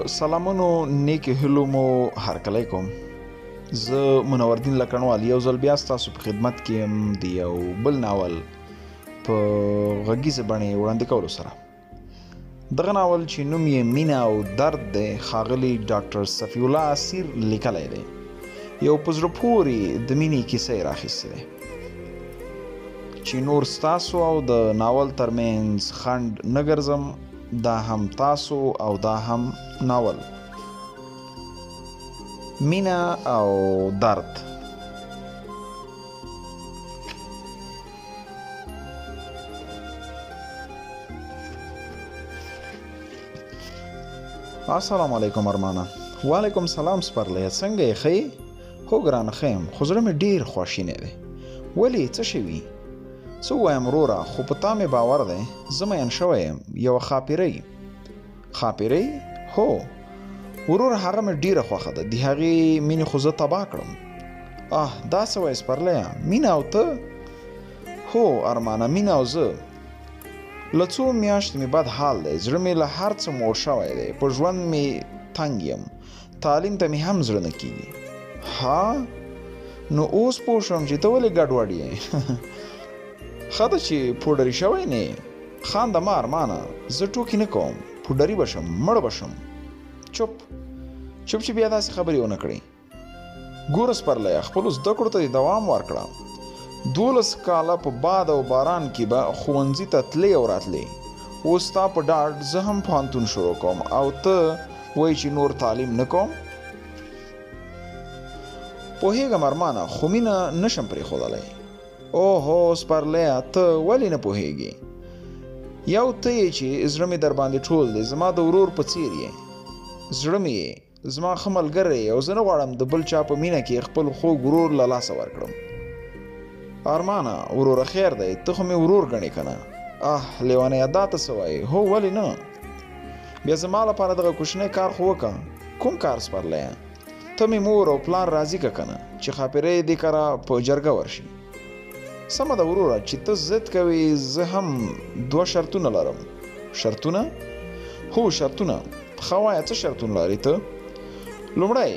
سلامونو نیکی هلو مو هرکلی کوم. زه منوردین لکنوال یو ځل بیا ستاسو په خدمت کې یم د یو بل ناول په غږیزه بڼې وړاندې کولو سره. دغه ناول چې نوم یې مینه او درد دی ښاغلي ډاکټر صفي الله اسیر لیکلی دی. یو په زړه پورې د مینې کیسه یې راخیستې دی چې نور ستاسو او د ناول ترمنځ خنډ نه ګرځم. دا هم تاسو او دا هم ناول. مینه او درد. السلام علیکم ارمانه. وعلیکم سلام سپرلی. څنګه یې ښه؟ هو ګرانه ښه یم، خو زړه مې ډېر خواشینی دی. ولې څه شوي؟ څه ووایم وروره، خو په تا مې باور دی زه مین شوی یم. یوه خاپیرۍ. خاپیرۍ؟ هو وروره، هغه مې ډېره خوښه ده. د هغې مینې خو زه تباه کړم. دا څه وایې سپرلیه؟ مینه او ته؟ هو ارمانه، مینه او زه. له څو میاشتې مې بد حال دی. زړه مې له هر څه موړ شوی دی. په ژوند مې تنګ یم. تعلیم ته مې هم زړه نه کېږي. نو اوس پوه شوم چې ته ولې ګډوډ یې. ښه ده چې پوډري شوی نه یې. خانده مه ارمانه، زه ټوکې نه کوم. پوډري به شم، مړه به شم. چپ چې بیا داسې خبرې ونه کړې. ګوره سپرلیه، خپلو زده کړو ته دوام ورکړه. 12 کاله په باد او باران کې به ښوونځي ته تلې او راتلې. اوس ستا په ډاډ زه هم پوهنتون شروع کوم او ته وایي چې نور تعلیم نه کوم. پوهېږم ارمانه، خو مینه نشم پرېښودلی. اوهو سپرلیه، ته ولې نه پوهېږې؟ یو ته یې چې زړه مې در باندې ټول دی. زما د ورور په څیر یې. زړه مې یې، زما ښه ملګری یې او زه نه غواړم د بل چا په مینه کې خپل خوږ ورور له لاسه ورکړم. ارمانه وروره خیر دی، ته خو مې ورور ګڼې که نه؟ لیونیه دا ته څه وایې؟ هو ولې نه؟ بیا زما لپاره دغه کوچنی کار خو وکړه. کوم کار سپرلیه؟ ته مې مور او پلار راضي که که نه چې خاپیرۍ دې کره په جرګه ورشي. سمه ده وروره، چې ته ضد کوې زه هم 2 شرطونه لرم. شرطونه؟ هو شرطونه. ښه وایه څه شرطونه لرې ته؟ لومړی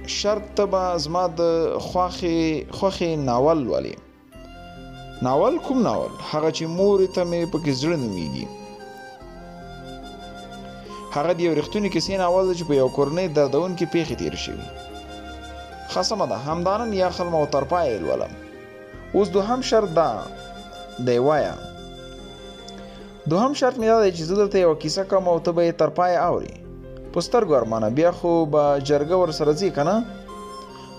شرط، ته به زما د خوښې ناول لولې. ناول؟ کوم ناول؟ هغه چې مورې ته مې پکې زړه نومیږي. هغه د یو رښتونې کیسې ناول دی چې په یو کورنۍ دردونکې پیښې تېرې شوي. ښه سمه ده، همدانن یا خلم او تر پایه یې لولم. اوس دوهم شرط دا دی، وایه. دوهم شرط مې دا دی چې زه درته یوه کیسه کوم او ته به یې تر پایه اورې. په سترګو ارمانه، بیا خو به جرګه ورسره ځې که نه؟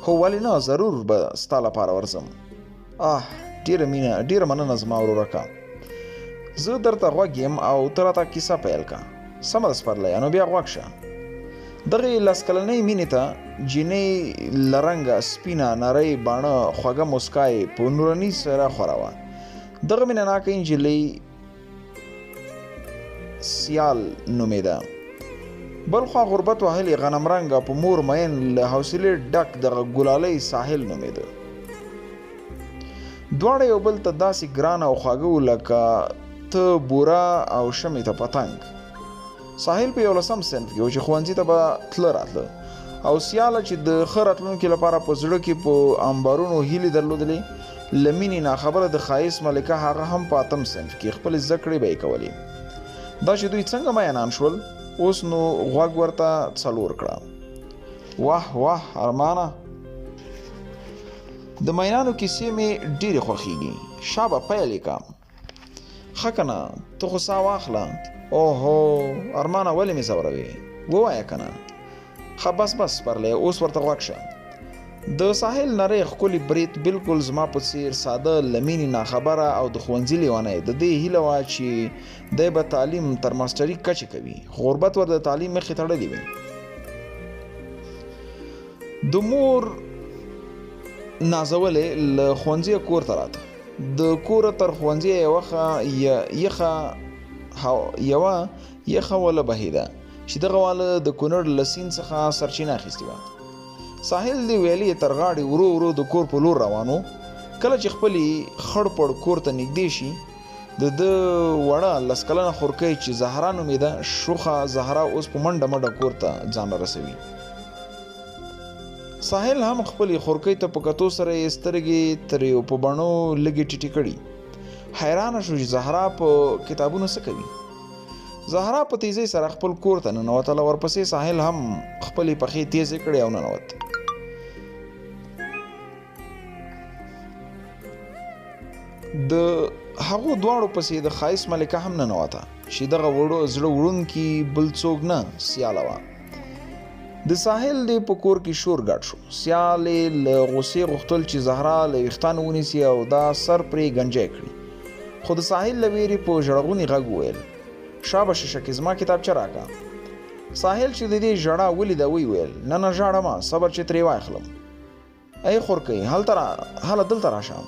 هو ولې نه، ضرور به ستا لپاره ورځم. ډېره مننه زما وروره که. زه درته غوږ یم او ته راته کیسه پیل که. سمه ده سپرلیه، نو بیا غوږ شه. دغې 10 کلنۍ مینې ته جینۍ له رنګه سپینه نرۍ باڼه خوږه موسکا یې په نوراني څېره خوره وه. دغه مینه ناکه نجلۍ سیال نومېده. بل خوا غربت وهلې غنم رنګه په مور مین له حوصلې ډک دغه ګلالۍ ساحل نومېده. دواړه یو بل ته داسې ګران او خواږه وو لکه ته بوره او شمې ته پتنګ. ساحل په 11 صنف کې و چې ښوونځي ته به تله راتله او سیاله چې د ښه راتلونکي لپاره په زړه کې په انبارونو هیلې درلودلې. له مینې ناخبره د ښایست ملکه هغه هم په 8 صنف کې خپلې زده کړې به یې کولې. دا چې دوی څنګه میینان شول، اوس نو غوږ ورته څلور کړه. واه واه ارمانه، د مینانو کیسې مې ډېرې خوښېږي. شابه پیل یې کړه. ښه که نه، ته خو ساه واخله. اوهو ارمانه، ولې مې ځوروې؟ ووایه که نه. ښه بس سپرلی، اوس ورته غوږ شه. د ساحل نری ښکلي برید بلکل زما په څیر ساده، له مینې ناخبره او د ښوونځي لیونی. د دې هیله وه چې دی به تعلیم تر ماسټري کچې کوي، خو غربت ور د تعلیم مخې تړلې وي. د مور نازولې له ښوونځي کور ته راته. د کوره تر ښوونځي یوه یخه وله بهېده چې دغه واله د کونړ له سیند څخه سرچینه اخیستې وه. ساحل د ویلې تر غاړې ورو د کور په لور روانو. کله چې خپلې خړ پړ کور ته نږدې شي، د وړه 10 کلنه خورکۍ چې زهرا نومېده شوخه زهرا اوس په منډه منډه کور ته ځان رسوي. ساحل هم خپلې خورکۍ ته په کتو سره یې سترګې ترې په بڼو لږې ټیټې کړي. حیرانه شو چې زهرا په کتابونو څه کوي. زهرا په تیزۍ سره خپل کور ته ننوتله. ورپسې ساحل هم خپلې پښې تیزې کړې او ننوت. د هغو دواړو پسې د ښایست ملکه هم ننوته چې دغه زړه وړونکي بل څوک نه سیاله وه. د ساحل دی په کور کې شور ګډ شو. سیال یې له غوسې غوښتل چې زهرا له ویښتانو ونیسي او دا سر پرې گنجی کړي، خو د ساحل له ویرې په ژړغوني غږ وویل شابه ششکې زما کتابچه راکړه. ساحل چې د دې ژړا ولیده ویل نه ژاړمه، صبر چې ترې واخلم. ای خورکۍ هله دلته راشه،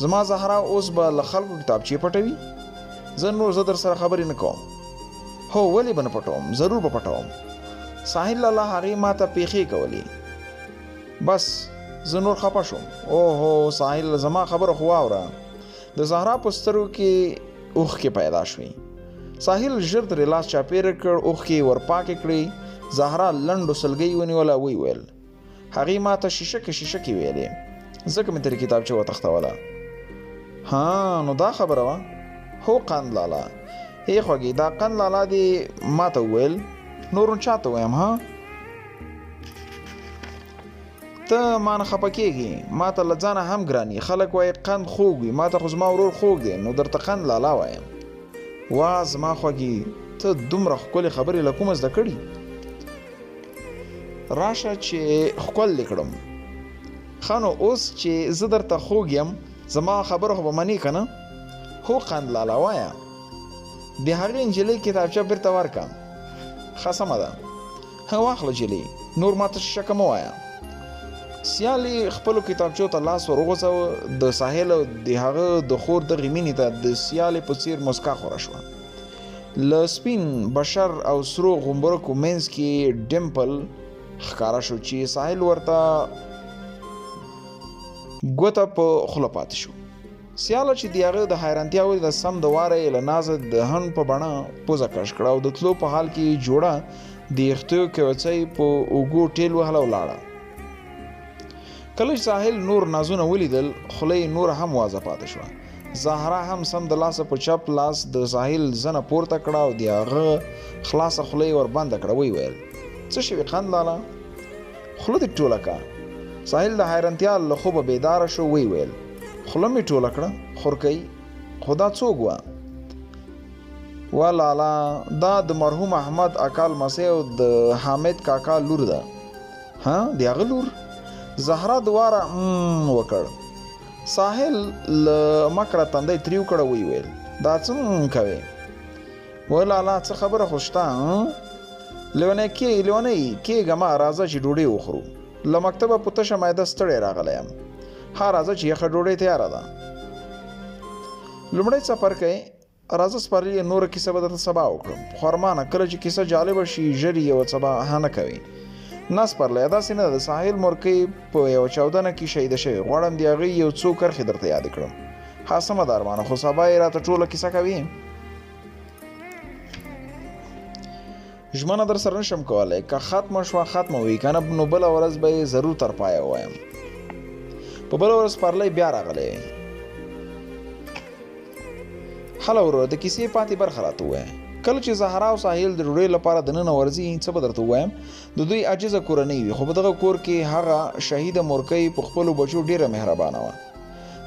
زما زهرا اوس به له خلکو کتابچې پټوي. زه در سره خبرې نه کوم. هو ولې به نه پټوم، ضرور به پټوم. ساحل الله هغې ما ته پیښې کولې. بس زه نور خفه شوم. اوهو ساحل زما خبره خو واوره. د زهرا په سترګو کې اوښکې پیدا شوې. ساحل ژر ترې لاس چاپېره کړ، اوښکې ورپاکې کړې. زهرا لنډو سلګۍ ونیوله، ویل هغې ما ته شیشکې ویلې، ځکه مې ترې کتابچه وتښتوله. ها نو دا خبره وه؟ هو قند لالا. ای خوږې دا قند لالا دې ما ته وویل، نور نو چاته وایم؟ ها ته ما نه خفه کېږي، ما ته له ځانه هم ګراني. خلک وایي قند خوږ وي، ما ته خو زما ورور خوږ دی، نو درته قند لالا وایم. وا زما خوږې ته دومره ښکلې خبرې له کومه زده کړي؟ راشه چې ښکل دې کړم. ښه نو اوس چې زه درته خوږ یم زما خبره خو به منې که نه؟ هو قند لالا وایه. د هغې نجلۍ کتابچه بیرته ورکړه. ښه سمه ده، ها واخله جلۍ، نور ما ته شکه مه وایه. سیالې خپلو کتابچو ته لاس ور وغځاوه. د ساحل او د هغه د خور دغې مینې ته د سیالې په څیر مسکا خوره شوه. له سپین بشر او سرو غومبرکو منځ کې ډمپل ښکاره شو چې ساحل ورته ګوته په خوله پاتې شو. سیاله چې د هغه د حیرانتیا ولیده سم د واره یې له نازه د هن په بڼه پوزه کش کړه او د تلو په حال کې جوړه د یختیو کوڅۍ په اوږو ټیل وهله ولاړه. کله چې ساحل نور نازونه ولیدل خوله یې نور هم وازه پاتې شوه. زهرا هم سم د لاسه په چپ لاس د ساحل زنه پورته کړه او د هغه خلاصه خوله یې وربنده کړه. ویل څه شوي قند لالا، خوله دې ټوله کړه. ساحل د حیرانتیا له خوبه بیداره شو. ویل خوله مې ټوله کړه خورکۍ، خو دا څوک وه؟ وا لالا دا د مرحوم احمد اکا لمسی او د حامد کاکا لور ده. ها د هغه لور؟ زهرا دواره وکړ. ساحل له مکړه تندی تریو کړه. ویل دا څه کوې؟ و لالا څه خبره خو شته؟ لیونی کېږه ما، راځه چې ډوډۍ وخورو. له مکتبه په تشه معده ستړی راغلی یم. ها راځه چې یخه ډوډۍ تیاره ده. لومړی څپرکی راځه سپرلي، نوره کیسه به درته سبا وکړم. خو ارمانه کله چې کیسه جالبه شي ژر یې یوه سبا نه کوي. نه سپرلی داسې نه ده. د ساحل مورکۍ په یوه چاودنه کې شهیده شوې. غواړم د هغې یو څو کرښې درته یادې کړم. ها سمه ده ارمانه، خو سبا یې راته ټوله کیسه کوي. ژمنه در سره نشم کولی، که ختمه شوه ختمه وي، که نه نو بله ورځ به یې ضرور تر پایه ووایم. په بله ورځ سپرلی بیا راغلی. هله وروره د کیسې پاتې برخه راته ووایه. کله چې زهرا او ساحل د ډوډۍ لپاره دننه ورځي څه به درته ووایم. د دوی عاجزه کورنۍ وي، خو په دغه کور کې هغه شهیده مورکۍ په خپلو بچو ډیره مهربانه وه.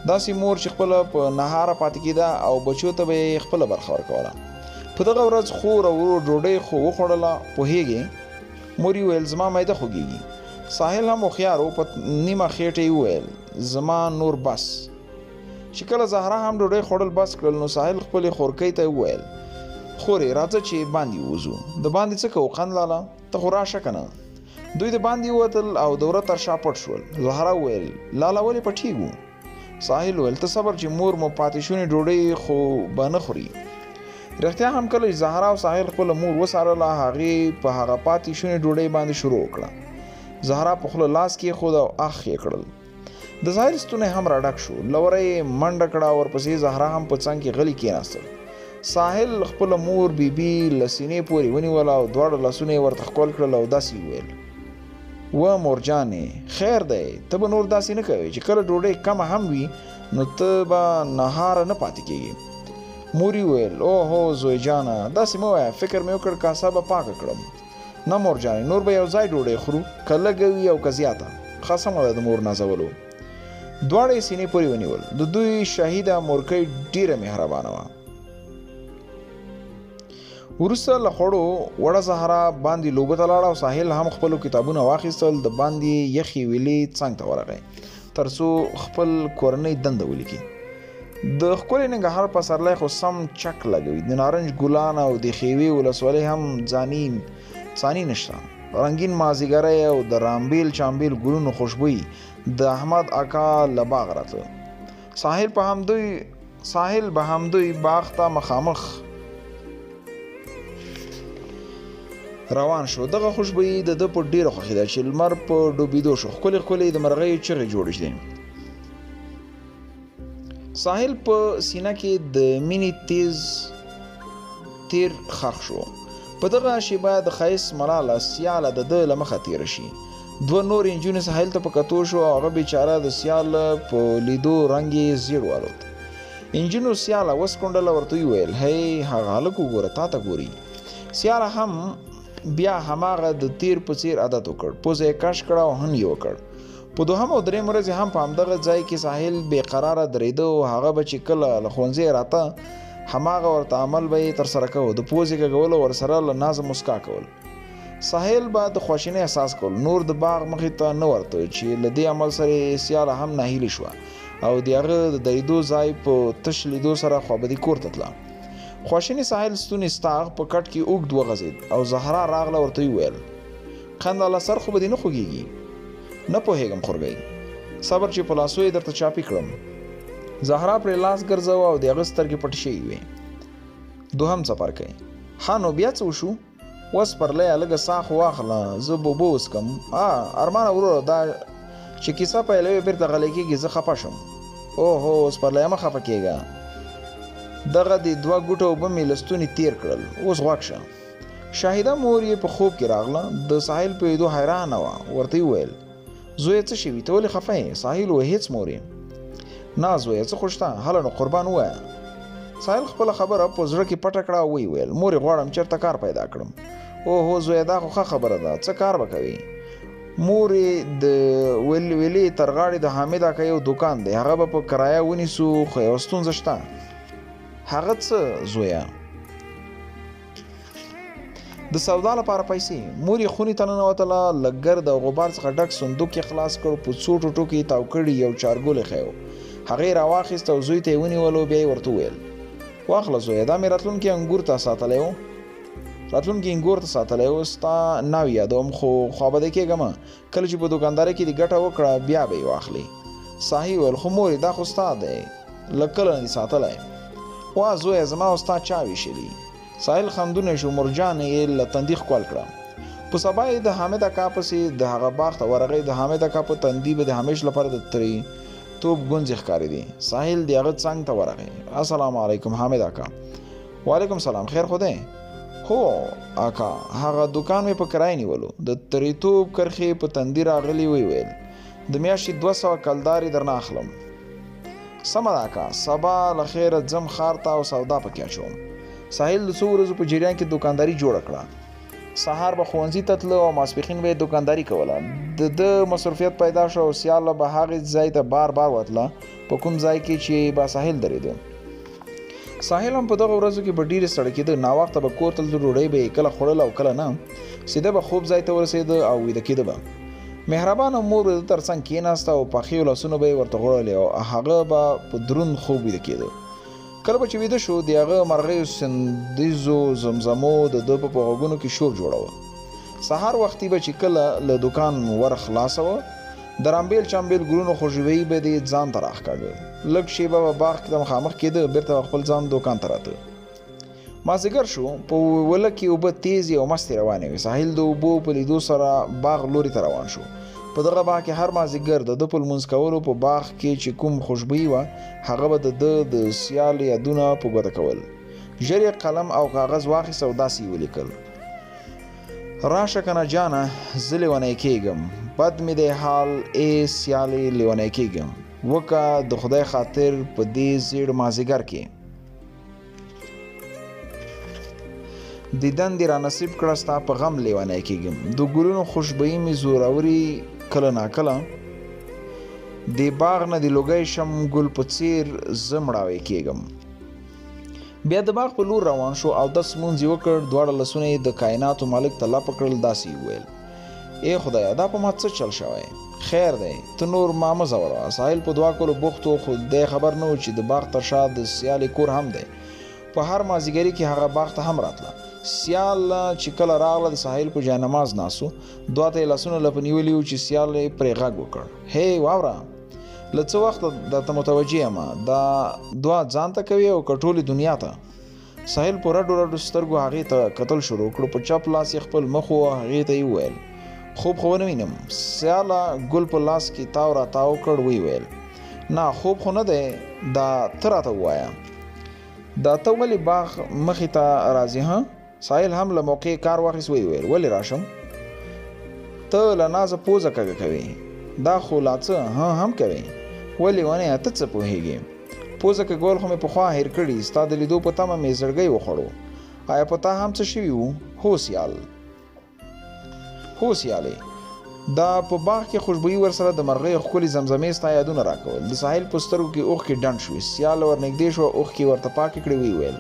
داسې مور چې خپله په نهاره پاتې کېده او بچو ته به یې خپله برخه ورکوله. په دغه ورځ خور او ورور ډوډۍ خو وخوړله. پوهېږې مور یې ویل زما معده خوږېږي. ساحل هم هوښیار و، په نیمه خېټه یې وویل زما نور بس. چې کله زهرا هم ډوډۍ خوړل بس کړل نو ساحل خپلې خورکۍ ته وویل خورې راځه چې باندې ووځو. د باندې څه کوو قند لالا، ته خو راشه که نه. دوی د باندې ووتل او د وره تر شا پټ شول. زهرا وویل لالا ولې پټېږو؟ ساحل وویل ته صبر چې مور مو پاتې شونې ډوډۍ خو به نه خوري. رښتیا هم کله چې زهرا او ساحل خپله مور وڅارله هغې په هغه پاتې شونې ډوډۍ باندې شروع وکړه. زهرا په خوله لاس کېښود او اخ یې کړل. د ساحل ستونی هم راډک شو. لوره یې منډه کړه، ورپسې زهرا هم په څنګ کې غلی کېناستل. ساحل خپله مور بیبي له سینې پورې ونیوله او دواړه لاسونه یې ورته ښکل کړل او داسې وویل: و مورجانې، خیر دی، ته به نور داسې نه کوې چې کله ډوډۍ کمه هم وي نو ته به نهاره نه پاتې کېږي. مور یې وویل: اوهو زوی جانه، داسې مه وایه، فکر مې وکړ کاسه به پاکه کړم. نه مورجانې، نور به یو ځای ډوډۍ خورو، که لږه وي او که زیاته. ښه سمه ده د مور نازولو. دواړه یې سینې پورې ونیول. د دوی شهیده مورکۍ ډېره مهربانه وه. وروسته له خوړو وړه زهرا باندې لوبو ته لاړه او ساحل هم خپلو کتابونه واخیستل. د باندې یخې ویلې څنګ ته ورغی تر څو خپل کورنۍ دنده ولیکي. د ښکلي ننګرهار پسرلی خو سم چک لګوي. د نارنج ګلان او د خیوې ولسوالۍ هم څاني نشته. رنګین مازیګری او د رامبیل چامبیل ګلونو خوشبویي د احمد اکا له باغ راته. ساحل به همدوی باغ ته مخامخ روان شو. دغه خوشبویي د ده په ډېره خوښي ده چې لمر په ډوبېدو شو. ښکلې ښکلې د مرغیو چغې جوړې شوې. ساحل په سینه کې د مینې تیر ښخ شو. په دغه شیبه د ښایست ملاله سیاله د ده له مخه تېره شي. دوه نور نجونې ساحل ته په کتو شو او هغه بیچاره د سیاله په لیدو رنګ یې زیړ والوت. نجونو سیاله وسکونډله، ورته وویل: هی هغه هلک وګوره، تا ته ګوري. سیاله هم بیا هماغه د تیر په څیر عادت وکړ. پوزه یې کش کړه او هم یې وکړ. په دوهم او درېیم ورځې هم په همدغه ځای کې ساحل بې قراره درېده او هغه به چې کله له ښوونځي راته هماغه ورته عمل به یې ترسره کوو، د پوزې کږول او ورسره له نازه مسکا کول. ساحل به د خواشینۍ احساس کول. نور د باغ مخې ته نه ورته چې له دې عمل سره سیاله هم ناهیلې شوه او د هغه د درېدو ځای په تش لیدو سره خوابدي کور ته تله. خواشینی ساحل ستونی ستاغ په کټ کې اوږد وغځېد او زهرا راغله، ورته وویل: قنداله سر خو به دې نه خوږېږي؟ نه پوهېږم خورګۍ، صبر چې په لاسو یې درته چاپي کړم. زهرا پرې لاس ګرځوه او د هغه سترګې پټې شوې وې. دوهم څپرکی: ها نو بیا څه وشو؟ اوس پرلیه لږه ساه خو واخله، زه به اوبه وڅښم. ارمانه وروره، دا چې کیسه پیلوي بېرته غلی کېږي، زه خفه شم. اوهو اوس پرلیه مه خفه کېږه، دغه د دوه ګوټه اوبه مې له ستوني تېر کړل، اوس غوږ شه. شاهده مور یې په خوب کې راغله. د ساحل په لیدو حیرانه وه. ورته یې وویل: زویه څه شوي، ته ولې خفه یې؟ ساحل وویل: هېڅ مورې. نه زویه څه خو شته، هله نو قربان ووایه. ساحل خپله خبره په زړه کې پټه کړه او ویې ویل: مورې غواړم چېرته کار پیدا کړم. اوهو زویه دا خو ښه خبره ده، څه کار به کوې؟ مور یې د ویلې تر غاړې د حامد اکا یو دوکان دی، هغه به په کرایه ونیسو، خو یوه ستونزه شته. هغه څه زویه؟ د سودا لپاره پیسې. مور یې خونې ته ننوتله، له ګرد او غبار څخه ډک صندوق یې خلاص کړ، په څو ټوټو کې یې تاو کړي، یو چارګل یې ښیو. هغه یې راواخیست او زوی ته یې ونیولو. بیا یې ورته وویل: واخله زویه، دا مې راتلونکي انګور ته ساتلی و، ستا ناوې یادوم، خو خوابدی کېږم، کله چې په دوکاندارۍ کې دې ګټه وکړه بیا به یې واخلې. ساحل ویل: خو مورې دا خو ستا دی، له کله نه دې ساتلی؟ وا زویه زما او ستا چا ویشلي؟ ساحل خندونه شو. مرجان یې له تندي ښکل کړه. په سبا یې د حامد اکا پسې د هغه باغ ته ورغی. د حامد اکا په تندي به د همیش لپاره د تریتوب ګونځې ښکارېدې. ساحل د هغه څنګ ته ورغی. السلام علیکم حامد اکا. وعلیکم سلام، خیر خو دی؟ هو اکا، هغه دوکان مې په کرایه نیولو. د تریتوب کرښې په تندي راغلي. ویل: د میاشتې 200 کلدارې درنه اخلم. سمه ده اکا، سبا له خیره ځم ښار ته او سودا پکې اچوم. ساحل د څو ورځو په جریان کې دوکانداري جوړه کړه. سهار به ښوونځي ته تله او ماسپښین به یې دوکانداري کوله. د ده مصروفیت پیدا شو او سیاله به هغې ځای ته بار وتله په کوم ځای کې چې با ساحل درېده. ساحل هم په دغه ورځو کې به ډېرې ستړی کېده. ناوخته به کور ته تلو، ډوډۍ به یې کله خوړله او کله نه. سیده به خوب ځای ته ورسېده او ویده کېده به. مهربانه مور به د تر څنګ کېناسته او پخې لاسونه به یې ورته غوړلې او هغه به په دروند خوب ویده کېده. کله به چې ویده شو، د هغه مرغیو سندیزو زمزمو د ده په غوږونو کې شور جوړوه. سهار وختي به چې کله له دوکان ور خلاصوه، د رامبیل چامبیل ګلونو خوشبویي به دې ځان ته راښکاږه. لږ شیبه به باغ کې مخامخ کېده، بېرته به خپل ځان دوکان ته راته. مازدیګر شو. په وله کې اوبه تیزې او مستې روانې وې. ساحل د اوبو په لیدو سره باغ لوري ته روان شو. په دغه باغ کې هر مازدیګر د ده په لمونځ کولو په باغ کې چې کوم خوشبويي وه هغه به د ده د سیال یادونه په ګوته کول. ژر یې قلم او کاغذ واخیست او داسې یې ولیکل: راشه کنه جانه زه لیونی کېږم، بد مې دی حال ای سیالې لیونی کېږم، وکه د خدای خاطر په دې زیړ مازدیګر کې دیدن دې را نصیب کړه ستا په غم لیونی کېږم، د ګلونو خوشبويي مې زوروري کله ناکله، دې باغ نه د لوګی شم ګل په څیر زه مړاوی کېږم. بیا د باغ په لور روان شو او 10 مونځ یې وکړ. دواړه لاسونه یې د کائناتو مالک ته لپه کړل. داسې یې وویل: ای خدایه دا په ما څه چل شوی؟ خیر دی ته نور ما مه ځوروه. ساحل په دعا کولو بوخت و خو دی خبر نه و چې د باغ تر شا د سیالې کور هم دی. په هر مازدیګري کې هغه باغ ته هم راتله. سیال چې کله راغله د ساحل په جاینماز ناسو، دوه ته یې لاسونه لپه نیولي وو چې سیال یې پرې غږ وکړ: هی واوره له څه وخته درته متوجه یم، دا دوه ځان ته کوي او که ټولې دنیا ته؟ ساحل په رډو رډو سترګو هغې ته کتل شروع کړو. په چپ لاس یې خپل مخ و. هغې ته یې وویل: خوب خو ونه وینم؟ سیاله ګل په لاس کې تاو را تاو کړ. ویې ویل: نه خوب خو نه دی، دا ته راته ووایه دا ته ولې باغ مخې ته راځې؟ ها؟ ساحل هم له موقع کار واخیست. ویې ویل: ولې راشم؟ ته له نازه پوزه کږه کوې، دا خو لا څه هم کوې، ولې ونې ته څه پوهېږې؟ پوزه کږول خو مې پخوا هېر کړي، ستا د لیدو په تمه مې زړګی وخوړو. آیا په تا هم څه شوي وو؟ هو سیالې دا په باغ کې خوشبويي ورسره د مرغۍ ښکلې زمزمې ستا یادونه راکول. د ساحل په سترګو کې اوښکې ډنډ شوې. سیال ورنږدې شوه، اوښکې ورته پاکې کړې. ویې ویل: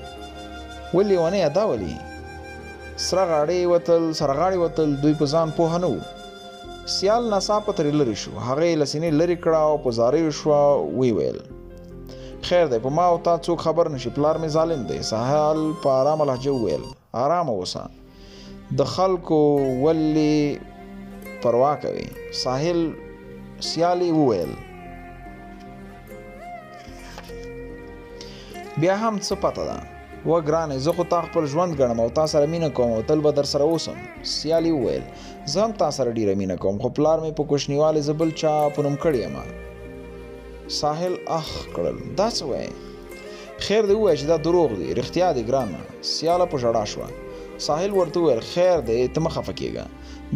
ولې ونې دا ولې؟ سرغاړې وتل دوی په ځان پوهه نه وو. سیال ناڅاپه ترې لرې شو. هغه یې له سینې لرې کړه او په زاریو شوه. ویې ویل: خیر دی په ما او تا څوک خبر نشي، پلار مې ظالم دی. ساحل په آرامه لهجه وویل: آرامه اوسه، د خلکو ولې پروا کوي؟ سیالې وویل: بیا هم څه پته ده؟ و ګرانې زه خو تا خپل ژوند ګڼم او تا سره مینه کوم او تل به در سره اوسم. سیالې وویل: زه هم تا سره ډیره مینه کوم، خو پلار مې په کوچنیوالي زه بل چا په نوم کړی یم. ساحل اخ کړل: دا څه وایې؟ خیر دی ووایه چې دا دروغ دی، رښتیا دی ګرانه. سیاله په ژړا شوه. ساحل ورته وویل: خیر دی ته مه خفه کېږه،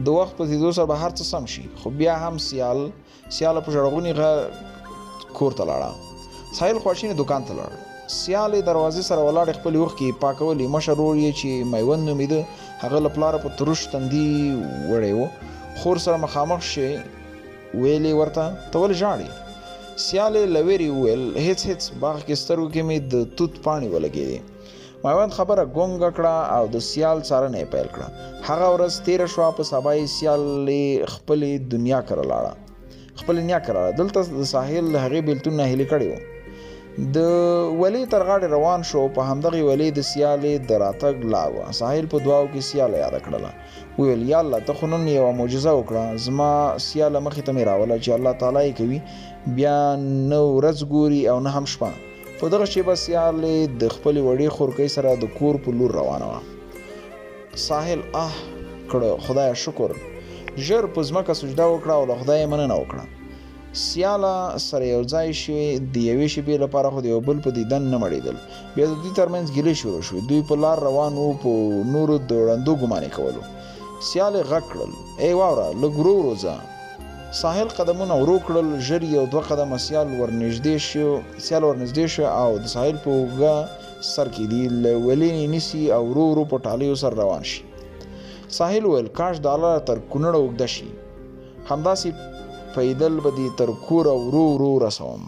د وخت په تېرېدو سره به هر څه سم شي. خو بیا هم سیاله په ژړغوني غږ کور ته لاړه. ساحل خواشینی دکان ته لاړ. سیالې دروازې سره ولاړې خپلې اوښکې پاکولې. مشر ورور یې چې میوند نومېده هغه له پلاره په تروش تندي وړی و. خور سره مخامخ شي. ویلې ورته: ته ولې ژاړې؟ سیالې له ویرې وویل: هېڅ باغ کې سترګو کې مې د توت پاڼې ولګېدې. میوند خبره ګونګه کړه او د سیال څارنه یې پیل کړه. هغه ورځ تېره شوه. په سبا یې سیالې خپلې نیا کره لاړه. دلته د ساحل له هغې بېلتون نه هیلې کړې و. د ولې تر غاړې روان شو. په همدغې ولې د سیالې د راتګ لار وه. ساحل په دعاو کې سیاله یاده کړله. ویل: یا الله ته خو نن یوه معجزه وکړه، زما سیاله مخې ته مې راوله چې الله تعالی یې کوي بیا نه ورځ ګوري او نه هم شپه. په دغه شیبه سیالې د خپلې وړې خورکۍ سره د کور په لور روانه وه. ساحل کړه: خدایه شکر. ژر په ځمکه سجده وکړه او له خدایه مننه وکړه. سیاله سره یو ځای شوې. د یوې شېبې لپاره خو د یو بل په دیدن نه مړېدل. بیا د دوی ترمنځ ګیلې شروع شوې. دوی په لار روان وو، په نورو د ړندو ګمانې کولو. سیالې غږ کړل: ای واوره لږ ورو ورو ځه. ساحل قدمونه ورو کړل. ژر یو 2 قدمه سیال ورنږدې شو او د ساحل په اوږه سر کې دی له ولې نیسي او ورو ورو په ټالیو سر روان شي. ساحل وویل: کاش د الله تر کونړه اوږده شي، همداسې پیدل به دې تر کوره ورو ورو رسوم.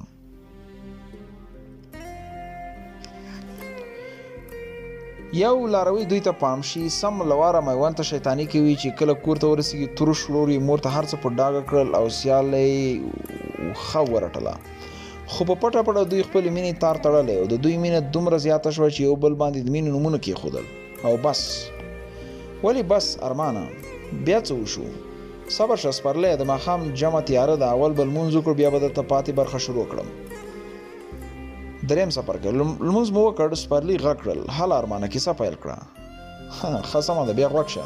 یو لاروی دوی ته پام شي. سم لواره میوند ته شیطاني کوي چې کله کور ته ورسېږي تروش ورور یې مور ته هر څه په ډاګه کړل او سیاله یې ښه ورټله. خو په پټه دوی خپلې مینې تار تړلی او د دوی مینه دومره زیاته شوه چې یو بل باندې د مینې نومونه کېښودل. او بس. ولې بس ارمانه؟ بیا څه وشو؟ صبر شه سپرلی، د ماښام جمع تیاره د اول بل لمونځ وکړو، بیا به درته پاتې برخه شروع کړم. دریم څپرکی. لمونځ مو وکړ. سپرلي غږ کړل: هله ارمانه کیسه پیل کړه. ښه سمه ده بیا غوږ شه.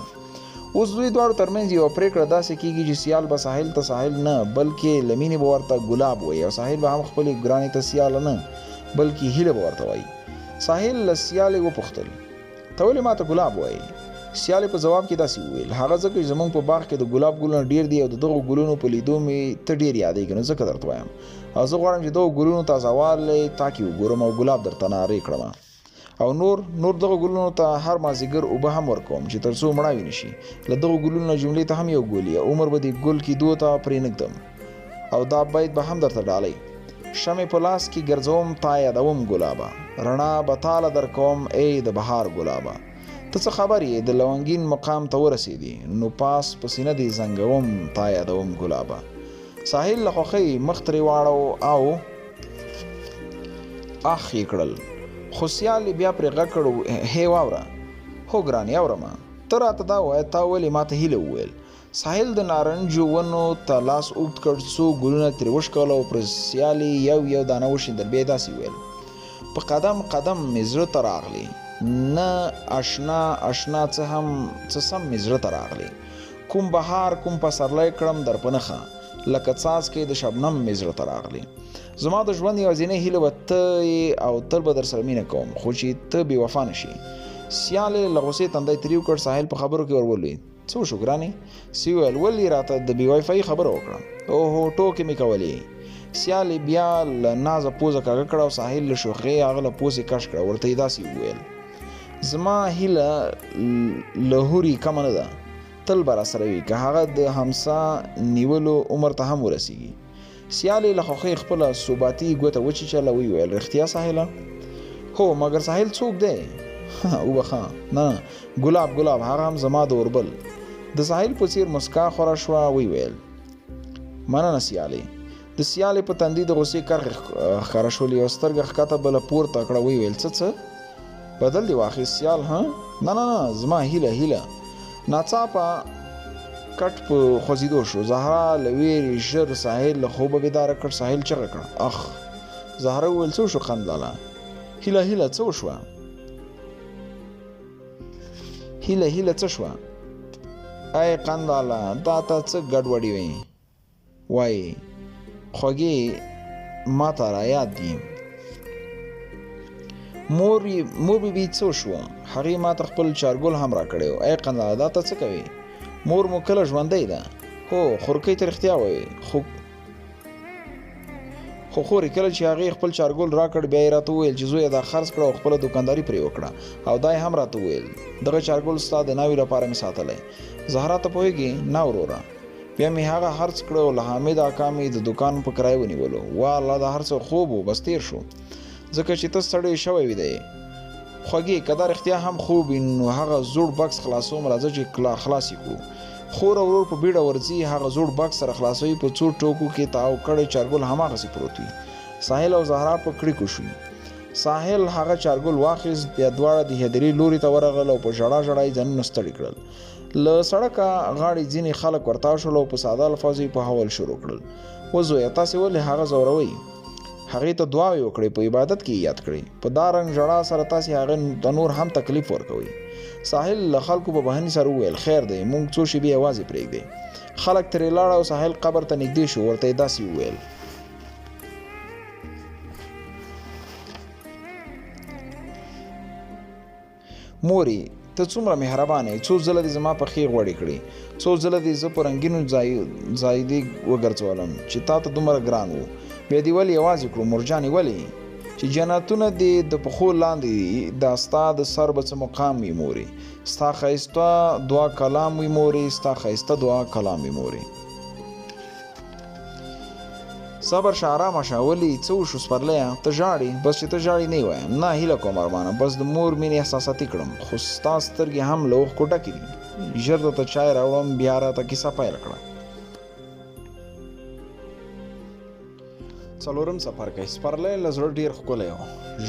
اوس دوی دواړو ترمنځ یوه پرېکړه داسې کېږي چې سیال به ساحل ته ساحل نه بلکې له مینې به ورته ګلاب وایي او ساحل به هم خپلې ګرانې ته سیاله نه بلکې هیله به ورته وایي. ساحل له سیالې وپوښتل ته ولې ماته ګلاب وایي؟ سیالې په ځواب کې داسې وویل هغه ځکه چې زموږ په باغ کې د ګلاب ګلونه ډېر دي او د دغو ګلونو په لیدو مې ته ډېر یادېږي نو ځکه درته وایم او زه غواړم چې دغو ګلونو تازهوالی تا کې وګورم او ګلاب درته نارې کړم او نور دغه ګلونو ته هر مازدیګر اوبه هم ورکوم چې تر څو مړاوي نه شي. له دغو ګلونو جملې ته هم یو ګل یې عمر به دې ګل کېدو ته پرېنږدم او دا بیت به هم درته ډالۍ شمې په لاس کې ګرځوم تا یادوم ګلابه رڼا به تاله درکوم ای د بهار ګلابه ته څه خبر یې د لونګین مقام ته ورسېدې نو پاس په سینه دې زنګوم تا یادوم ګلابه. ساحل له خوښۍ مخ ترې واړو او اخ یې کړل خو سیال بیا پرې غږ کړ هی واوره هو ګرانې اورم ته راته دا ووایه تا ولې ماته هیله وویل. ساحل د نارنجو ونو ته لاس اوږد کړ څو ګلونه ترې وشکول او پر سیالې یو دانه وشیندل بیا یې داسې وویل په قدم قدم مې زړه ته راغلی نه اشنا څه سم مې زړه ته راغلی کوم بهار کوم پسرلی کړم در په نښه لکه څاڅکی د شبنم مې زړه ته راغلی زما د ژوند یوازینۍ هیله به ته او تل به در سره مینه کوم خو چې ته بې وفا نه شي. سیالې له غوسې تندی تریو کړ ساحل په خبرو کې ور ولوېد څه وشو ګرانې؟ سی وویل ولې راته د بې وایفایي خبره وکړه اوهو ټوکې مې کولې. سیالې بیا له نازه پوزه کږه کړه او ساحل له شوخۍ هغه له پوزې کش کړه ورته یې داسې وویل زما هیله له هوري کمه نه ده تل به راسره وي که هغه د همسا نیولو عمر ته هم ورسیږي. سیالې له خوښۍ خپله ثباتي ګوته وچیچله ویې ویل رښتیا ساحله؟ هو مګر ساحل څوک دی؟ وبخه نه ګلاب هغه هم زما د اوربل. د ساحل په څیر مسکا خوره شوه ویې ویل مننه سیالې. د سیالې په تندي د غوسې کرښې ښکاره شولې یوه سترګه ښکته بله پورته کړه ویې ویل څه بدل دې واخیست سیال نه زما هیله ناڅاپه کټ په خوځېدو شو. زهرا له ویرې ژر ساحل له خوبه بیداره کړ. ساحل چغه کړه اخ. زهرا وویل څه وشو خندلاله؟ هیله څه وشوه؟ هیله څه شوه؟ ای قنداله دا ته څه ګډوډي وایي خوږې ما ته رایاد دي. مور بیبي څه وشوه؟ هغې ما ته خپل چارګل هم راکړی و. ای قنداله دا ته څه کوې؟ مور مو کله ژوندی ده؟ هو خورکۍ ته رښتیا وایي خو خورې کله چې هغې خپل چارګل راکړ بیا یې راته وویل چې زویه دا خرڅ کړه او خپله دوکانداري پرې وکړه او دا یې هم راته وویل دغه چارګل ستا د ناوې لپاره مې ساتلی. زهرا ته پوهېږې؟ نه وروره. بیا مې هغه خرڅ کړه او له حامد اکا مې د دوکان په کرایه ونیولو. والله دا هر څه خوب و بس تېر شو ځکه چې ته ستړی شوی ویده یې. خوږې که دا رښتیا هم خوب وي نو هغه زوړ بکس خلاصوم راځه چې خلاص یې کړو. خور او ورور په بیړه ورځي هغه زوړ بکس سره خلاصوي په څو ټوکو کې تاو کړی چارګل هماغسې پروت وي. ساحل او زهرا په کړیکو شوي. ساحل هغه چارګل واخیست بیا دواړه د هدیرې لوري ته ورغلل او په ژړا یې ځانونه ستړي کړل. له سړکه غاړې ځینې خلک ورتاو شول او په ساده الفاظو یې پوهول شروع کړل. وزویه تاسې ولې هغه ځوروئ؟ هغې ته دعاوې وکړئ په عبادت کې یاد کړئ. په دا رنګ ژړا سره تاسې هغه ته نور هم تکلیف ورکوئ. ساحل له خلکو په بهاني سره وویل خیر دی موږ څو شېبې یوازې پرېږدئ. خلک ترې لاړه او ساحل قبر ته نږدې شو. ورته یې داسې وویل مورې ته څومره مهربانه یې څو ځله دې زما پښې غوړې کړې څو ځله دې زه په رنګینو ځایدې وګرځولم چې تا ته دومره ګران و بیا دې ولې یوازې کړو مورجانې ولې چې جنتونه دې د پښو لاندې دي دا ستا د سر به څه مقام وي مورې ستا ښایسته دعا کلام وي مورې ستا ښایسته دعا کلام وي مورې صبر شه آرامه شه ولې څه وشو سپرلیه ته ژاړې بس چې ته ژاړې نه وایم نه هیله کوم ارمانه بس د مور مینې احساساتي کړم خو ستا سترګې هم له اوښکو ډکې دي ژر درته چای راوړم بیا راته کیسه پیل کړه څلورم څپرکی سپرلی له زړه ډېر ښکلی و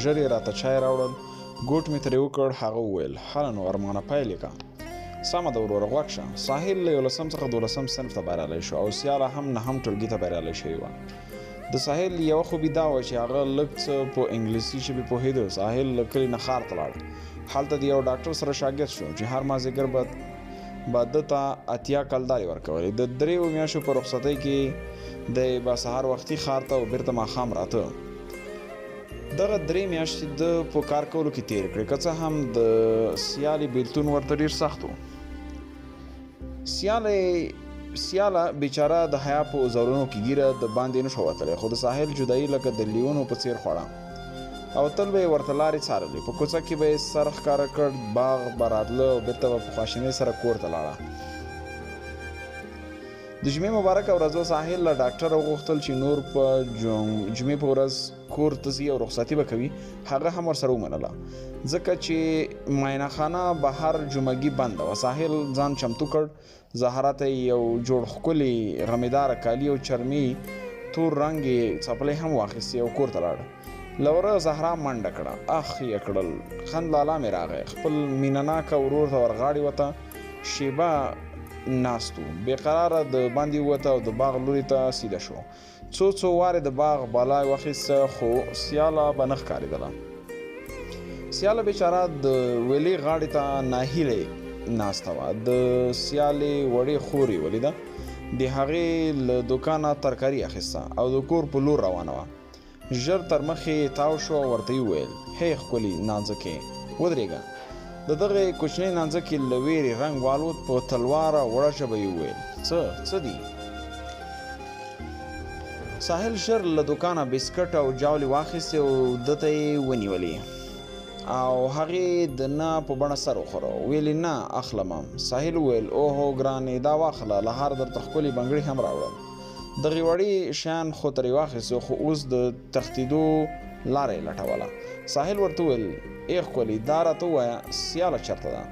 ژر یې راته چای راوړل ګوټ مې ترې وکړ هغه وویل هله نو ارمانه پیل یې کړه سمه ده وروره غوږ شه ساحل له 11 څخه 12 صنف ته بریالی شو او سیاله هم 9 ټولګي ته بریالی شوې وه د ساحل یوه خوبي دا وه چې هغه لږ څه په انګلیسي ژبې پوهېده ساحل له کلي نه ښار ته لاړ هلته د یو ډاکټر سره شاګرد شو چې هر مازدیګر به به ده ته 80 کلدارې ورکولې. د 3 میاشتو په رخصتۍ کې دی به سهار وختي ښار ته او بیرته ماښام راته. دغه 3 میاشتې د په کار کولو کې تیر کړې، که څه هم د سیالي بیلتون ورته ډېر سخت و. سیاله بیچاره د حیا په زورونو کې ګیره د باندې نشو وتلی، خو د ساحل جدایي لکه د لیونو په څیر خوړه او تل به یې ورته لارې څارلې. په کوڅه کې به یې سر ښکاره کړ، باغ به راتله او بېرته به په خواشینۍ سره کور ته لاړه. د جمعې مبارکه ورځ ساحل له ډاکټره وغوښتل چې نور په جمعې په ورځ کور ته ځي او رخصتي به کوي. هغه هم ورسره ومنله، ځکه چې معاینه خانه بهر جمعګي بنده وه. ساحل ځان چمتو کړ، زهرا ته یو جوړ ښکلي غمیداره کالي او چرمي تور رنګې څپلۍ هم واخیستې او کور ته لاړه. له وره زهرا منډه کړه، اخ یې کړل. خند لالا مې راغی، خپل مینهناکه ورور ته ورغاړې وته. شیبه ناست و، بېقراره د باندې ووته او د باغ لوري ته سیده شو. څو وارې د باغ بالا واخیسته، خو سیاله به نه ښکارېدله. سیاله بیچاره د ویلې غاړې ته ناهیلې ناسته وه. د سیالې وړې خور یې ولیده، د هغې له دوکانه ترکاري اخیسته او د کور په لور روانه وه. ژر تر مخې تاو شو او ورته یې وویل: هی ښکلي نانځکې، ودرېږه. د دغې کوچنۍ نانځکې له ویرې رنګ والوت. په تلواره وړه ژبه یې وویل: څه دي؟ ساحل ژر له دوکانه بسکټ او جاولې واخیستې او ده ته یې ونیولې او هغې د نه په بڼه سر وخوره. ویلې: نه اخلمم. ساحل وویل: اوهو ګرانې، دا واخله، له هر درته ښکلې بنګړي هم راوړم. دغې وړې شیان خو ترې واخیستو، خو اوس د تښتېدو لاره یې لټوله. ساحل ورته وویل: ای ښکلي، دا راته ووایه سیاله چېرته ده؟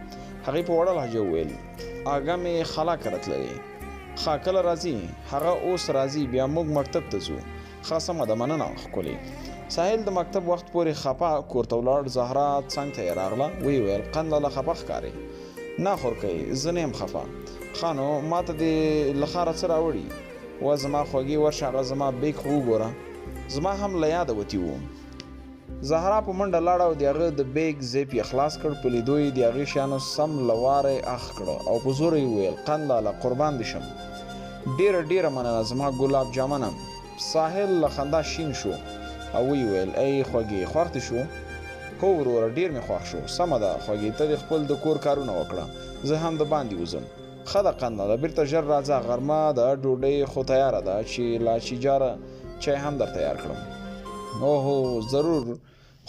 هغې په وړه لهجه وویل: اگه مې خلا کره تللې. ښه، کله راځي؟ هغه اوس راځي، بیا موږ مکتب ته ځو. ښه سمه ده، مننه ښکلي. ساحل د مکتب وخت پورې خپه کور ته ولاړ. زهرا څنګ ته یې راغله، ویې ویل: قندله خپه ښکارې. نه خورکۍ، زه نه یم خفه. ښه نو ما ته دې له ښاره څه راوړي؟ و زما خوږې، ورشه هغه زما بیګ خو وګوره، زما هم له یاده وتي وو. زهرا په منډه لاړه او د هغه د بیګ زیپ یې خلاص کړ. په لیدو یې د هغې شیانو سم له واره یې اخ کړه او په زوره یې وویل: قندله قربان دې شم، ډېره مننه، زما ګلاب جامنم. ساحل له خندا شین شو او ویې ویل: ای خوږې، خوښ دې شو؟ هو وروره، ډېر مې خوښ شو. سمه ده خوږې، ته دې خپل د کور کارونه وکړه، زه هم د باندې وځم. ښه ده قندله، بیرته ژر راځه، غرمه ده، ډوډۍ خو تیاره ده چې لاچي جاره چای هم در تیار کړم. اوهو ضرور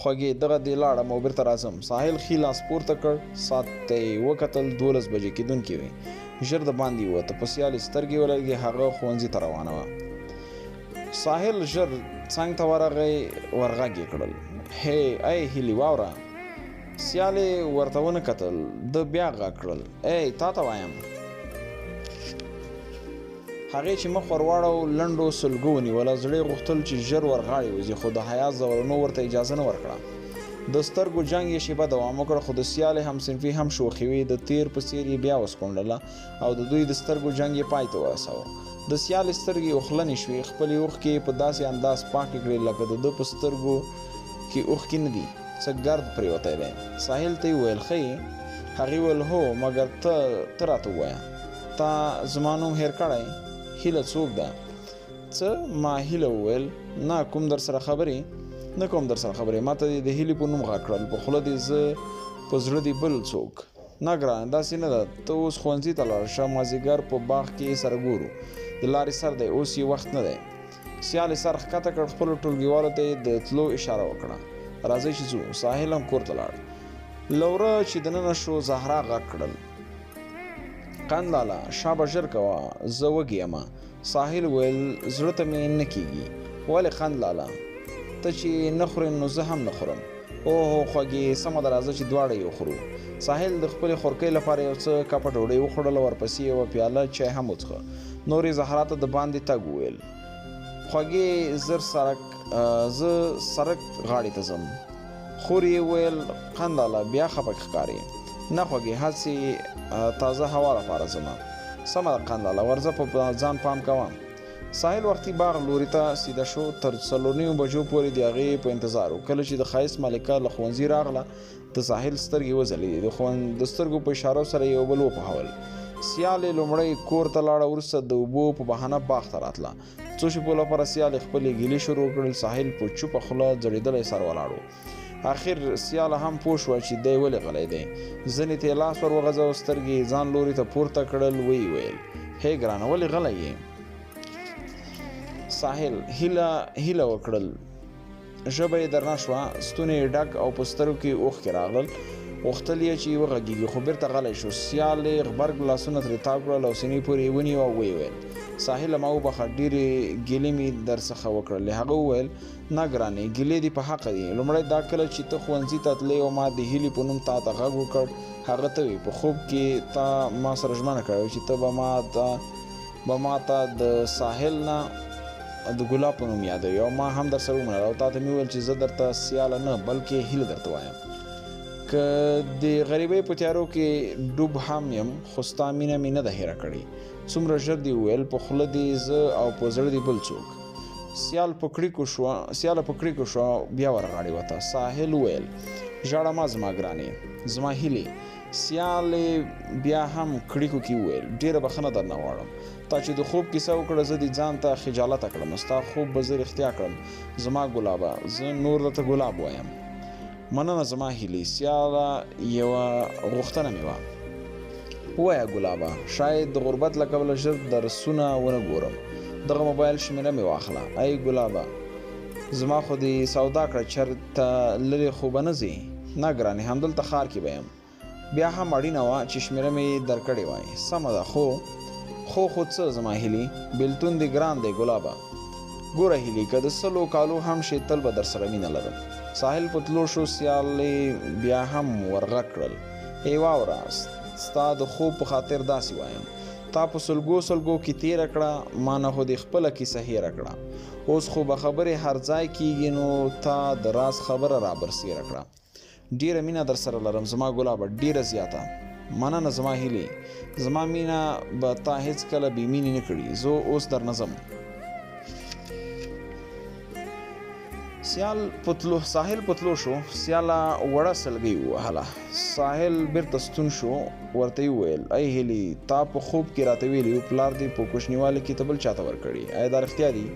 خوږې، دغه دې لاړم او بیرته راځم. ساحل ښي لاس پورته کړ، ساعت ته یې وکتل، 12 بجې کېدونکې وې. ژر د باندې ووته، په سیالې سترګې ولګې. هغه ښوونځي ته روانه وه. ساحل ژر څنګ ته ورغی، ورغږ یې کړل: هی ای هیلې، واوره. سیالې ورته ونه کتل. ده بیا غږ کړل: ای تا ته وایم. هغې چې مخ ور واړو، لنډو سلګو ونیوله. زړه یې غوښتل چې ژر ورغاړې وځي، خو د حیا زولنو ورته اجازه نه ورکړه. د سترګو جنګ یې شیبه دوام وکړ، خو د سیالې همصنفي هم شوخې وې. د تیر په څېر یې بیا وسکونډله او د دوی د سترګو جنګ یې پای ته ورساوه. د سیالې سترګې اوښلنې شوې، خپلې اوښکې په داسې انداز پاکې کړې لکه د ده په سترګو کې اوښکې نه دي، څه ګرد پرېوتی دی. ساحل ته یې وویل: ښه یې؟ هغې وویل: هو، مګر ته راته ووایه، تا زما نوم هېر کړی؟ هیله څوک ده؟ څه؟ ما هیله وویل: نه کوم در سره خبرې؟ نه کوم در سره خبرې، ما ته دې د هیلې په نوم غږ کړل، په خوله دې زه، په زړه دې بل څوک. نه ګرانه، داسې نه ده. ته اوس ښوونځي ته لاړ شه، مازدیګر په باغ کې سره ګورو. د لارې سر دی، اوس یې وخت نه دی. سیالې سر ښکته کړ، خپلو ټولګیوالو ته یې د تلو اشاره وکړه: راځئ چې ځو. ساحل هم کور ته لاړ. له وره چې دننه شو، زهرا غږ کړل: قندله شابه ژر کوه، زه وږې یمه. ساحل وویل: زړه ته مې نه کېږي. ولې قندله؟ ته چې نه خورې نو زه هم نه خورم. اوهو خوږې، سمه ده، راځه چې دواړه یې وخورو. ساحل د خپلې خورکۍ لپاره یو څه کپه ډوډۍ وخوړله، ورپسې یوه پیاله چای هم وڅښه. نور یې زهرا ته د باندې تګ وویل: خوږې، زه سرک غاړې ته ځم. خور یې وویل: قندله بیا خپه ښکارې. نه خوږې، هسې تازه هوا لپاره ځمه. سمه ده قندله، ورځه، په ځان پام کوه. ساحل وختي باغ لوري ته سیده شو. تر 4:30 بجو پورې د هغې په انتظار و. کله چې د ښایست ملکه له ښوونځي راغله، د ساحل سترګې وځلېدې. د سترګو په اشارو سره یو بل وپوهول. سیالې لومړی کور ته لاړه، وروسته د اوبو په بهانه باغ ته راتله. څو شېبو لپاره سیالې خپلې ګیلې شروع کړل. ساحل په چوپه خوله ځړېدلی سر ولاړ و. اخر سیاله هم پوه شوه چې دی ولې غلی دی. زنې ته یې لاس ور وغځاوه، سترګې ځان لوري ته پورته کړل، ویې ویل: هی ګرانه، ولې غلی یې؟ ساحل هیله وکړل، ژبه یې درنه شوه، ستونی یې ډک او په سترګو کې اوښکې راغلل. غوښتل یې چې وغږېږي، خو بېرته غلی شو. سیالې غبرګ لاسونه ترې تاو کړل او سینې پورې یې ونیوه او ویې ویل: ساحله، ما وبخښه، ډېرې ګیلې مې در څخه وکړلې. هغه وویل: نه ګرانې، ګیلې دې په حقه دي. لومړی دا کله چې ته ښوونځي ته تلې او ما د هیلې په نوم تا ته غږ وکړ، هغه ته وې. په خوب کې تا ما سره ژمنه کړې چې ته به ما ته د ساحل نه د ګلاب په نوم یادوي، او ما هم در سره ومنله، او تا ته مې وویل چې زه درته سیاله نه بلکې هیله درته وایم. که د غریبۍ په تیارو کې ډوب هم یم، خو ستا مینه مې نه ده هېره کړې. څومره ژر دې وویل، په خوله دې زه او په زړه دې بل څوک. سیاله په کړیکو شوه، بیا ورغاړې وته. ساحل وویل: ژاړه مه زما ګرانې، زما هیلې. سیالې بیا هم کړیکو کې وویل: ډېره بښنه درنه غواړم. تا چې د خوب کیسه وکړه، زه دې ځان ته خجالته کړم. ستا خوب به زه رښتیا کړم زما ګلابه، زه نور درته ګلاب وایم. مننه زما هیلې. سیاله یوه غوښتنه مې وه. ووایه ګلابه، شاید د غربت له کبله ژر درسونه ونه ګورم. دغه موبایل شمېره مې واخله. ای ګلابه، زما خو دې سودا کړه، چېرته لرې خو به نه ځې؟ نه ګرانې، همدلته ښار کې به یم. بیا هم اړینه وه چې شمېره مې درکړې وای. سمه ده، خو څه زما هیلې، بېلتون دې ګران دی ګلابه. ګوره هیلې، که د 100 کالو هم شي، تل به در سره مینه لرم. ساحل په تلو شو. سیالې بیا هم ورغږ کړل: ای واوره، ستا د خوب په خاطر داسې وایم. تا په سلګو کې تېره کړه، ما نه خو دې خپله کیسه هېره کړه. اوس خو به خبرې هر ځای کېږي، نو تا د راز خبره را برسېره کړه. ډېره مینه در سره لرم زما ګلابه، ډېره زیاته. مننه زما هیلې، زما مینه به تا هېڅکله بې مینې نه کړي. زه اوس درنه ځم. ساحل په تلو شو. سیاله وړه سلګۍ ووهله. ساحل بیرته ستون شو. ورته یې وویل: ای هیلې، تا په خوب کې راته ویلي وو پلار دې په کوچنیوالي کې ته بل چاته ورکړي. آیا دا رښتیا دي؟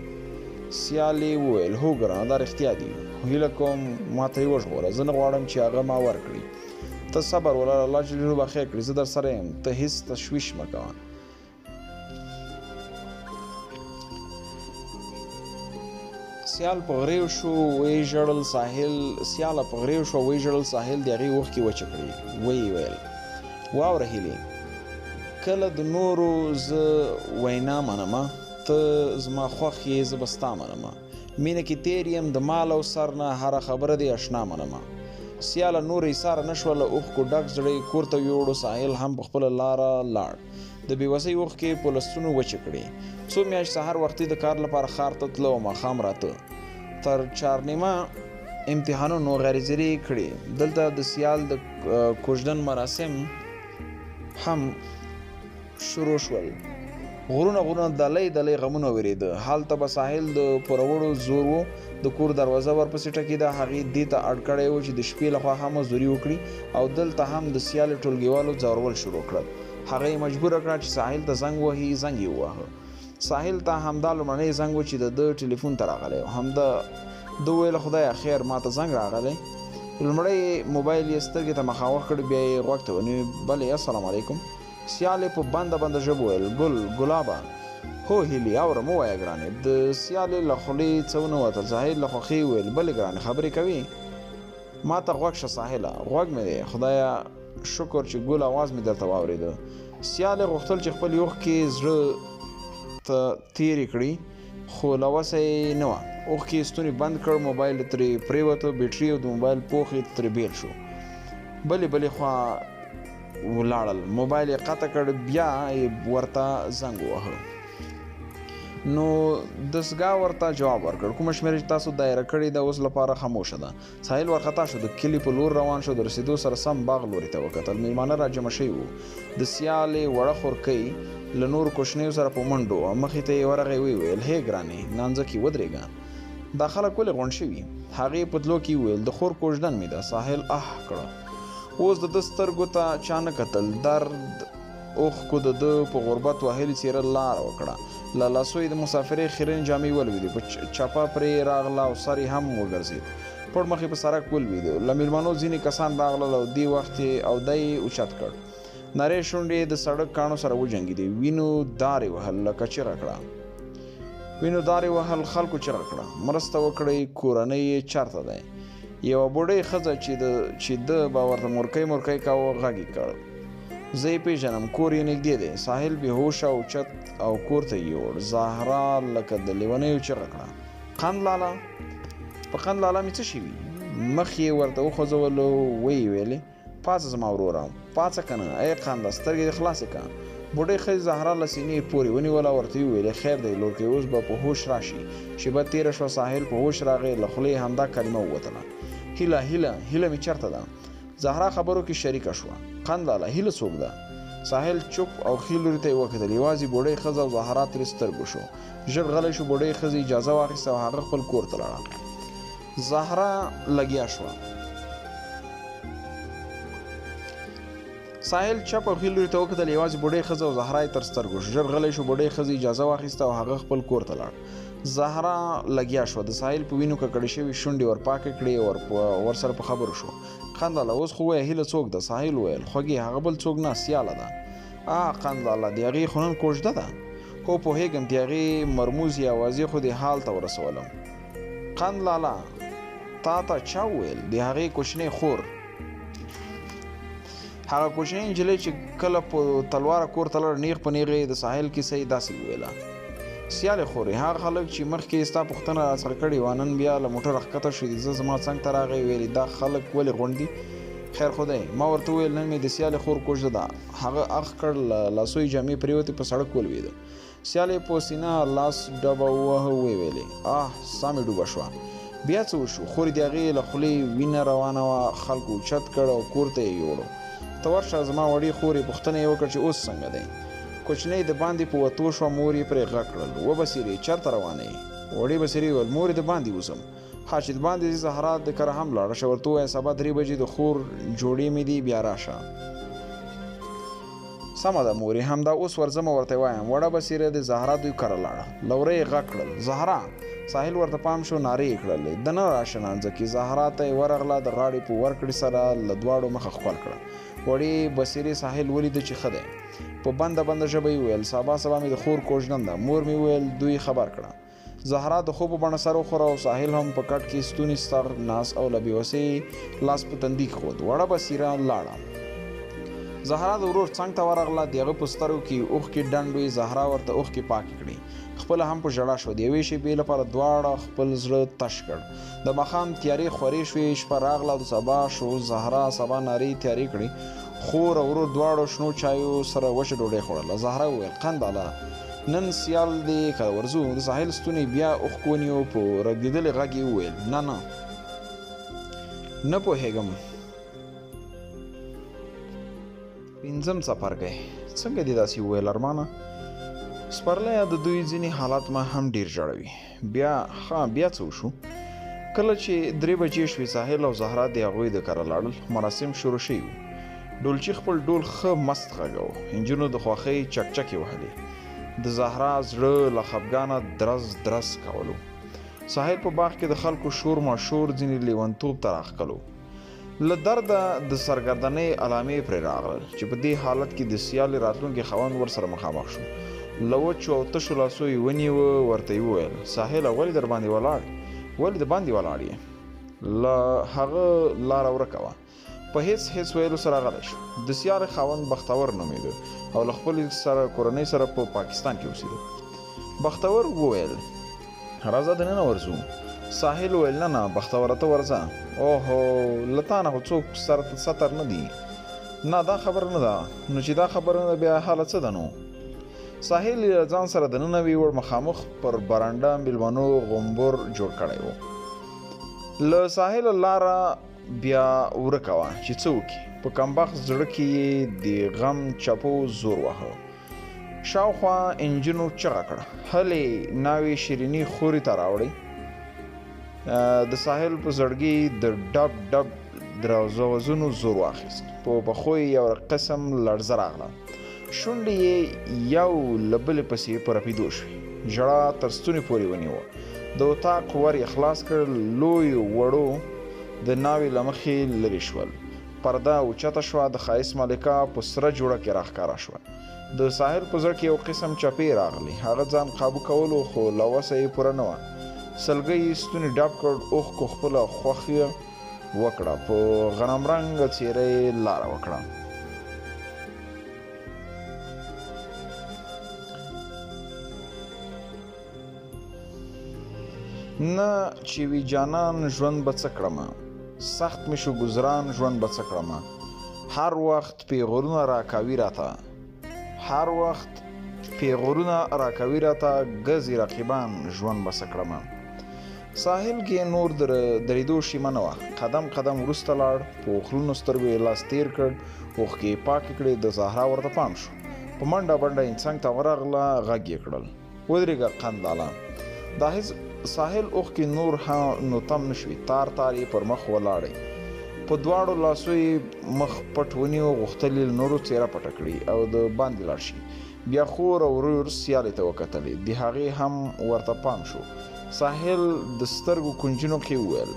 سیالې وویل: هو ګرانه، دا رښتیا دي. هیله کوم ما ته یې وژغوره، زه نه غواړم چې هغه ما ورکړي. ته صبر ولره، الله جل جلاله به خیر کړي. زه در سره یم، ته هېڅ تشویش مه کوه. سیاله په غریو شو، ویې ژړل. ساحل د هغې اوښکې وچې کړې. ویې ویل: واوره هیلې، کله د نورو زه وینا منمه، ته زما خوښ یې، زه به ستا منمه. مینه کې تېر یم، د مال او سر نه هره خبره دې اشنا منمه. سیاله نور ایساره نه شوه، له اوښکو ډک زړه یې کور ته یوړو. ساحل هم په خپله لاره لاړ. د بېوسۍ اوښکې په لستونو وچې کړې. څو میاشت سهار وختي د کار لپاره ښار ته تله او ماښام راته. تر چارنیمه امتحانونو غیرزرې کړې. دلته د سیال د کوژدن مراسم هم شروع شول. غرونه دلی غمونه وریده. هلته به ساحل د پوروړو زور و. د کور دروازه ورپسې ټکېده. هغې دې ته اډ کړی و چې د شپې لخوا هم مزدوري وکړي، او دلته هم د سیالې ټولګیوالو ځورول شروع کړل. هغه یې مجبوره کړه چې ساحل ته زنګ وهي. زنګ یې وواهه. ساحل ته همدا لومړنی زنګ و چې د ټلیفون ته راغلی و. ده وویل: خدایه خیر، ما ته زنګ راغلی. لومړی موبایل یې سترګې ته مخامخ کړ، بیا یې غوږ ته ونیو. بلې، السلام علیکم. سیالې په بنده ژبه وویل: ګلابه. هو هیلې، اورم، ووایه ګرانې. د سیالې له خولې څه ونه وتل. ساحل له خوښۍ وویل: بلې ګرانې، خبرې کوې؟ ما ته غوږ شه ساحله، غوږ مې دی. خدایه شکر چې ګل اواز مې درته واورېده. سیالې غوښتل چې خپل اوښکې زړه ته تېرې کړي، خو له وسه یې نه وه. اوښکې یې ستونی بند کړ. موبایل ترې پرېوته. بیټرۍ او د موبایل پوښ یې ترې بېل شو. بلې خوا ولاړل. موبایل یې قطع کړ. بیا یې ورته زنګ وواهه. نو دستګاه ورته جواب ورکړ: کومه شمېره چې تاسو دایره کړې ده اوس لپاره خاموشه ده. ساحل ورخطا شو. د کلي په لور روان شو. د رسېدو سره سم باغ لوري ته وکتل. میلمانه را جمع شوي وو. د سیالې وړه خورکۍ له نورو کوچنیو سره په منډو وه. مخې ته یې ورغی. ویې ویل: هی ګرانې، نانځه کې ودرېږه. دا خلک ولې غونډ شوي؟ هغې په تلو کې وویل: د خور کوژدن مې ده. ساحل کړه. اوس د ده سترګو ته چا نه کتل. درد اوښکو د ده په غربت وهلې څېره لاره وکړه. له لاسو یې د مسافرۍ خیرن جامې ولوېدې، په چپه پرې راغله او سر یې هم وګرځېد. پړ مخ یې په سړک ولوېد. له مېلمنو ځینې کسان راغلل او دې وخت یې دی اوچت کړ. نرۍ شونډې د سړک کاڼو سره وجنګېدې. وینو دارې وهل لکه چیغه کړه. خلکو چیغه کړه مرسته وکړئ، کورنۍ یې چېرته دی؟ یوه بوډۍ ښځه چې ده به ورته مورکۍ کاوه غږ یې کړ. زه یې پېژنم، کور یې نږدې دی. ساحل بېهوشه اوچت او کور ته یې یوړ. زهرا لکه د لیونیو چیغه کړه قند لالا! په قند لالا مې څه شوي؟ مخ یې ورته وخوځولو. ویې ویلې پاڅه زما وروره، پاڅه که نه؟ ای قنده سترګې دې خلاصې که. بوډۍ ښځې زهرا له سینې پورې ونیوله. ورته یې وویلې خیر دی لورکۍ، اوس به په هوش راشي. شېبه تېره شوه. ساحل په هوش راغی. له خولې همدا کلمه ووتله، هیله مې چېرته ده؟ زهرا خبرو کې شریکه شوه. قند لالا هیله څوک ده؟ ساحل چوپ او ښي لوري ته یې وکتل. یوازې بوډۍ ښځه او زهرا ترې سترګو شو. ژر غلی شو. بوډۍ ښځې اجازه واخیسته او هغه خپل کور ته لاړه. زهرا لګیا شوه. ساحل چپ او ښي لوري ته وکتل. یوازې بوډۍ ښځه او زهرا یې تر سترګو شو. ژر غلی شو. بوډۍ ښځې اجازه واخیسته او هغه خپل کور ته لاړ. زهرا لګیا شوه. د ساحل په وینو ککړې شوې شونډې ورپاکې کړې. ورسره په خبرو شو. قند لالا اوس خو وایه هیله څوک ده؟ ساحل وویل خوږې هغه بل څوک نه، سیاله ده. قند لالا د هغې خو نن کوژده ده. هو پوهېږم، د هغې مرموز یې اوازې خو دې حال ته ورسولم. قند لالا تا ته چا وویل؟ د هغې کوچنۍ خور، هغه کوچنۍ نجلۍ چې کله په تلواره کور ته لاړه، نیغ په نیغه یې د ساحل کیسه یې داسې وویله. سیالې خورې، هغه خلک چې مخکې یې ستا پوښتنه راڅخه کړې وه نن بیا له موټره ښکته شوي دي. زه زما څنګ ته راغی، ویلې دا خلک ولې غونډ دي؟ خیر خدای. ما ورته وویل نن مې د سیالې خور کوژده ده. هغه اخ کړ، له لاسو یې جامې پرېوتې، په سړک ولوېده. سیالې په سینه لاس ډبه ووهه. ویې ویلې ساه مې ډوبه شوه. بیا څه وشو؟ خور د هغې له خولې وینه روانه وه. خلکو اوچت کړ او کور ته یې یوړو. ته ورشه زما وړې خور یې پوښتنه یې وکړه چې اوس څنګه دی؟ کوچنۍ د باندې په وتو شوه. مور یې پرې غږ کړل وبصیرې چېرته روانه یې؟ وړې بصیرې وویل مور یې د باندې وځم. چې د باندې ځي زهرا د کره هم لاړه شه. ورته ووایه سبا 3 بجې د خور جوړې مې دي، بیا راشه. سمه ده مورې، همدا اوس ورځم ورته وایم. وړه بصیره د زهرا دوی کره لاړه. له وره یې غږ کړل زهرا! ساحل ورته پام شو. نارې یې کړلې د نه راشه نانځه کې. زهرا ته یې ورغله، د غاړې په ورکړې سره له دواړو مخه ښکل کړه. وړې بصیرې ساحل ولیده چې ښه دی. په بنده ژبه یې وویل سبا مې د خور کوژدن ده. مور مې وویل دوی خبر کړه. زهرا د خوب په بڼه سر وخوره او ساحل هم په کټ کې ستونی ستر ناس او له بېوسۍ لاس په تندي کښود. وړه بصیره لاړه. زهرا د ورور څنګ ته ورغله. د هغه په سترګو کې اوښکې ډنډ وې. زهرا ورته اوښکې پاکې کړې. خپله هم په ژړا شوه. د یوې شېبې لپاره دواړه خپل زړه تش کړ. د ماښام تیارې خورې شوې. شپه راغله. د سبا شو. زهرا سبا نارې تیارې کړې. خور او ورور دواړو شنو چایو سره وچه ډوډۍ خوړله. زهرا وویل قند لالا نن سیال دی که ورځو؟ د ساحل ستونی بیا اوښکو ونیو. په رګېدلې غږ یې وویل نه پوهېږم. 5م څپرکی. څنګه دې داسې وویل ارمانه؟ سپرلیه د دوی ځینې حالات ما هم ډېر جړوي. بیا څه وشو؟ کله چې 3 بجې شوې ساحل او زهرا د هغوی د کره لاړل. مراسم شروع شوي وو. ډولچي خپل ډول ښه مست غږاو. نجونو د خوښۍ چکچکې وهلې. د زهرا زړه له خفګانه درز کولو. ساحل په باغ کې د خلکو شور ماشور ځینې لیونتوب ته راښکلو. له درده د سرګردنۍ علامې پرې راغلل چې په دې حالت کې د سیالې راتلونکي خاوند ورسره مخامخ شو. له وچو او تشو لاسو یې ونیوه. ورته یې وویل ساحله ولې د باندې ولاړ یې؟ له هغه لاره ورکه وه. په هیڅ ویلو سره غلی شو. د سیالې خاوند بختور نومېده او له خپلې کورنۍ سره په پاکستان کې اوسېده. بختور وویل راځه دننه ورځو. ساحل وویل نه بختوره ته ورځه. اوهو له تا نه خو څوک ستر نه دي. نه دا خبره نه ده. نو چې دا خبره نه ده بیا حاله څه ده نو؟ ساحل ځان سره دننه ویوړ. مخامخ پر برنډه مېلمنو غومبر جوړ کړی و. له ساحل لاره بیا ورکه وه چې څه وکړي. په کمبخت زړه کې یې د غم چپو زور واهه. شاوخوا انجنو چغه کړه هلې ناوې شیریني خورې ته راوړئ. د ساحل په زړګي د ډب درزوزونو زور واخیست. په پښو یې یو قسم لړزه راغله. شونډې یې یو له بلې پسې په رپېدو شوې. ژړا تر ستوني پورې ونیوه. د اطاق ور یې خلاص کړ. لویو وړو د ناوې له مخې لرې شول. پرده اوچته شوه. د ښایست ملکه په سره جوړه کې راښکاره شوه. د ساحل په زړه کې یو قسم چپې راغلی. هغه ځان قابو کولو خو له وسه یې پوره نه وه. سلګۍ یې ستونی ډب کړ. اوښکو خپله خوښي وکړه. په غنم رنګه څېره یې لاره وکړه. نه چې وی جانان ژوند به څه کړمه، سخت مې شو ګزران ژوند به څه کړمه. هر وخت پیغورونه راکاوي راته، هر وخت پیغورونه راکاوي راته، ګزي رقیبان ژوند به څه کړمه. ساحل کې نور درېدو شیمه نه وه. قدم قدم وروسته لاړ. په اوښلونو سترګو یې لاس تېر کړ. اوښکې یې پاکې کړې. د زهرا ورته پام شو. په منډه بنډه یې څنګ ته ورغله. غږ یې کړل، ودرېږه قنداله. دا هېڅ ساحل اوښکې نور نو تم نه شوې. تار تار یې پر مخ ولاړې. په دواړو لاسو یې مخ پټ ونیو. غوښتل یې له نورو څېره پټه کړي او د باندې لاړ شي. بیا خور او ورور سیالې ته وکتلې. د هغې هم ورته پام شو. ساحل د سترګو کونجونو کې وویل،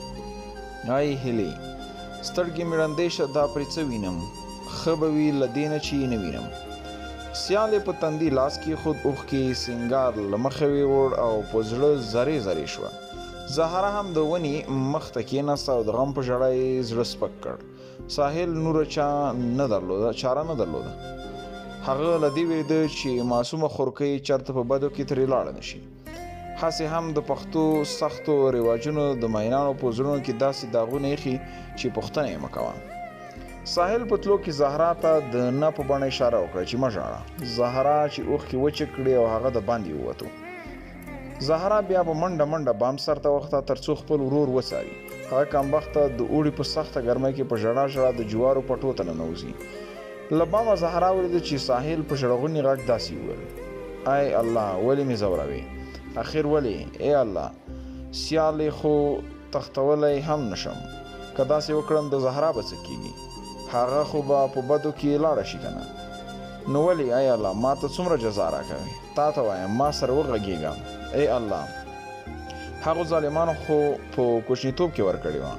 ای هیلې، سترګې مې ړندې شه، دا پرې څه وینم؟ ښه به وي له دې نه چې یې نه وینم. سیالې په تندي لاس کېښود. اوښکې سینګار له مخه ویوړ او په زړه زرې زرې شوه. زهرا هم د ونې مخ ته کېناسته او د غم په ژړا یې زړه سپک کړ. ساحل نوره چاره نه درلوده. هغه له دې وېرېده چې معصومه خورکۍ چېرته په بدو کې ترې لاړه نه شي. هسې هم د پښتو سختو رواجونو د مینانو په زړونو کې داسې داغونه ایښي چې پوښتنه یې مه کوه. ساحل په تلو کې زهرا ته د نه په بڼه اشاره وکړه چې مه ژاړه. زهرا چې اوښکې وچې کړې او هغه د باندې ووتو. زهرا بیا په منډه منډه بام سر ته وخته تر څو خپل ورور وڅاري. هغه کمبخته د اوړي په سخته ګرمۍ کې په ژړا ژړا د جوارو پټو ته ننوځي. له بامه زهرا ولیده چې ساحل په ژړغوني غږ داسې وویل، ای الله، ولې مې ځوروې؟ اخر ولې؟ ای الله، سیالې خو تختولی هم نشم. که داسې وکړم د زهرا به څه کېږي؟ هغه خو به په بدو کې لاړه شي که نه؟ نو ولې ای الله ما ته څومره جزا راکوې؟ تا ته وایم ما سره وغږېږه. ای الله، هغو ظالمانو خو په کوچنیتوب کې ورکړې وه،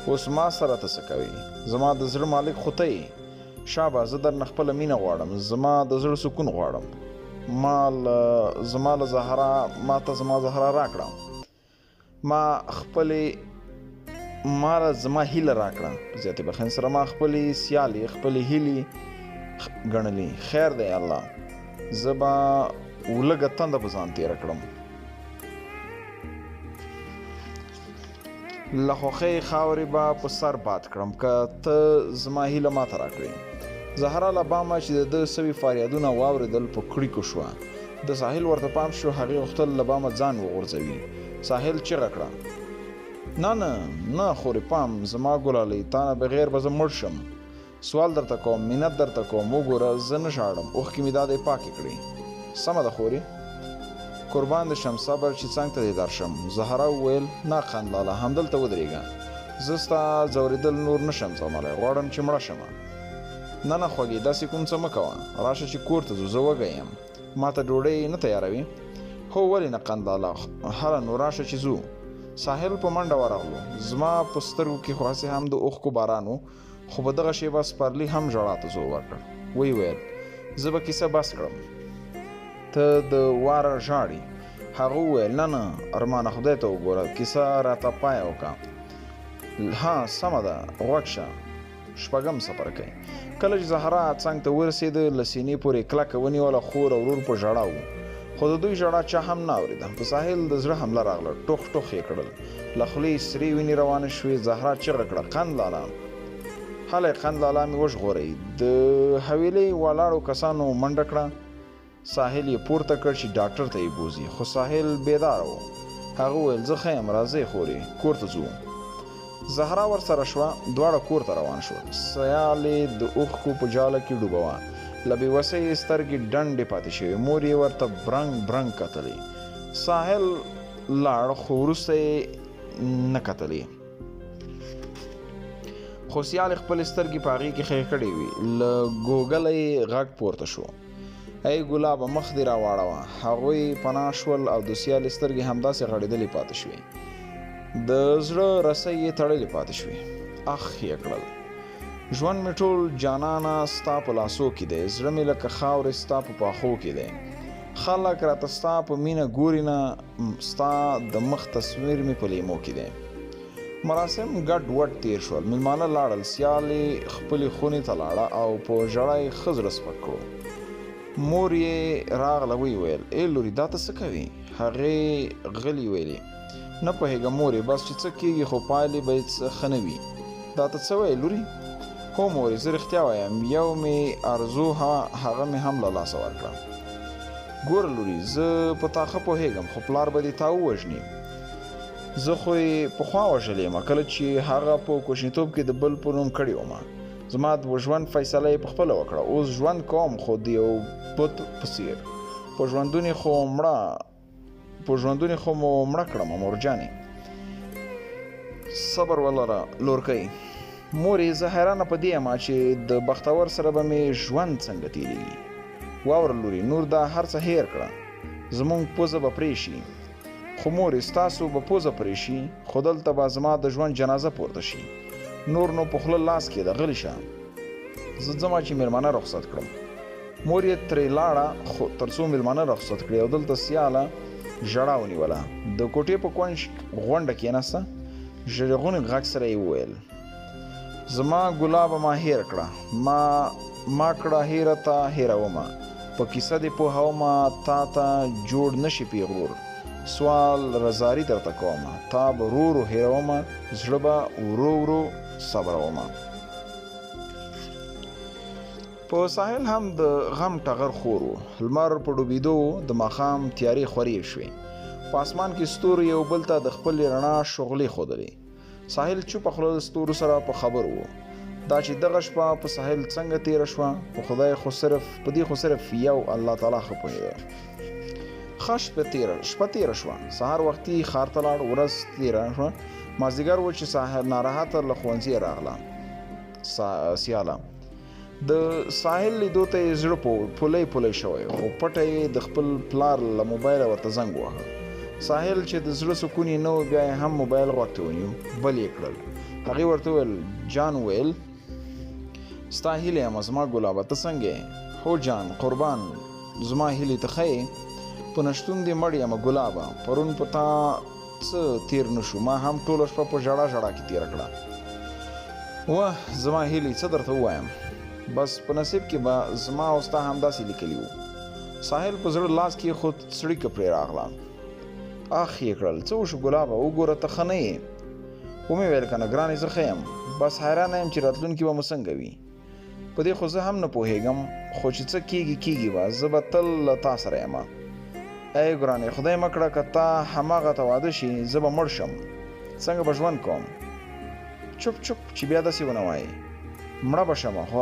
اوس ما سره ته څه کوې؟ زما د زړه مالک خو ته یې. شابه، زه درنه خپله مینه غواړم، زما د زړه سکون غواړم. زما له زهرا، ما ته زما زهرا راکړه. ما زما هیله راکړه. په زیاتې بخښنې سره ما خپلې سیالې، خپلې هیلې ګڼلې. خیر دی الله، زه به ولږه تنده په ځان تېره کړم. له خوښۍ خاورې به په سر باد کړم که ته زما هیله ماته راکړې. زهرا له بامه چې د ده سوي فریادونه واورېدل په کړیکو شوه. د ساحل ورته پام شو. هغې غوښتل له بامه ځان وغورځوي. ساحل چیغه کړه، نه خورې پام، زما ګلالۍ، تا نه بغیر به زه مړ شم. سوال درته کوم، منت درته کوم، وګوره زه نه ژاړم، اوښکې مې دا دی پاکې کړې. سمه ده خورې، قربان دې شم، صبر چې څنګ ته دې درشم. زهرا وویل، نه قندلاله، همدلته ودرېږه، زه ستا ځورېدل نور نه شم زغملی، غواړم چې مړه شمه. نه خوږې، داسې کوم څه مه کوه، راشه چې کور ته ځو، زه وږی یم. ما ته ډوډۍ نه تیاروي؟ هو، ولې نه قندلاله، هله نو راشه چې ځو. ساحل په منډه ورغلو. زما په سترګو کې خو هسې هم د اوښکو باران و، خو په دغه شېبه سپرلي هم ژړا ته زور ورکړ. ویې ویل، زه به کیسه بس کړم، ته د واره ژاړې. هغه وویل، نه ارمانه، خدای ته وګوره، کیسه راته پای وکړه. ها سمه ده، غوږ شه. شپږم څپرکی. کله چې زهرا څنګ ته ورسېده، له سینې پورې کلکه ونیوله. خور او ورور په ژړا وو، خو د دوی ژړا چا هم نه اورېده. په ساحل د زړه حمله راغله. ټوخ ټوخ یې کړل. له خولې سرې وینې روانې شوې. زهرا چیغه کړه، قندلاله، هلی قندلاله مې وژغورئ. د حویلۍ ولاړو کسانو منډه کړه. ساحل یې پورته کړ چې ډاکټر ته یې بوځي، خو ساحل بیداره و. هغه وویل، زه ښه یم، راځئ خورې، کور ته ځو. زهرا ورسره شوه. دواړه کور ته روان شول. سیالې د اوښکو په جاله کې ډوبه وه. له بېوسۍ یې سترګې ډنډې پاتې شوې. مور یې ورته برنګ برنګ کتلې. ساحل لاړ، خو وروسته یې نه کتلې. خو سیالې خپلې سترګې په هغې کې ښې کړې وې. له ګوګله یې غږ پورته شو، ای ګلابه مخ دې راواړوه. هغوی پناه شول او د سیالې سترګې همداسې غړېدلې پاتې شوې. د زړه رسۍ یې تړلې پاتې شوې. اخ یې کړل. ژوند مې ټول جانانه ستا په لاسو کې دی، زړه مې لکه خاورې ستا په پاخو کې دی. خلک راته ستا په مینه ګوري نه، ستا د مخ تصویر مې په لیمو کې دی. مراسم ګډ وډ تیر شول. میلمانه لاړل. سیالې خپلې خونې ته لاړه او په ژړا یې ښه زړه سپک کړو. مور یې راغله ویل ای لورې دا ته څه کوې؟ هغې غلې ویلې نه پوهېږم مورې، بس چې څه کېږي خو پایلې به یې ښه نه وي. دا ته څه وایې لورې؟ هو مورې زه رښتیا وایم، یو مې ارزو هغه مې هم له لاسه ورکړه. ګوره لورې زه په تا ښه پوهېږم خو پلار به دې تا ووژني. زه خو یې پخوا وژلی یم کله چې هغه په کوچنیتوب کې د بل په نوم کړې ومه. زما د ژوند فیصله یې پخپله وکړه. اوس ژوند کوم خو د یو بت په څېر. په ژوندونې خو مو مړه کړم مورجانې. صبر ولره لورکۍ. مورې زه حیرانه په دې یم چې د بختور سره به مې ژوند څنګه تېرېږي. واوره لورې نور دا هر څه هیر کړه، زمونږ پوزه به پرې شي. خو مورې ستاسو به پوزه پرې شي خو دلته به زما د ژوند جنازه پورته شي. نور نو په خوله لاس کې د غلی شه. زه ځمه چې مېلمانه رخصت کړم. مور یې ترې لاړه خو تر څو مېلمانه رخصت کړي او دلته سیاله ژړا ونیوله. د کوټې په کونج غونډه کېناسته. ژړغونې غږ سره یې وویل زما ګلابه ما هیر کړه، ما کړه هیره تا هیرومه، په کیسه دې پوهومه تا ته جوړ نشي پیغور. سوال رضاري درته کومه، تا به ورو ورو هیرومه، زړه به ورو ورو صبرومه. په ساحل هم د غم ټغر خور و. لمر په ډوبېدو د ماښام تیارې خورې شوې. په اسمان کې ستوري یو بل ته د خپلې رڼا شغلې ښودلې. ساحل چوپه خوله د ستورو سره په خبر و. دا چې دغه شپه په ساحل څنګه تیره شوه په خدای خو صرف یو الله تعالی ښه پوهېده. ښه شپه تیره شوه. سهار وختي ښار ته لاړ. ورځ تیره شوه. مازدیګر و چې ساحل ناراحته له ښوونځي راغله. سیاله د ساحل لیدو ته یې زړه پولی شوی خو پټه یې د خپل پلار له موبایله ورته زنګ وواهه. ساحل چې د زړه سکون یې نه و بیا یې هم موبایل غوږ ته ونیو. بل یې کړل. هغې ورته وویل جان ویل ستا هیلې یم زما ګلابه ته څنګه یې؟ هو جان قربان زما هیلې ته ښه یې؟ په نشتون دې مړ یم ګلابه. پرون په تا څه تیر نه شو. ما هم ټوله شپه په ژړا کې تېره کړه. وه زما هیلې څه درته ووایم، بس په نصیب کې به زما او ستا همداسې لیکلي وو. ساحل په زړه لاس کې خود څړیکه پرې راغله. اخ یې کړل څه وشو ګلابه وګوره ته ښه نه یې؟ ومې ویل که نه ګرانې زه ښه یم، بس حیرانه یم چې راتلونکي به مو څنګه وي. په دې خو زه هم نه پوهېږم خو چې څه کېږي به زه به تل له تا سره یم. ای ګرانې خدای مه کړه که تا هماغه ته واده شي زه به مړ شم، څنګه به ژوند کوم؟ چپ چې بیا داسې ونه وایې. مړه به شمه خو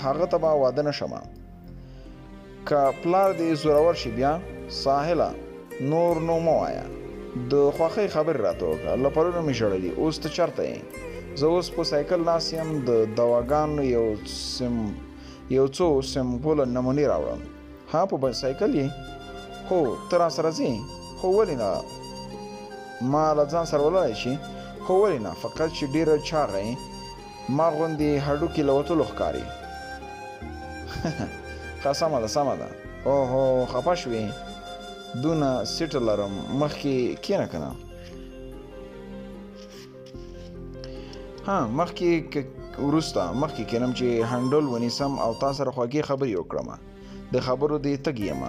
هغه ته به واده نه شمه. که پلار دې زورور شي بیا ساحله نور نو مه وایه. د خوښۍ خبرې راته وکړه. له پرونه مې ژړلي. اوس ته چېرته یې؟ زه اوس په سایکل ناست یم. د دواګانو یو څو سمپله نمونې راوړم. ها په سایکل یې؟ هو ته راسره ځې؟ هو ولې نه؟ ما له ځان سره ولاړی شي؟ هو ولې نه؟ فقط چې ډېره چاغه یې، ما غوندې هډوکي له وتلو ښکاري. ښه سمه ده. اوهو خفه شوې؟ دونه سیټه لرم مخکې کښېنه که نه؟ مخکې کښېنم چې هنډل ونیسم او تا سره خوږې خبرې وکړم. د خبرو دې تږي یم.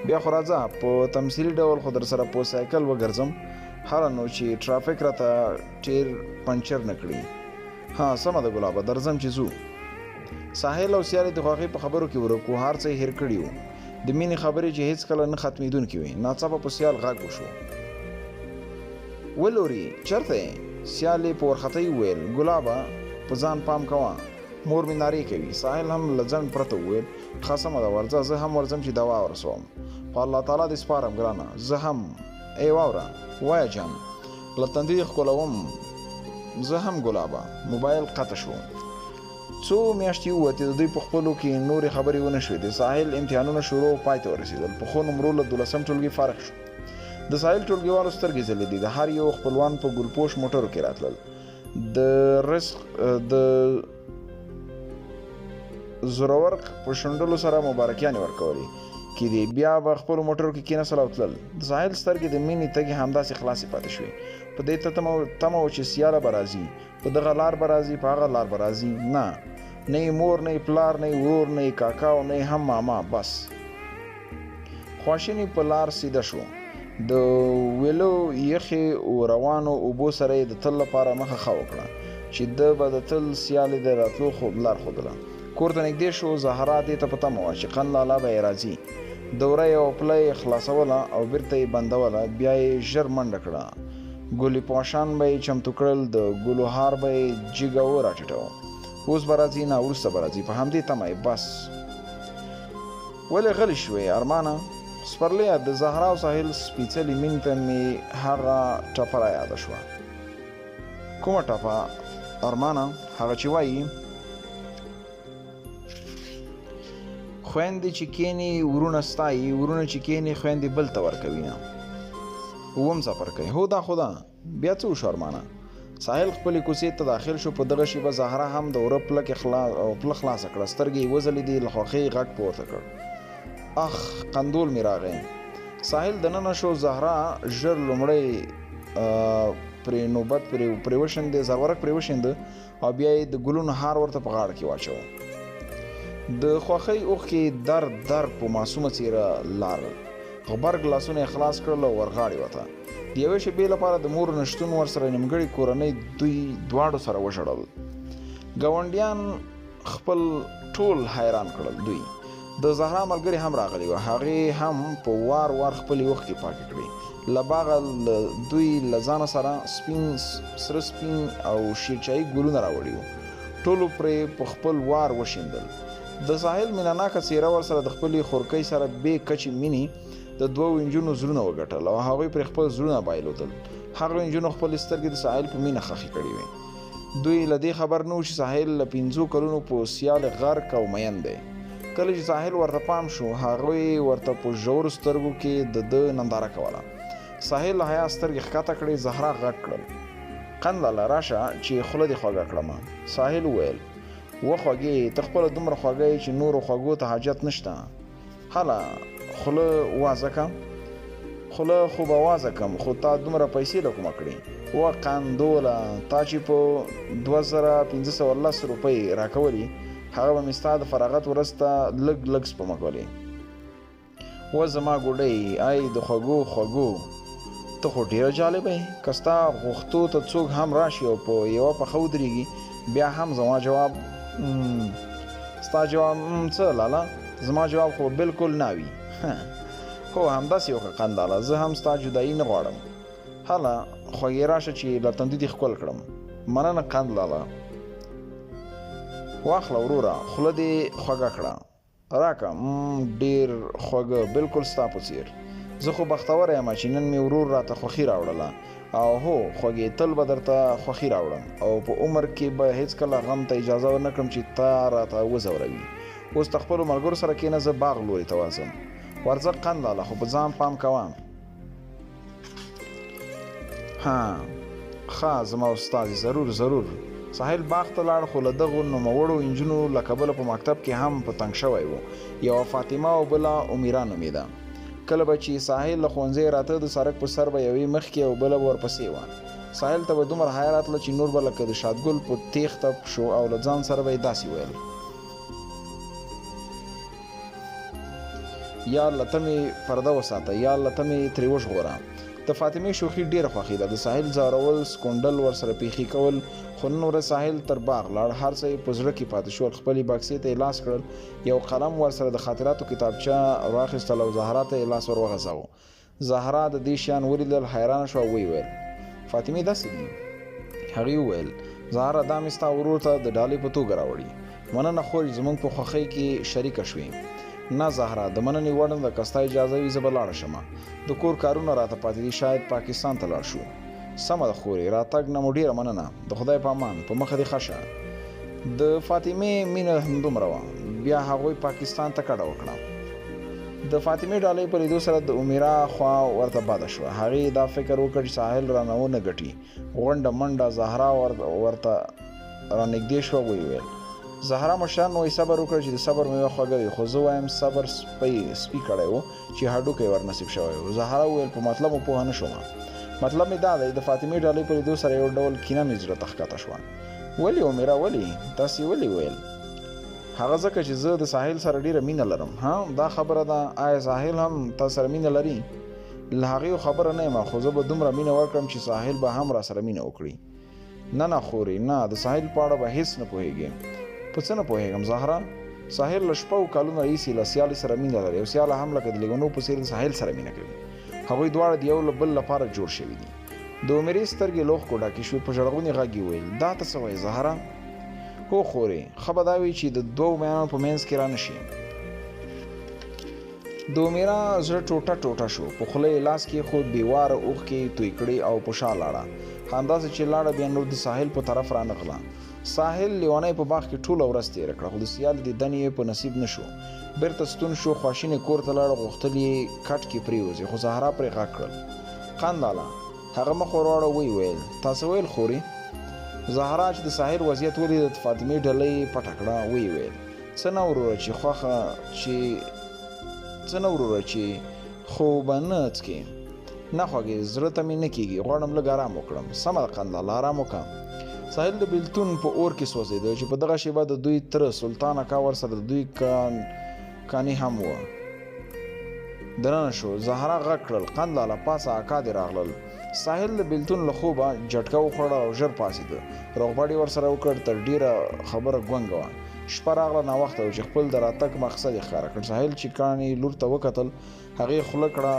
بیا خو راځه په تمثیلي ډول خو در سره په سایکل وګرځم هله نو چې ټرافیک راته ټیر پنچر نه کړي. سمه ده ګلابه درځم چې ځو. ساحل او سیالې د خوښۍ په خبرو کې ورک و. هر څه یې هېر کړي وو. د مینې خبرې چې هېڅکله نه ختمېدونکې وې. ناڅاپه په سیال غږ وشو. ولوري چېرته یې؟ سیالې په وارخطۍ وویل ګلابه په ځان پام کوه، مور مې نارې کوي. ساحل هم له ځنډ پرته وویل ښه سمه ده ورځه زه هم ورځم چې دوا ورسوم. په الله تعالی دې سپارم ګرانه. زه هم ای واوره وایه جان له تندي ښکلوم. زه هم ګلابه. موبایل قطع شو. څو میاشتې ووتې د دوی په خپلو کې نورې خبرې ونه شوې. د ساحل امتحانونه شروع پای ته ورسېدل. په ښو نمرو له 12 ټولګي فارغ شو. د ساحل ټولګیوالو سترګې ځلېدې. د هر یو خپلوان په ګلپوش موټرو کې راتلل. د رزق د زورورق په شونډلو سره مبارکیانې ورکولې کېدې. بیا به خپلو موټرو کې کېناستل او تلل. د ساحل سترګې د مینې تږې همداسې خلاصې پاتې شوې. په دې تمه و چې سیاله به راځي، په دغه لار به راځي، په هغه لار به راځي. نه یې مور، نه یې پلار، نه یې ورور، نه یې کاکا او نه یې هم ماما. بس خواشینی په لار سیده شو. د ویلو یخې روانو اوبو سره یې د تل لپاره مخه ښه وکړه چې ده به د تل سیالې د راتلو لار ښودله. کور ته نږدې شو. زهرا دې ته په تمه وه چې قند لالا به یې راځي. دوره یې او پله یې خلاصوله او بیرته یې بندوله. بیا یې ژر منډه کړه. ګلي پاشان به یې چمتو کړل. د ګلو هار به یې جګه وراټیټوه. اوس به راځي، نه وروسته به راځي. په همدې تمه یې بس. ولې غلی شوې ارمانه؟ سپرلیه، د زهرا او ساحل سپېڅلې مینې ته مې هغه ټپه را یاده شوه. کومه ټپه ارمانه؟ هغه چې وایي خویندې چې کینې ورونه ستایي، ورونه چې کینې خویندې بل ته ورکوینه. اووم څپرکی. هو دا خو ده. بیا څه وشو ارمانه؟ ساحل خپلې کوڅې ته داخل شو. په دغه شیبه زهرا هم د وره پله خلاصه کړه. سترګې یې وځلېدې. له خوښۍ غږ پورته کړ. اخ قندول مې راغی. ساحل دننه شو. زهرا ژر لومړی پرې نوبت پرې وشیندې، زرورک پرې وشینده او بیا یې د ګلونو هار ورته په غاړه کې واچوه. د خوښۍ اوښکې در په معصومه څېره لاړل. غبرګ لاسونه یې خلاص کړل او ورغاړې وته. د یوې شېبې لپاره د مور نشتون ورسره نیمګړې کورنۍ دوی دواړو سره وژړل. ګاونډیان خپل ټول حیران کړل. دوی د زهرا ملګرې هم راغلې وه. هغې هم په وار خپلې اوښکې پاکې کړې. له باغه دوی له ځانه سره سره سپین او شیرچایي ګلونه راوړي وو. ټولو پرې په خپل وار وشیندل. د ساحل مینهناکه څېره ورسره د خپلې خورکۍ سره بې کچې مینې د دوو نجونو زړونه وګټل او هغوی پرې خپل زړونه بایلودل. هغو نجونو خپلې سترګې د ساحل په مینه خښې کړې وې. دوی له دې خبر نه و چې ساحل له 5 کلونو په سیال غرق او مین دی. کله چې ساحل ورته پام شو، هغوی ورته په ژورو سترګو کې د ده ننداره کوله. ساحل له حیا سترګې ښکته کړې. زهرا غږ کړل، قند لالا راشه چې خوله دې خوږه کړمه. ساحل وویل وخوږې، ته خپله دومره خوږه یې چې نورو خوږو ته حاجت نشته. هله خوله وازه کم. خوله خو به وازه کم، خو تا دومره پیسې له کومه کړې؟ وقندوله، تا چې په 2510 روپۍ راکولي هغه به مې ستا د فراغت وروسته لږ سپمکولې. و زما ګوډۍ، ای د خوږو ته خو ډېره جالبه یې. که ستا غوښتو ته څوک هم راشي او په یوه پښه ودرېږي بیا هم زما جواب ستا جواب څه لالا؟ زما جواب خو بالکل نه وي. هو همداسې وکړه قنداله، زه هم ستا جدایي نه غواړم. هله خوږې راشه چې له تندي دې ښکل کړم. مننه قند لالا. واخله وروره، خوله دې خوږه کړه. راکه ډېر خوږه، بالکل ستا په څېر. زه خو بختوره یم چې نن مې ورور راته خوښي راوړله. او هو خوږې، تل به درته خوښي راوړم او په عمر کې به هیڅکله غم ته اجازه ورنه کړم چې تا راته وځوروي. اوس د خپلو ملګرو سره کښېنه، زه باغ لوري ته ورځم. ورځه قند لاله، خو په ځان پام کوه. ښه زما استاد، ضرور. ساحل باغ ته لاړ، خو له دغو نوموړو نجونو له کبله په مکتب کې هم په تنګ شوی و. یوه فاطمه او بله امیرا نومېده. کله به چې ساحل له ښوونځۍ راته، د سړک په سر به یوې مخکې او بله به ورپسې وه. ساحل ته به دومره حیا راتله چې نور به لکه د شادګل په تېښته شو او له ځان سره به یې داسې ویل: یا الله ته مې پرده وساته، یا الله ته مې ترې وژغوره. د فاطمې شوخي ډېره خوښېده. د ساحل ځارول، سکونډل ورسره پیښې کول. خو نن ورځ ساحل تر باغ لاړ. هر څه یې په زړه کې پاتې شول. خپلې باکسې ته یې لاس کړل، یو قلم ورسره د خاطراتو کتابچه واخیستل او زهرا ته یې لاس ور وغځاوه. زهرا د دې شیان ولیدل، حیرانه شوه او ویې ویل: فاطمې داسې دي؟ هغې وویل: زهرا دا مې ستا ورور ته د ډالۍ په توګه راوړي. مننه خورې، زموږ په خوښۍ کې شریکه شوې. نه زهرا، د مننې وړ نه ده. که ستا اجازه وي زه به لاړه شمه. د کور کارونه راته پاتې دي، شاید پاکستان ته لاړ شو. سمه ده خورې، راتګ نه مو ډېره مننه. د خدای په امان، په مخه دې ښه شه. د فاطمې مینه همدومره وه. بیا هغوی پاکستان ته کډه وکړه. د فاطمې ډالۍ په لیدو سره د امیرا خوا ورته بده شوه. هغې دا فکر وکړ چې ساحل رانه ونه ګټي. غونډه منډه زهرا ورته رانږدې شوه. ویل زهرا مشران وایي صبر وکړه چې د صبر میوه خوږه وي، خو زه وایم صبر سپي کړی و چې هډوکی ورنصیب شوی و. زهرا وویل په مطلب مو پوهه نه شوم. مطلب مې دا دی د فاطمې ډالۍ په لیدو سره یو ډول کینه مې زړه ته ښکته شوه. ولې امیرا ولې تاسې ولې ویل؟ هغه ځکه چې زه د ساحل سره ډیره مینه لرم. ها دا خبره ده. آیا ساحل هم تا سره مینه لري؟ له هغې خبره نه یم، خو زه به دومره مینه ورکړم چې ساحل به هم را سره مینه وکړي. نه خورې نه، د ساحل په اړه به هیڅ نه پوهېږې. په څه نه پوهېږم زهرا؟ ساحل له شپږو کلونو راهیسې له سیالې سره مینه لري او سیاله هم لکه د لیونو په څېر د ساحل سره مینه کوي. هغوی دواړه د یو له بل لپاره جوړ شوي دي. د عمرې سترګې لوښکو ډکې شوې. په ژړغوني غږ یې وویل دا ته څه وایې زهرا؟ هو خورې ښه به دا وي چې د دوو میانو په منځ کې را نه شي. د امیرا زړه ټوټه ټوټه شو. په خوله یې لاس کېښود، بېواره اوښکې توی کړې او په شا لاړه. همداسې چې لاړه بیا نور د ساحل په طرف رانغله. ساحل لیونی په باغ کې ټوله ورځ تېره کړه، خو د سیال دیدن یې په نصیب نه شو. بېرته ستون شو، خواشینې کور ته لاړه. غوښتل یې کټ کې پرېوځي، خو زهرا پرې غږ کړل. قنداله هغه مخ ور واړه. ویل تاسې ویل خورې؟ زهرا چې د ساحل وضعیت ولید د فاطمې ډالۍ پټه کړه. ویل څه نه وروره چې خو به نه څکې؟ نه خوږې زړه ته مې نه کېږي، غواړم لږ ارام وکړم. سمه ده قنداله ارام وکړه. ساحل د بیلتون په اور کې سوځېده چې په دغه شیبه د دوی تره سلطان اکا ورسره د دوی کاني هم وه. دننه شو. زهرا غږ کړل قنداله پاسه اکا دې راغلل. ساحل د بیلتون له خوبه جټکه وخوړه او ژر پاڅېده. روغبړ یې ورسره وکړ. تر ډېره خبره ګونګه وه. شپه راغله ناوخته و چې خپل د راتګ مقصد یې ښکاره کړ. ساحل چې کاڼي لور ته وکتل، هغې خوله کړه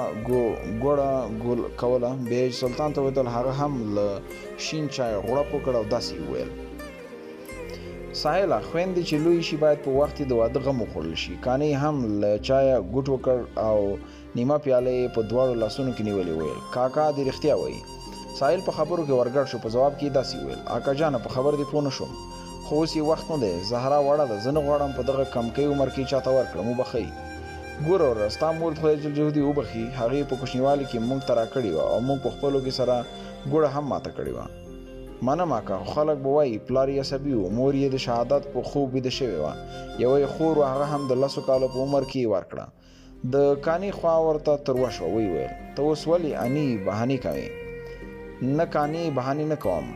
ګوړه ګول کوله. بیا یې سلطان ته وویل. هغه هم له شین چای غوړپ وکړ او داسې یې وویل ساحله خویندې چې لوی شي باید په وخت د واده غم وخوړل شي. کاڼي هم له چایه ګوټ وکړ او نیمه پیاله یې په دواړو لاسونو کې نیولې. ویل کاکا دې رښتیا وایي؟ ساحل په خبرو کې ورګډ شو. په ځواب کې یې داسې وویل اکا جانه په خبر دې پوه نه شوم، خو اوس یې وخت نه دی. زهرا وړه ده، زه نه غواړم په دغه کمکۍ عمر کې چاته ورکړم. وبښئ ګوره وروره ستا مور خدای جل جلاله دې وبښي. هغې په کوچنیوالي کې موږ ته راکړې وه او موږ په خپلو کې سره ګوړه هم ماته کړې وه. منم اکا، خو خلک به وایي پلار یې عصبي و، مور یې د شهادت په خوب ویده شوې وه. یوه یې خور وه، هغه هم د 10 کالو په عمر کې یې ورکړه. د کاني خوا ورته تروه شوه. ویل ته اوس ولې اني بهانې کوې؟ نه کاني بهانې نه کوم،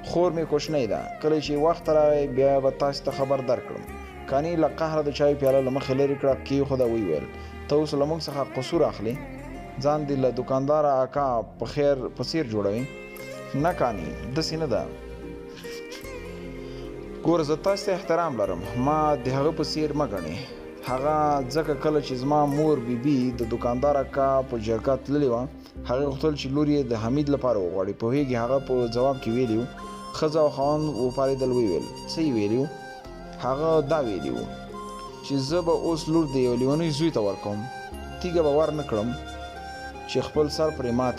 خور مې کوچنۍ ده. کله چې وخت راغی بیا به تاسو ته خبر درکړم. کاني له قهره د چای پیاله له مخې لرې کړه. کېښوده. ویل ته اوس له موږ څخه قصور اخلې؟ ځان دې له دوکانداره اکا په خیر په څیر جوړوي؟ نه کاني داسې نه ده. ګوره زه تاسو ته احترام لرم، ما د هغه په څیر مه ګڼې. هغه ځکه کله چې زما مور بیبي د دوکاندار اکا په جرګه تللې وه، هغې غوښتل چې لور یې د حمید لپاره وغواړي. پوهېږي هغه په ځواب کې ویلي و. ښځه او خاوند وپارېدل. ویل څه یې ویلي و؟ هغه دا ویلي و چې زه به اوس لور د یو لیونۍ زوی ته ورکوم. تیږه به ور نه کړم چې خپل سر پرې مات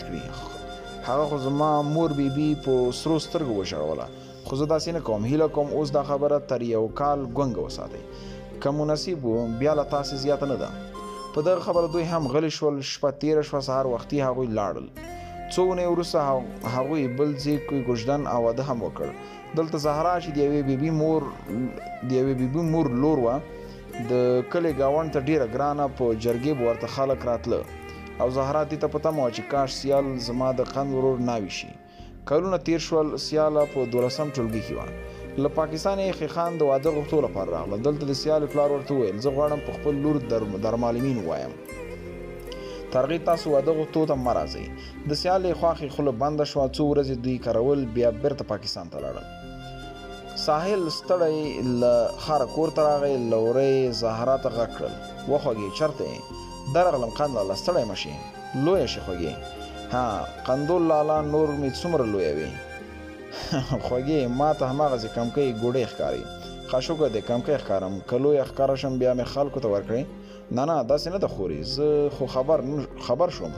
کړي. هغه خو زما مور بیبي په سرو سترګو وشړوله، خو زه داسې نه کوم. هیله کوم اوس دا خبره تر یو کال ګونګه وساتئ. که مو نصیب و بیا له تاسې زیاته نه ده. په دغه خبره دوی هم غلی شول. شپه تېره شوه. سهار وختي هغوی لاړل. څو اونۍ وروسته هغوی بل ځای کې کوژدن او واده هم وکړ. دلته زهرا چې د یوې بیبي مور لور وه، د کلي ګاونډ ته ډېره ګرانه. په جرګې به ورته خلک راتله او زهرا دې ته په تمه وه چې کاش سیال زما د قند ورور ناوي شي. کلونه تېر شول. سیاله په 12 ټولګي کې وه. له پاکستان یې خیخان د واده غوښتو لپاره راغله. دلته د سیالې پلار ورته وویل زه غواړم په خپل لور درمالمین ووایم. تر هغې تاسو واده غوښتو ته مه راځئ. د سیالې خواښې خوله بنده شوه. څو ورځې دوی کارول، بیا بیرته پاکستان ته لاړل. ساحل ستړی له ښاره کور ته راغی. لورۍ زهرا ته غږ کړل وخوږې چېرته یې؟ درغلم قنداله ستړی مه شې، لویه شې خوږې. ها قندول لالا نور مې څومره لویه وي. خوږې ما ته هماغسې کمکۍ ګوډۍ ښکاري. خاشوکه دی کمکۍ ښکارم، که لویه ښکاره شم بیا مې خلکو ته ورکړې. نه داسې نه ده خورې، زه خو خبر شوم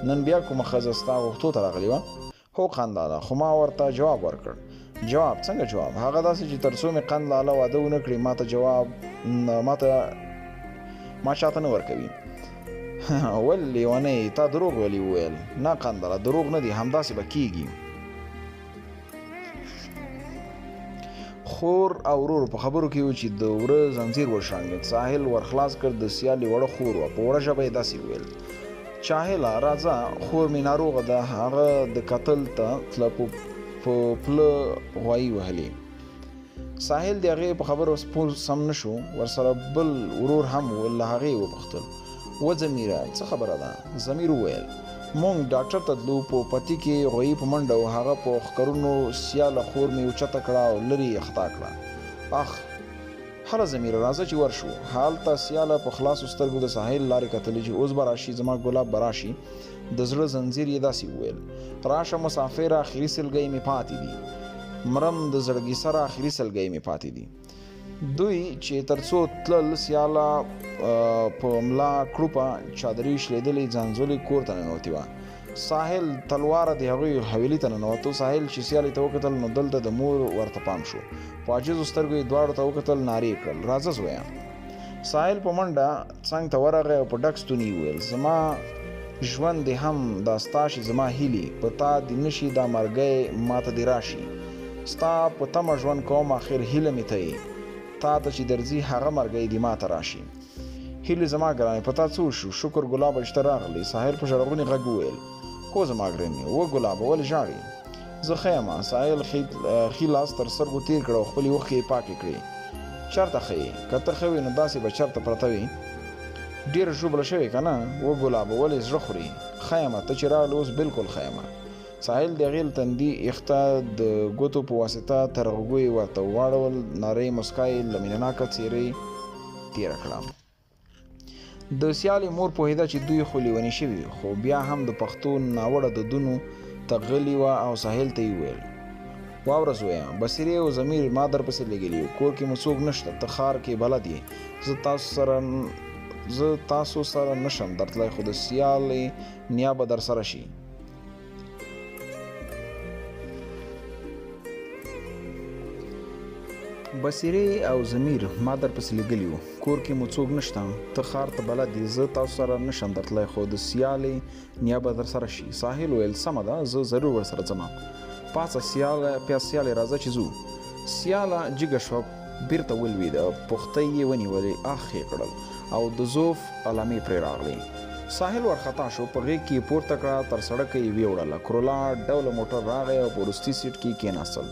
نن بیا کومه ښځه ستا غوښتو ته راغلې وه. هو قنداله، خو ما ورته جواب ورکړ جواب څنګه جواب؟ هغه داسې چې تر څو مې قند لاله واده ونه کړي ما چاته نه ورکوي. ولې لیونۍ تا دروغ ولې وویل؟ نه قندله دروغ نه دي، همداسې به کېږي. خور او ورور په خبرو کې و چې د وره زنځیر ورشانګېد. ساحل ورخلاص کړ، د سیالې وړه خور وه. په وړه ژبه یې داسې وویل: چاهله راځه، خور مې ناروغه ده. هغه د کتل ته تله، په پله غوایي وهلې. ساحل د هغې په خبرو سم نه شو. ورسره بل ورور هم و، له هغې یې وپوښتل: و ضمیره څه خبره ده؟ ضمیر وویل: مونږ ډاکټر ته تلو، په پټي کې غوایي په منډه و. هغه په ښکرونو سیاله خور مې اوچته کړه او لرې یې خطا کړه. اخ هله ضمیره راځه چې ورشو. هلته سیاله په خلاصو سترګو د ساحل لارې کتلې چې اوس به راشي، زما ګلاب به راشي. د زړه زنځیر یې داسې وویل: راشه مسافره، آخري سلګۍ مې پاتې دي. مرم د زړګي سره، آخري سلګۍ مې پاتې دي. دوی چې تر څو تلل، سیاله په ملا کړوپه چادري شلېدلې ځانځولې کور ته ننوتې وه. ساحل تلواره د هغوی حویلي ته ننوتو. ساحل چې سیالې ته وکتل نو دلته د مور ورته پام شو. په عاجزو سترګو یې دواړو ته وکتل، نارې کړل: راځه زویه. ساحل په منډه څنګ ته ورغی او په ډک ستوني وویل: زما ژوند دې هم دا ستا شي، زما هیلې په تا دې نشي، دا مرګی ما ته دې راشي. ستا په تمه ژوند کوم، آخر هیله مې ته یې. تا ته چې درځي هغه مرګی دې ما ته راشي. هیلې زما ګرانې په تا څه وشو؟ شکر ګلابه چې ته راغلی. ساحل په ژړغوني غږ وویل: هو زما ګرانې. و ګلابه ولې ژاړې؟ زه ښه یم. ساحل ښي لاس تر سترګو تېر کړه او خپلې اوښکې یې پاکې کړې. چېرته ښه یې؟ که ته ښه وې نو داسې به چېرته پرته وې؟ ډېره ژوبله شوې که نه؟ و ګلابه ولې زړه خورې؟ ښه یمه، ته چې راغلې اوس بلکل ښه یمه. ساحل د هغې له تندي ایښته د ګوتو په واسطه تر غوږو یې ورته واړول. نرۍ مسکا یې له مینهناکه څېرې تېره کړه. د سیالې مور پوهېده چې دوی خو لیونې شوي، خو بیا هم د پښتو ناوړه دودونو ته غلې وه او ساحل ته یې وویل: واوره زویه، بصیرې او ضمیر ما درپسې لېږلي یو. کور کې مو څوک نشته، ته ښار کې بلد یې. زه تاسو سره نشم درتلی، خو د سیالې نیا به در سره شي. بصیرې او ضمیر ما درپسې لېږلي وو. کور کې مو څوک نشته، ته ښار ته بلد یې. زه تاسو سره نشم درتلی، خو د سیالې نیا به در سره شي. ساحل وویل: سمه ده، زه ضرور ورسره ځم. پاسه سیالې راځه چې ځو. سیاله جګه شوه، بیرته ولوېده، پښتۍ یې ونیولې، اخ یې کړل او د زوف علامې پرې راغلې. ساحل ورخطا شو، په غېږ کې یې پورته کړه، تر سړکه یې ویوړله. کرولا ډوله موټر راغی او په وروستي سیټ کې کېناستل.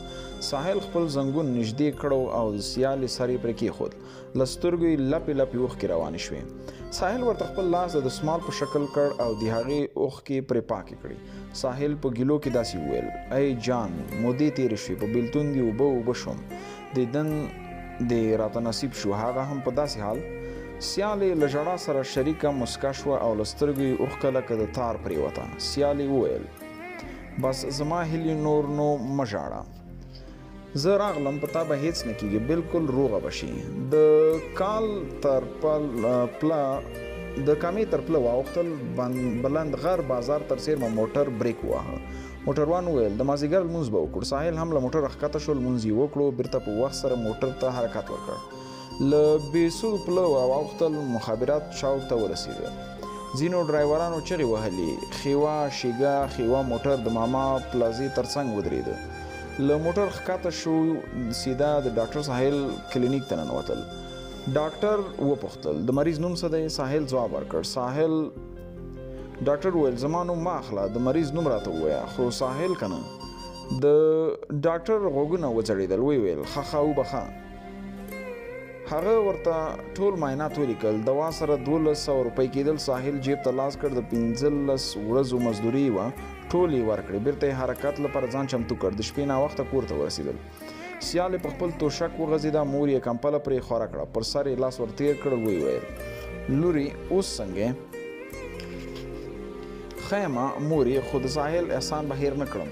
ساحل خپل زنګون نږدې کړو او د سیالې سر یې پرې کېښود. له سترګو یې لپې لپې اوښکې روانې شوې. ساحل ورته خپل لاس د دسمال په شکل کړ او د هغې اوښکې پرې پاکې کړې. ساحل په ګیلو کې داسې وویل: ای جان، مودې تېرې شوې، په بېلتون دې اوبه شوم، دیدن دې راته نصیب شو، هغه هم په داسې حال. سیالې له ژړا سره شریکه مسکا شوه او له سترګو یې اوښکه لکه د تار پرېوته. سیالې وویل: بس زما هیلې نور نو مه ژاړه. زه راغلم، په تا به هیڅ نه کېږي، بلکل روغه به شي. د کامې تر پله واوښتل. بلند غر بازار تر څېرمه موټر بریک وواهه. موټروان وویل: د مازدیګر لمونځ به وکړو. ساحل هم له موټره ښکته شو، لمونځ یې وکړو، بیرته په وخت سره موټر ته حرکت وکړ. له بېسودو پله واوښتل، مخابرات چوک ته ورسېده. ځینو ډرایورانو چغې وهلې. خیوا شیګه خیوا موټر د ماما پلازې تر څنګ ودرېده. له موټر ښکته شو، سیده د ډاکټر ساحل کلینیک ته ننوتل. ډاکټر وپوښتل: د مریض نوم څه دی؟ ساحل ځواب ورکړ: ساحل. ډاکټر وویل: زما نوم مه اخله، د مریض نوم راته ووایه. خو ساحل که نه؟ د ډاکټر غوږونه وځړېدل. ویل: ښه وبخه. هغه ورته ټول معاینات ولیکل. دوا سره 1200 روپۍ کېدل. ساحل جیب ته لاس کړ. د 15 ورځو مزدوري وه، ټول یې ورکړې. بیرته یې حرکت لپاره ځان چمتو کړ. د شپې ناوخته کور ته ورسېدل. سیالې په خپل توشک وغځېده. مور یې کمپله پرې خوره کړه، پر سر یې لاس ورتېر کړ. ویل: لورې اوس څنګه؟ ښه یمه مورې، خو د ساحل احسان به هېر نه کړم.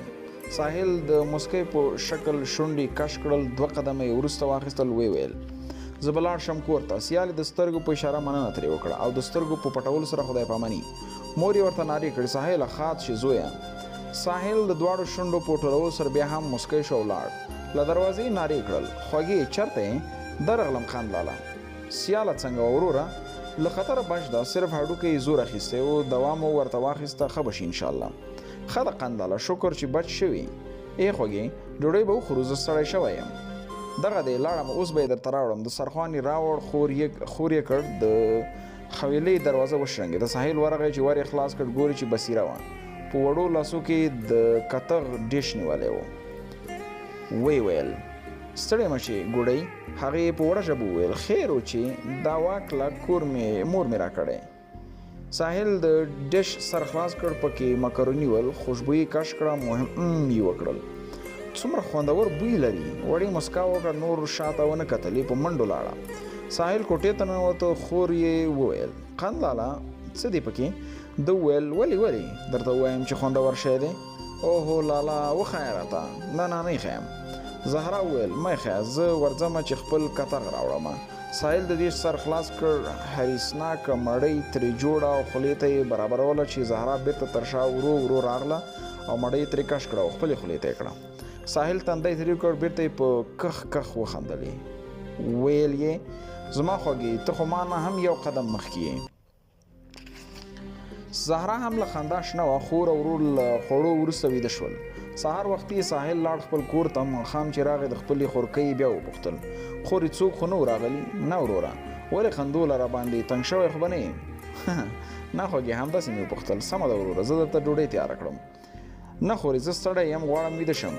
ساحل د مسکۍ په شکل شونډې کش کړل. 2 قدمه یې وروسته واخیستل. ویل: زه به لاړ شم کور ته. سیالې د سترګو په اشاره مننه ترې وکړه او د سترګو په پټولو سره خدای پاماني. مور یې ورته نارې کړې: ساحله ښاد شې زویه. ساحل د دواړو شونډو په ټولولو سره بیا هم مسکی شو ولاړ. له دروازې نارې کړل، خوږې چېرته یې؟ درغلم خان لالا. سیاله څنګه وروره؟ له خطره بچ ده، صرف هډوکی یې زور اخیستی و، دوا مو ورته واخیسته، ښه به شي انشاءالله. ښه ده قند لالا، شکر چې بچ شوي. ای خوږې ډوډۍ به وخورو، زه ستړی شوی یم. دغه دی لاړم، اوس به یې درته راوړم. دسترخوان یې راوړ، خور یې کړ، د حویلۍ دروازه وشرنګېده. ساحل ورغی چې ور یې خلاص کړ، ګوري چې بصیره وه. په وړو لاسو کې د کتغ ډیش نیولی و. وی ویل ستړی مه شې ګوډۍ. هغې په وړه ژبه وویل خیر و چې دا واکله مور مې راکړی. ساحل د ډش سر خلاص کړ، پکې مکروني ول، خوشبويي کش کړه، مهم یې وکړل. څومره خوندور بوی لري. وړې مسکا وکړه، نور شاته ونه کتلې، په منډو لاړه. ساحل کوټې ته ننوته. خور یې وویل قند لالا څه دی پکې؟ ده وویل ولې درته ووایم چې خوندور شی دی؟ اوهو لالا وښایه راته. نه نه ښیم. زهرا وویل مه ښیه، زه ورځمه چې خپل کتغ راوړمه. ساحل د دې سر خلاص کړ، حریصناکه مړۍ ترې جوړه او خولې ته یې برابروله چې زهرا بېرته تر شا ورو راغله او مړۍ ترې کش کړه او خپلې خولې ته یې کړه. ساحل تندی ترې کړ، بېرته یې په کخ وخندلې. ویل یې زما خوږې ته خو ما نه هم یو قدم مخکې یې. زهرا هم له خندا شنه وه. خور او ورور له خوړو وروسته ویده شول. سهار وختي ساحل لاړ خپل کور ته. ماښام چې راغی د خپلې خورکۍ بیا وپوښتل خورې څوک خو نه و راغلي؟ نه وروره. ولې خندوله را باندې تنګ شوی خو به نه یې؟ نه خوږې همداسې مې وپوښتل. سمه ده وروره، زه درته ډوډۍ تیاره کړم. نه خورې زه ستړی یم، غواړم ویده شم.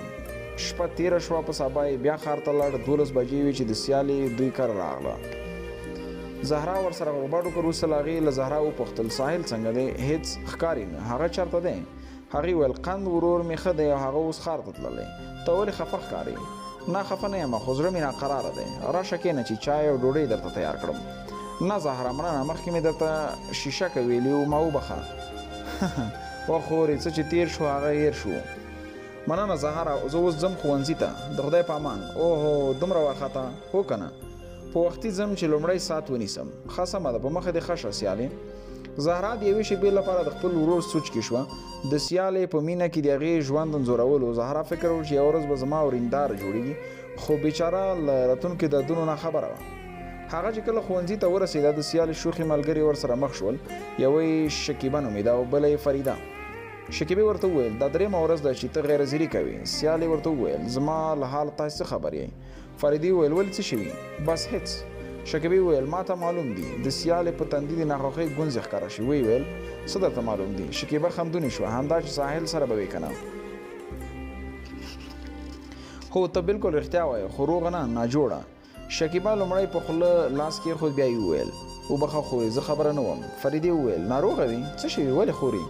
شپه تېره شوه، په سبا یې بیا ښار ته لاړ. 12 بجې وې چې د سیالې دوی کره راغله. زهرا ورسره غوباډ وکړ. وروسته له هغې له زهرا وپوښتل ساحل څنګه دی؟ هېڅ ښکاري نه. هغه چېرته دی؟ هغې ویل قند ورور مې ښه دی او هغه اوس ښار ته تللی. ته ولې خفه ښکارې؟ نه خفه نه یم، خو زړه مې ناقراره دی. راشه کښېنه چې چای او ډوډۍ درته تیار کړم. نه زهرا مننه، مخکې مې درته شیشکه ویلي وو، ما وبخه. وا خورې څه چې تېر شو هغه هېر شو. مننه زهرا، زه اوس ځم ښوونځي ته. د خدای په امان. اوهو دومره وارخطا؟ هو که نه، په وختي ځم چې لومړی ساعت ونیسم. ښه سمه ده، په مخه دې ښه شه سیالې. زهرا د یوې شېبې لپاره د خپل ورور سوچ کې شوه. د سیالې په مینه کې د هغې ژوند انځورولو. زهرا فکر وکړ چې یوه ورځ به زما ورینداره جوړېږي، خو بیچاره له راتلونکي دردونو نه خبره وه. هغه چې کله ښوونځي ته ورسېده د سیالې شوخي ملګري ورسره مخ شول. یوه یې شکیبه نومېده او بله یې فریده. شکیبې ورته وویل دا درېیمه ورځ ده چې ته غیرحاضري کوې. سیالې ورته وویل زما له حال تاسې څه خبر یې؟ فریدې وویل ولې څه شوي؟ بس هېڅ. شکیبې وویل ما ته معلوم دي. د سیالې په تندي د ناخوښۍ ګونځې ښکاره شي. ویې ویل څه درته معلوم دي؟ شکیبه خندونې شوه. همدا چې ساحل سره به وې که نه؟ هو ته بلکل رښتیا وایې، خو روغه نه ناجوړه. شکیبه لومړی په خوله لاس کېښود، بیا یې وویل وبخه خورې زه خبره نه وم. فریدې وویل ناروغه وي؟ څه شوي؟ ولې خورې؟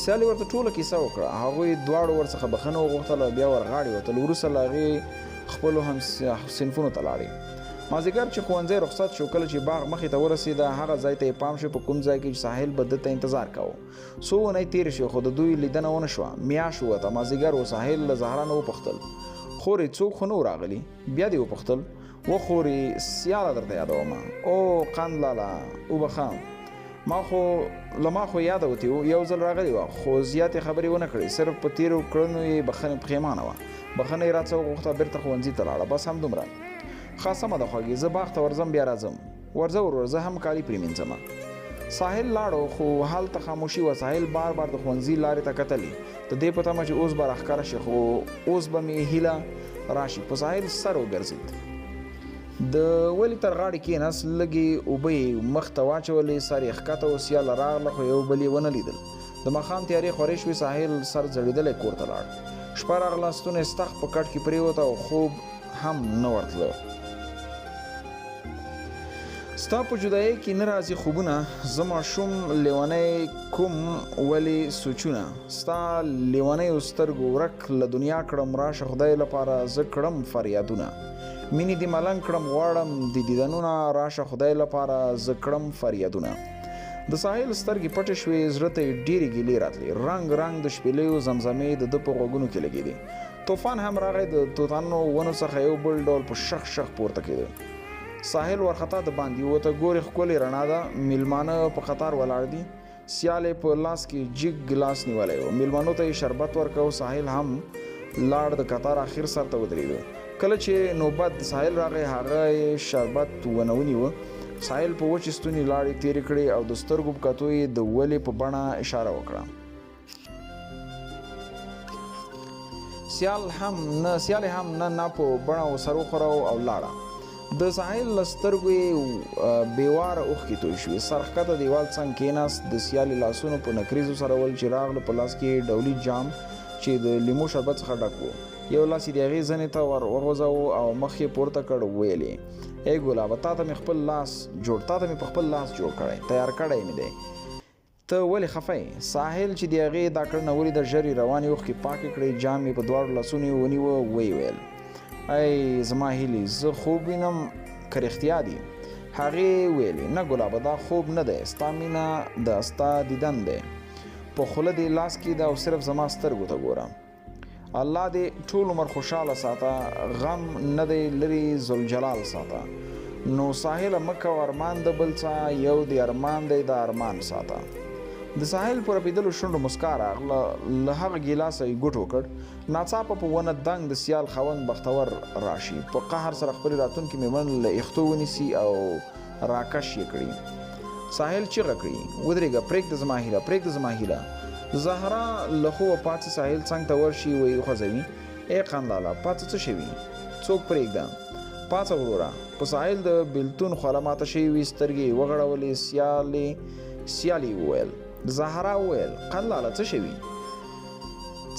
سیالې ورته ټوله کیسه وکړه. هغوی دواړو ورڅخه بخښنه وغوښتل او بیا ورغاړې وتل. وروسته له هغې خپلو صنفونو ته لاړې. مازدیګر چې ښوونځی رخصت شو، کله چې باغ مخې ته ورسېده هغه ځای ته یې پام شو په کوم ځای کې چې ساحل به ده ته انتظار کوه. څو اونۍ تېرې شوې خو د دوی لیدنه ونه شوه. میاشت ووته، مازدیګر و. ساحل له زهرا نه وپوښتل خورې څوک خو نه و راغلي؟ بیا دې وپوښتل و خورې سیاله درته یادومه. او قند لالا وبخه، ما خو یاده وتې و، یو ځل راغلی وه خو زیاتې خبرې ونه کړې. صرف په تېرو کړنو یې بخښنې پښیمانه وه. بخښنه یې راڅه وغوښته، بېرته ښوونځي ته لاړه. بس همدومره. ښه سمه ده خوږې، زه باغ ته ورځم بیا راځم. ورځه ورور، زه هم کالي پرېمینځمه. ساحل لاړو خو هلته خاموشي وه. ساحل بار د ښوونځي لارې ته کتلې، د دې په تمه چې اوس به راښکاره شي، خو اوس به مې هیله راشي. په ساحل سر وګرځېد. د ولې تر غاړې کېناست، لږې اوبه یې مخ ته واچولې، سر یې ښکته و. سیاله راغله خو یو بل یې ونه لیدل. د ماښام تیارې خورې شوې. ساحل سر ځړېدلی کور ته لاړ. شپه راغله، ستونی ستخ په کټ کې پرېوته او خوب هم نه ورتله. ستا په جدایۍ کې نه راځي خوبونه، زه ماشوم لیونی کوم ولې سوچونه. ستا لیونیو سترګو ورک له دنیا کړم، راشه خدای لپاره زه کړم فریادونه. مینې دې ملنګ کړم غواړم د دیدنونه، راشه خدای لپاره زه کړم فریادونه. د ساحل سترګې پټې شوې، زړه ته یې ډېرې ګیلې راتلې. رنګ رنګ د شپېلیو زمزمې د ده په غوږونو کې لګېدې. طوفان هم راغی، د توتانو ونو څخه یو بل ډول په شخ پورته کېده. ساحل ورخطا د باندې ووته. ګورې ښکلې رڼا ده، میلمانه په قطار ولاړ دي. سیالې په لاس کې جګ ګلاس نیولی و. میلمنو ته یې شربت ورکو. ساحل هم لاړ د قطار اخر سر ته ودرېدو. کله چې نوبت د ساحل راغی هغه یې شربت ونه ونیوه. ساحل په وچې ستوني لاړې تېرې کړې او د سترګو په کتو یې د ولې په بڼه اشاره وکړه. سیالې هم نه په بڼه ورسره وخوړه او لاړه. د ساحل له سترګو یې بېواره اوښکې توی شوې. سرښکته دیوال څنګ کېناست. د سیالې لاسونو په نکریزو سره ول چې راغله. په لاس کې ډولي جام چې د لیمو شربت څخه ډک و. یو لاس یې د هغې زنې ته ور وغځاوه او مخ یې پورته کړ. ویلې ای ګلابه تا ته مې په خپل لاس جوړ کړی، تیار کړی مې دی. ته ولې خفه یې؟ ساحل چې د هغې دا کړنه ولیده ژر یې روانې اوښکې پاکې کړې. جام یې په دواړو لاسونو یې ونیوه. ویې ویل ای زما هیلې زه خوب وینم که رښتیا دي؟ هغې ویلې نه ګلابه دا خوب نه دی، ستا مینه د ستا دیدن دی. په خوله دې لاس کې ده او صرف زما سترګو ته ګوره. الله دې ټول عمر خوشحاله ساته، غم نه دی لري ذوالجلال ساته. نو ساحل مکه او ارمان د بل څه، یو دی ارمان دی د ارمان ساته. د ساحل پر رپېدلو شونډو مسکا راغله. له هغه ګیلاسه یې ګوټ وکړ. ناڅاپه په ونه دنګ د سیال خاوند بختور راشي. په قهر سره خپلې راتلونکې مېرمن له ایښتو ونیسي او راکش یې کړي. ساحل چیغه کړي ودرېږه، پرېږده زما هیله، پرېږده زما هیله. زهرا له خوبه پاڅي. ساحل څنګ ته ورشي ویې خوځوي. ای قنداله پاڅه څه شوي؟ څوک پرېږده؟ پاڅه وروره. په ساحل د بېلتون خوله ماته شوې وي. سترګې یې وغړولې. سیالې وویل. زهرا وویل قنداله څه شوي؟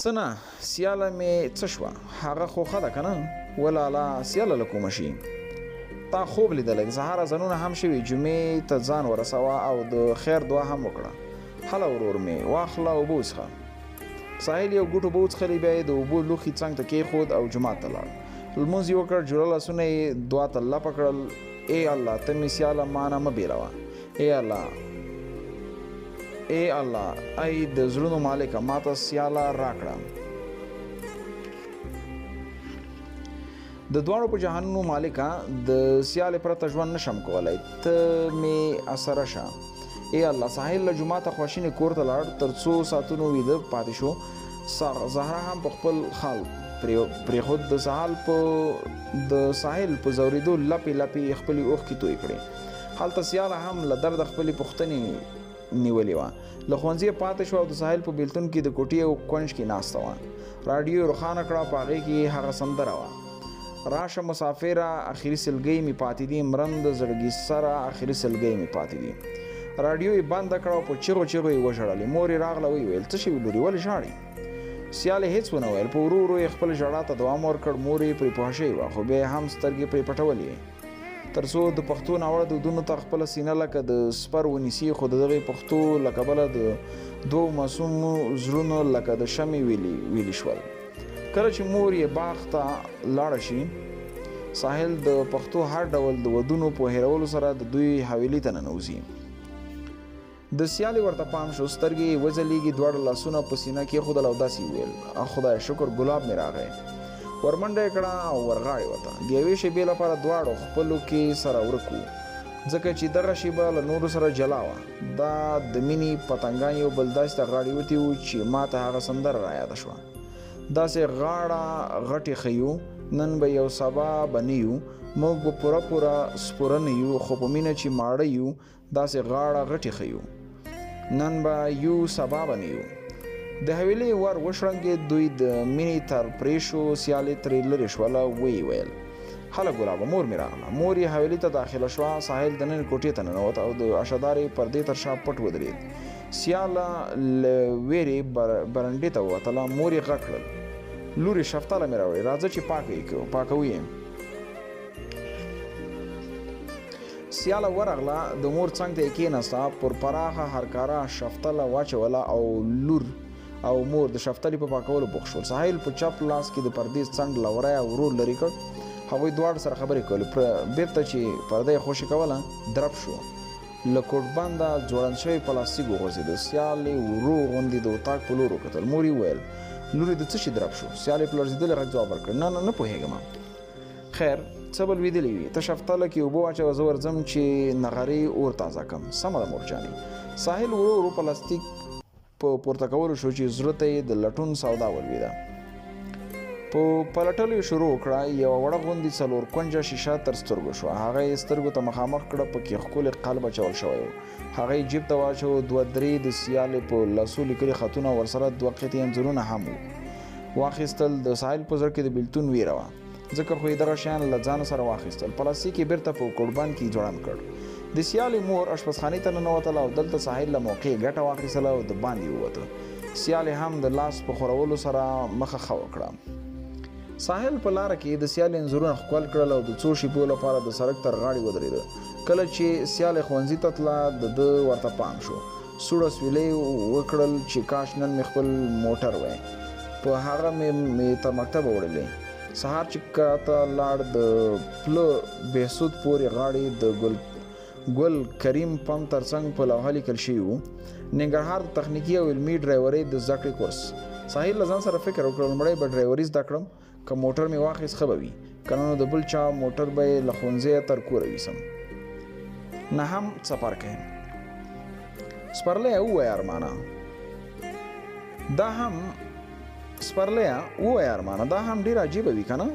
څه نه سیاله مې څه شوه؟ هغه خو ښه ده که نه؟ ولاله سیاله له کومه شي؟ تا خوب لیدلی. زهرا ځانونه هم شوي. جمعې ته ځان ورسوه او د خیر دعا هم وکړه. هله ورور مې واخله اوبه وڅښه. ساحل یو ګوټ اوبه وڅښلې. بیا یې د اوبو لوښي څنګ ته کېښود او جومات ته لاړ. لمونځ یې وکړ. جوړه لاسونه یې دعا ته لپه کړل. ای الله ته مې سیاله مانه مه بېلوه. ای الله ای د زړونو مالکه ماته سیاله راکړه. د دواړو په جهانونو مالکه د سیالې پرته ژوند نشم کولی. ته مې اسره شه. ای الله. ساحل له جوماته خواشینې کور ته لاړ. تر څو ساعتونو ویده پاتې شو. زهرا هم په خپل خال پرېښود. د ساحل په ځورېدو لپې لپې خپلې اوښکې توی کړې. هلته سیاله هم له درده خپلې پوښتنې نیولې وه. له ښوونځي پاتې شوه او د ساحل په بیلتون کې د کوټې یو کونج کې ناسته وه. راډیو یې روښانه کړه. په هغې کې هغه سندره وه. راشه مسافره اخري سلګۍ مې پاتې دي، مرند زړګي سره اخري سلګۍ مې پاتې دي. راډیو یې بنده کړه او په چیغو چیغو یې وژړلې. مور یې راغله ویې ویل څه شوي لورې ولې ژاړې؟ سیالې هېڅ ونه ویل. په ورو ورو یې خپل ژړا ته دوام ورکړ. مور یې پرې پوه شوې وه خو بیا یې هم سترګې پرې پټولې تر څو د پښتو ناوړه دودونو ته خپله سینه لکه د سپر ونیسي. خو د دغې پښتو له کبله د دوو معصومو زړونو لکه د شمعې ویلي شول. کله چې مور یې باغ ته لاړه شي ساحل د پښتو هر ډول د ودونو په هېرولو سره د دوی حویلي ته ننوځي. د سیالې ورته پام شو. سترګې یې وځلېږي. دواړه لاسونه په سینه کېښودل او داسې وویل خدای شکر ګلاب مې راغی. ورمنډه یې کړه او ورغاړې وته. د یوې شېبې لپاره دواړو خپلو کې سره ورک وو ځکه چې دغه شېبه له نورو سره جلا وه. دا د مینې پتنګان یو بل داسې ته غاړې وتې وو چې ما ته هغه سندره رایاده شوه. داسې غاړه غټې ښیو. نن به یو سبا به نه یو، موږ به پوره سپوره نه یو، خو په مینه چې ماړه یو داسې غاړه غټې ښیو. نن به یو سبا به نه یو. د حویلۍ ور وشرنګېد. دوی د مینې تر پرېشو. سیالې ترې لرې شوله. ویې ویل هله ګلابه مور مې راغله. مور یې حویلۍ ته داخله شوه. ساحل دننه کوټې ته ننوت او د اشدارې پردې تر شا پټ ودرېد. سیاله له ویرې برنډې ته ووتله. مور یې غږ کړل لورې شفتله مې راوړې راځه چې پاکوو یې. سیاله ورغله. د مور څنګ ته یې کېناسته. پر پراخه هرکاره شفتله واچوله او مور د شفتلې په پاکولو بوخت شول. ساحل په چپ لاس کې د پردې څنډ لوری او ورور لرې کړ. هغوی دواړو سره خبرې کولې. بېرته چې پرده یې خوشې کوله درب شو. له کوټبنده ځوړند شوی پلاستیک وغورځېده. سیالې ورو غوندې د اطاق په لور وکتل. مور یې وویل لورې د څه شي درب شو؟ سیالې په لړزېدلي غږ ځواب ورکړ نه پوهېږم. خیر څه بل ویدلی وي ته شفتله کې اوبه واچوه زه ورځم چې نغرې اور تازه کم. سمه ده مورجانې. ساحل ورو ورو پلاستیک په پورته کولو شو چې زړه ته یې د لټون سودا ولوېده. په پلټلو یې شروع وکړه. یوه وړه غوندې څلور کونجه شیشه تر سترګو شوه. هغه یې سترګو ته مخامخ کړه. پکې ښکلی قلب اچول شوی و. هغه یې جیب ته واچو. 2-3 د سیالې په لاسو لیکلي خطونه ورسره 2 قطعې انځورونه هم وو. واخیستل. د ساحل په زړه کې د بېلتون ویره وه ځکه خو یې دغه شیان له ځانه سره واخیستل. پلاستیک یې بېرته په کوډبان کې ځوړند کړ. د سیالې مور اشپزخانې ته ننوتله او دلته ساحل له موقع ګټه واخیستله او د باندې ووته. سیالې هم د لاس په خورولو سره مخه ښه وکړه. ساحل په لاره کې د سیالې انځورونه ښکل کړل او د څو شېبو لپاره د سړک تر غاړې ودرېده. کله چې سیالې ښوونځي ته تله د ده ورته پام شو. سوړه سویلې وکړل چې کاش نن مې خپل موټر وای. په هغه مې تر مکتبه وړلی. سهار چې کاته لاړ د پله بهسود پورې غاړې د ګل کریم پمپ تر څنګ په لوحه لیکل شوي وو ننګرهار د تخنیکي او علمي ډرایورۍ د زده کړې کورس. ساحل له ځان سره فکر وکړ لومړی به ډرایوري زده کړم که موټر مې واخیست ښه به وي که نه نو د بل چا موټر به یې له ښوونځیه تر کوره ویسم. نهم څپرکی. سپرلیه ووایه ارمانه دا هم ډېر عجیبه وي که نه؟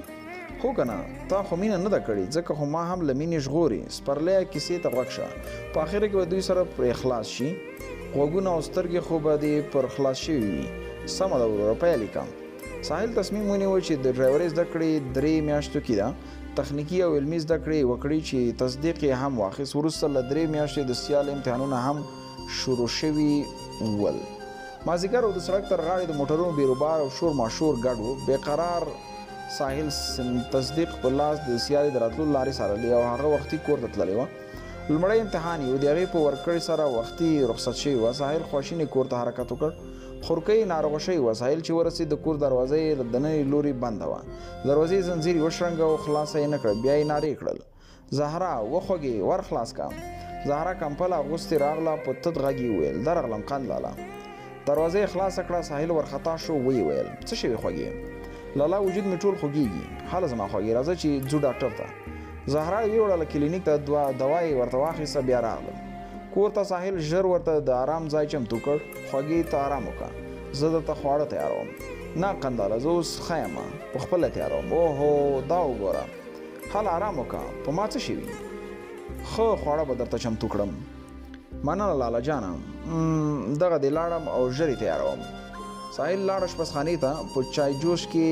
خو که نه تا خو مینه نه ده کړې ځکه خو ما هم له مینې ژغورې. سپرلیه کیسې ته غوږ شه. په اخره کې به دوی سره پرې خلاص شي. غوږونه او سترګې خو به دې پر خلاص شوي وي. سمه ده وروره پیل یې کړم. ساحل تصمیم ونیو چې د ډرایورۍ زده کړې 3 میاشتو کې ده تخنیکي او علمي زده کړې وکړي چې تصدیق یې هم واخیست. وروسته له 3 میاشتې د سیال امتحانونه هم شروع شوي ول. مازدیګر او د سړک تر غاړې د موټرونو بیروبار او شور ماشور ګډ و. بېقرار ساحل تصدیق په لاس د سیالې د راتلو لارې څارلې او هغه وختي کور ته تللی وه. لومړی امتحان یې و. د هغې په ورکړې سره وختي رخصت شوې وه. ساحل خواشینې کور ته حرکت وکړ. خورکۍ ناروغه شوې وه. ساحل چې ورسېد د کور دروازه یې له دننۍ لوري بنده وه. دروازې زنځیر یې وشرنګه او خلاصه یې نه کړه. بیا یې نارې کړل زهرا وخوږې ور خلاص کا. زهرا کمپله اغوستې راغله. په تت غږ یې وویل درغلم قند لاله. دروازه یې خلاصه کړه. ساحل ورخطا شو. ویې ویل څه شوې خوږې؟ لالا وجود مې ټول خوږېږي. هله زما خوږې راځه چې ځو ډاکټر ته. زهرا یې وړله کلینیک ته. دوا یې ورته واخیسته. بیا راغلل کور ته. ساحل ژر ورته د آرام ځای چمتو کړ. خوږې ته آرام وکړه. زه درته خواړه تیاروم. نه قنداله زه اوس ښه یم په خپله تیاروم. اوهو دا وګوره. هله آرام وکړه. په ما څه شوي؟ ښه خواړه به درته چمتو کړم. مننه لاله جانه. دغه دې لاړم او ژر یې تیاروم. ساحل لاړ اشپزخانې ته. په چای جوش کې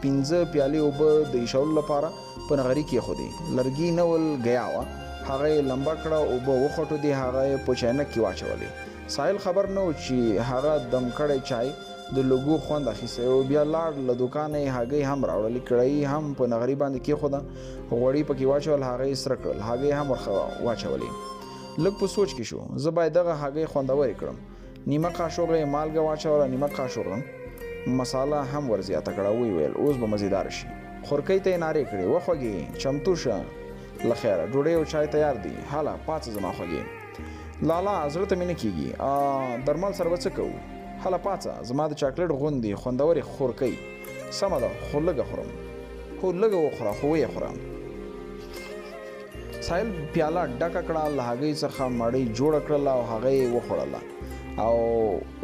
15 پیالې اوبه د ایشولو لپاره په نغري کېښودې. لرګي نه ول ګیا وه. هغه یې لمبه کړه. اوبه وخوټودې. هغه یې په چاینک کې واچولې. ساحل خبر نه و چې هغه دم کړی چای د لوګو خوند اخیستی و. بیا لاړ له دوکانه یې هګۍ هم راوړلې. کړایي هم په نغري باندې کېښوده. غوړي پکې واچول. هغه یې سره کړل. هګۍ هم ورخه واچولې. لږ په سوچ کې شو. زه باید دغه هګۍ خوندورې کړم. نیمه قاشوغه یې مالګه واچوله. نیمه قاشوغه مساله هم ورزیاته کړه. ویې ویل اوس به مزیدار شي. خورکۍ ته یې نارې کړې وخوږې چمتو شه. له خیره ډوډۍ او چای تیار دي. هله پاڅه زما خوږې. لالا زړه ته مې نه کېږي. درمل سره به څه کوو؟ هله پاڅه. زما د چاکلیټ غوندې خوندورې خورکۍ. سمه ده خو لږه خورم. هو لږه وخوره خو ویې خوره. ساحل پیاله ډکه کړه. له هګۍ څخه مړۍ جوړه کړله او هغه یې وخوړله. او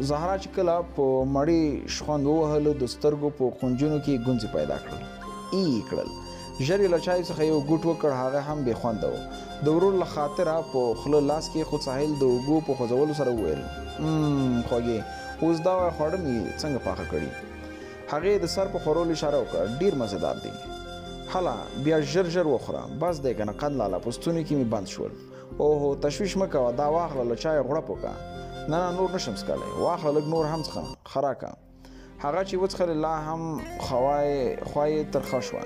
زهرا چې کله په مړۍ شخوند ووهلو د سترګو په کونجونو کې ګونځې پیدا کړل. ای کړل. ژر یې له چای څخه یو ګوټ وکړ. هغه هم بې خونده و. د ورور له خاطره په خوله لاس کې خود ساحل د اوږو په خوځولو سره وویل خوږې اوس دا وایه خواړه مې څنګه پاخه کړي؟ هغې د سر په خورولو اشاره وکړه. ډېر مزېدار دی. هله بیا ژر ژر وخوره. بس دی که نه قند لاله. په ستوني کې مې بند شول. اوهو تشویش مه کوه. دا واخله له چایه غوړپ وکړه. نه نور نشم څښلی. واخله لږ نور هم څښه. ښه راکړه. هغه چې وڅښلې لا هم خوا یې ترخه شوه.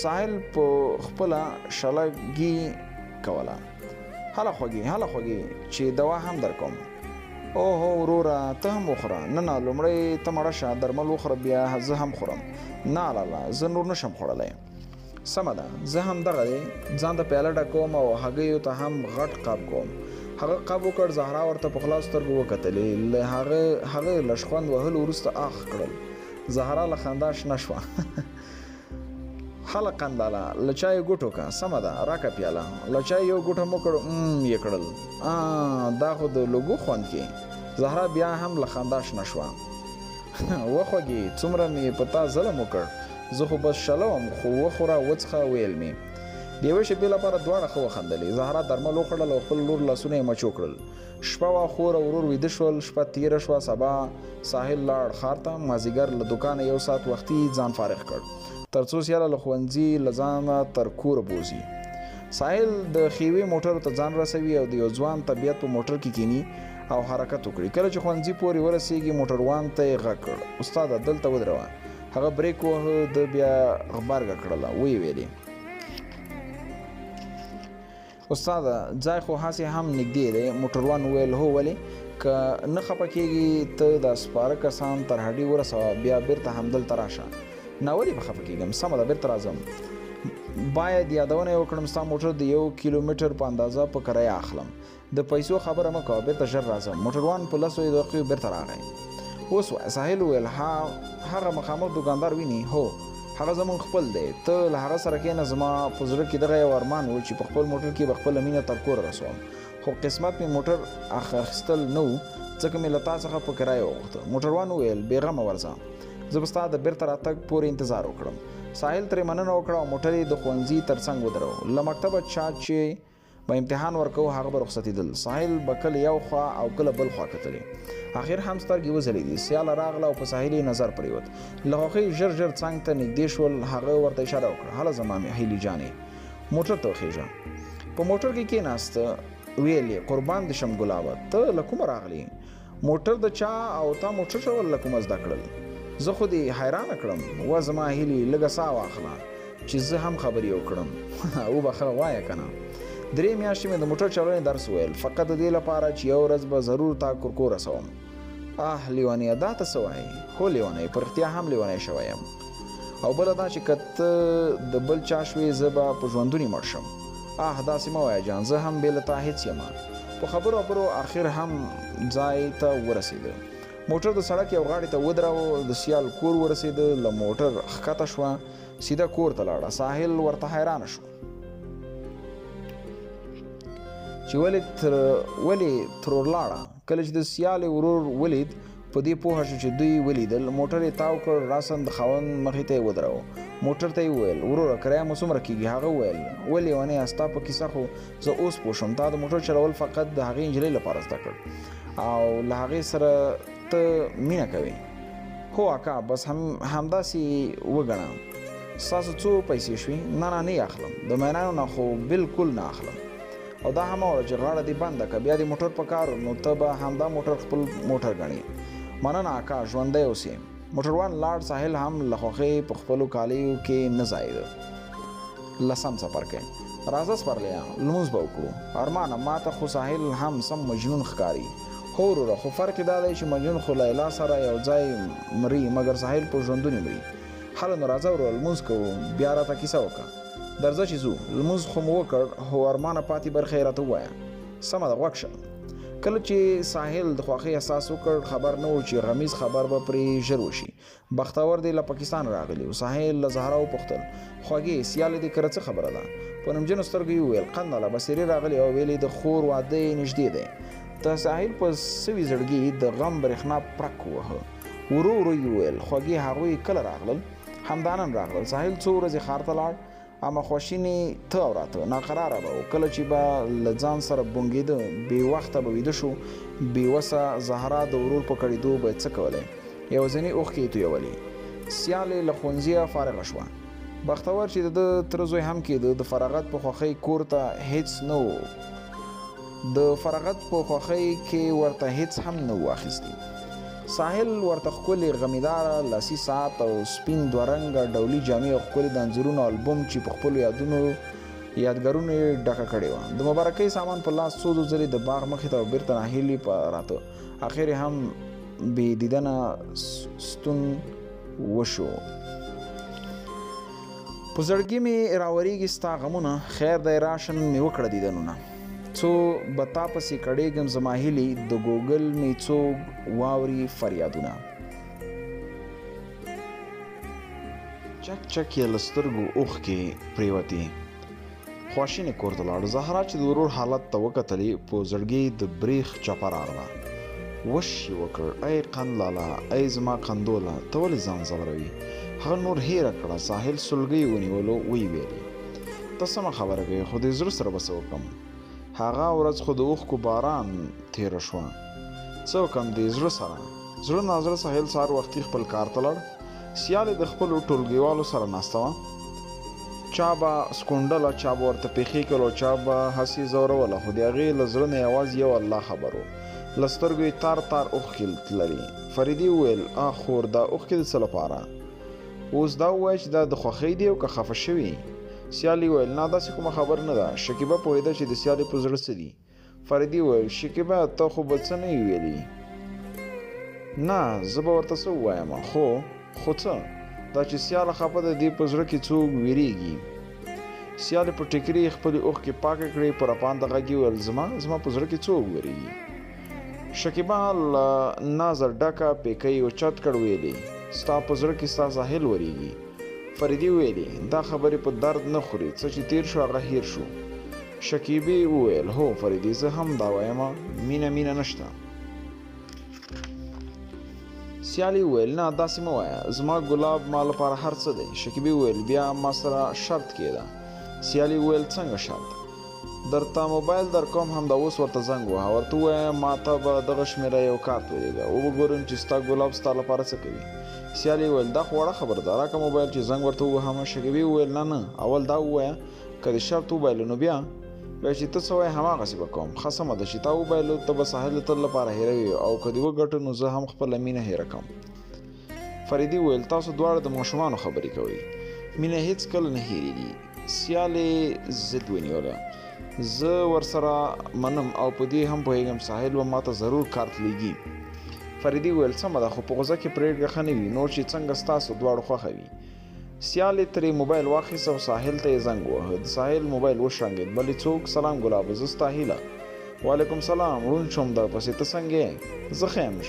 ساحل په خپله شلګي کوله. هله خوږې چې دوا هم در کوم. اوهو وروره ته هم وخوره. نه لومړی ته مړه شه. درمل وخوره بیا زه هم خورم. نه لاله زه نور نشم خوړلی. سمه ده زه هم دغه دی ځان ته پیاله ډکوم او هګیو ته هم غټ قاب کوم. هغه قاب وکړ. زهرا ورته په خلاص سترګو وکتلې. له هغه له شخوند وهلو وروسته اخ کړل. زهرا له خندا شنه شوه. خلق قنداله له چای ګوټو کا سمه ده راکه پیاله له چای یو ګوټه مو کړ یې کړل دا خو د لوګو خوند کې زهرا بیا هم له خندا شنه شوه وخوږې څومره مې په تا ظلم وکړ زه خو بس شلوم خو وخوره وڅښه ویل مې د یوې شېبې لپاره دواړه ښه وخندلې زهرا درمل وخوړل او خپل لور لاسونه یې مچو کړل شپه وه خور او ورور ویده شول شپه تېره شوه سبا ساحل لاړ ښار ته مازدیګر له دوکانه یو ساعت وختي ځان فارغ کړ تر څو سیاله له ښوونځي له ځانه تر کوره بوځي ساحل د خیوې موټرو ته ځان رسوي او د یو ځوان طبیعت په موټر کې کینی او حرکت وکړي کله چې ښوونځي پورې ورسېږي موټروان ته یې غږ کړ استاده دلته ودروه هغه بریک وهه د بیا غبرګه کړله ویې ویلې استاده ځای خو هسې هم نږدې دی موټروان وویل هو ولې که نه خفه کېږي ته دا سپاره کسان تر هډې ورسوه بیا بیرته همدلته راشه نه ولې به خفه کېږم سمه ده بیرته راځم باید یادونه یې وکړم ستا موټر د 1 کیلومتر په اندازه په کرایه اخلم د پیسو خبره مه کوه بیرته ژر راځم موټروان په 10 دقیقو بیرته راغی اوس ساحل وویل هغه مخامخ دوکاندار ویني هو هغه زمون خپل دی ته له هغه سره کښېنه زما په زړه کې دغه یو ارمان و چې په خپل موټر کې به خپله مینه تر کوره رسوم خو قسمت مې موټر اخیستل نه و ځکه مې له تا څخه په کرایه وغوښته موټروان وویل بېغمه ورځه زه به ستا د بیرته راتګ پورې انتظار وکړم ساحل ترې مننه وکړه او موټر یې د ښوونځي تر څنګ ودرو له مکتبه چا چې به امتحان ورکو هغه به رخصتېدل ساحل به کله یو خوا او کله بل خوا کتلې اخر هم سترګې وځلېدې سیاله راغله او په ساحل یې نظر پرېوت له هغې ژر ژر څنګ ته نږدې شول هغه ورته اشاره وکړه هله زما هیلې جانې موټر ته وخېژه په موټر کې کېناسته ویل یې قربان دې شم ګلابه ته له کومه راغلې موټر د چا او تا موټر شول له کومه زده کړل زه خو دې حیرانه کړم و زما هیلې لږه ساه واخله چې زه هم خبرې وکړم وبخه وایه که نه 3 میاشتې مې د موټر چلونې درس ویل فقط د دې لپاره چې یو ورځ به ضرور تا کورکو رسوم لیونیه دا ته څه وایې هو لیونی په رښتیا هم لیونی شوی یم او بله دا چې که ته د بل چا شوې زه به په ژوندون مړ شم داسې مه وایه جان زه هم بې له تا هېڅ یم په خبرو آخر هم ځای ته ورسېده موټر د سړک یو غاړې ته ودراوه د سیال کور ورسېده له موټر ښکته شوه سیده کور ته لاړه ساحل ورته حیرانه شو چې ولې تر ورلاړه کله چې د سیال ورور ولید په دې پوهه شو چې دوی ولیدل موټر یې تاو کړ راسن د خاوند مخې ته یې ودراوه موټر ته یې وویل وروره کرایه مو څومره کېږي هغه وویل ولې ونې ستا په کیسه خو زه اوس پوه شوم تا د موټر چلول فقط د هغې نجلۍ لپاره زده کړ او له هغې سره ته مینه کوې هو اکا بس همداسې وګڼه ستاسو څو پیسې شوي نه اخلم د مینانو نه خو بالکل نه اخلم او دا هم وره چې غاړه دې بنده که بیا دې موټر په کار نو ته به همدا موټر خپل موټر ګڼې مننه اکا ژوندی اوسې موټروان لاړ ساحل هم له خوښۍ په خپلو کالیو کې نه ځایېده 10 څپرکی راځه سپرلیا لمونځ به وکړو ارمانه ما ته خو ساحل هم سم مجنون ښکاري هو وروره خو فرق یې دا دی چې مجنون خو لیلا سره یو ځای مري مګر ساحل په ژوندون مري هله نو راځه وروره لمونځ کوو بیا راته کیسه وکړه درځه چې ځو لمونځ خو مو وکړ هو ارمانه پاتې برخه یې راته ووایه سمه ده غوږ شه کله چې ساحل د خوښۍ احساس وکړ خبر نه و چې غمیز خبر به پرې ژر وشي بختور دی له پاکستان راغلی و ساحل له زهرا وپوښتل خوږې سیالې دې کره څه خبره ده په نمجنو سترګو یې وویل قندله بصیرې راغلی او ویلې د خور واده یې نږدې دی د ساحل په سوي زړګي د غم برېښنا پرک ووهه ورو یې وویل خوږې هغوی کله راغلل همدا نن راغلل ساحل څو ورځې ښار ته لاړ اما خواشینی ته او راته ناقراره به و کله چې به له ځان سره بونګېده بې وخته به ویده شو بېوسه زهرا د ورور په کړېدو به څه کولی یوازینۍ اوښکې یې تویولې سیالې له ښوونځیه فارغه شوه بختور چې د ده تره زوی هم کېده د فراغت په خوښۍ کور ته هېڅ نه و د فراغت په خوښۍ کې ورته هېڅ هم نه و اخیستي ساحل ورته ښکلې غمیداره لاسي ساعت او سپین دوه رنګه ډولي جامې او ښکلې د انځورونو البوم چې په خپلو یادګارونو یې ډکه کړې وه د مبارکۍ سامان په لاس څو ځلې د باغ مخې ته بیرته ناهیلي راته اخر یې هم بې دیدنه ستون وشو په زړګي مې راورېږي ستا غمونه خیر دی راشه نن مې وکړه دیدنونه څو به تا پسې کړېږم زما هیلې د ګوګل مې څوک واوري فریادونه چک چک یې له سترګو اوښکې پرېوتې. خواشینې کور ته لاړ. زهرا چې د ورور حالت ته وکتلې په زړګي د بریښ چپه راغله. وش یې وکړ، ای قند لالا، ای زما قندوله، ته ولې ځان ځوروي؟ هغه نور هیره کړه. ساحل سلګۍ ونیولو، ویې ویلې ته سمه خبره کوې، خو د زړه سره به څه وکړم؟ هغه ورځ خو د اوښکو باران تېره شوه، څه وکړم د زړه سره؟ زړه نازړه ساحل سهار وختي خپل کار ته لاړ. سیالې د خپلو ټولګیوالو سره ناسته وه. چا به سکونډله، چا به ورته پېښې کول او چا به هسې ځوروله، خو د هغې له زړه نه یوازې یو الله خبر و. له سترګو یې تار تار اوښکې تللې. فریدې وویل خور دا اوښکې د څه لپاره؟ اوس دا ووایه چې دا د خوښۍ دی او که خفه شوي؟ سیالي وویل نه، داسې کومه خبر نه ده. شکیبه پوهېده چې د سیالې په زړه څه دي. فریدې وویل شکیبه ته خو به څه نه یې ویلي؟ نه زه به ورته څه ووایم، خو څه دا چې سیاله خفه ده، دې په زړه کې څوک ویریږي؟ سیالې په ټیکري خپلې اوښکې پاکې کړې. په رپانده غږ یې وویل زما په زړه کې څوک ویریږي؟ شکیبه له نازه ډکه پیکۍ اوچت کړ، ویلې ستا په زړه کې ستا ساحل وریږي. فریدې ویلې دا خبرې په درد نه خوري، څه چې تیر شو هغه هیر شو. شکیبې وویل هو فریدې زه هم دا وایم، مینه نشته. سیالي وویل نه داسې مه وایه، زما ګلاب ما لپاره هر څه دی. شکیبې وویل بیا ما سره شرط کېده. سیالي وویل څنګه شرط؟ درته موبایل در کوم، همدا اوس ورته زنګ ووهه، ورته ووایه ما ته به دغه شمېره یو کارت ولېږه، وګورم چې ستا ګلاب ستا لپاره څه کوي. سیالي وویل دا خو وړه خبره ده، راکړه موبایل چې زنګ ورته ووهم. شکیبې وویل نه اول دا ووایه، که د شرط وبایلو نو بیا چې ته څه وایې هماغسې به کوم. ښه سمه ده چې تا وبایلو ته به ساحل د تل لپاره هېروي، او که دې وګټو نو زه هم خپله مینه هېره کړم. فریدې وویل تاسو دواړه د ماشومانو خبرې کوئ، مینه هېڅکله نه هېرېږي. سیالې ضد ونیوله، زه ورسره منم او په دې هم پوهېږم ساحل به ما ته ضرور کارت لیږي. فریدې وویل سمه ده، خو په غوزه کې پرېږدي ښه نه وي، نور چې څنګه ستاسو دواړو خوښه وي. سیالې ترې موبایل واخیست او ساحل ته یې زنګ ووهه. د ساحل موبایل وشرنګېد. بلې څوک؟ سلام ګلابه، زه ستا هیله. وعلیکم سلام، ړوند شوم درپسې، ته څنګه یې؟ زه ښه یم.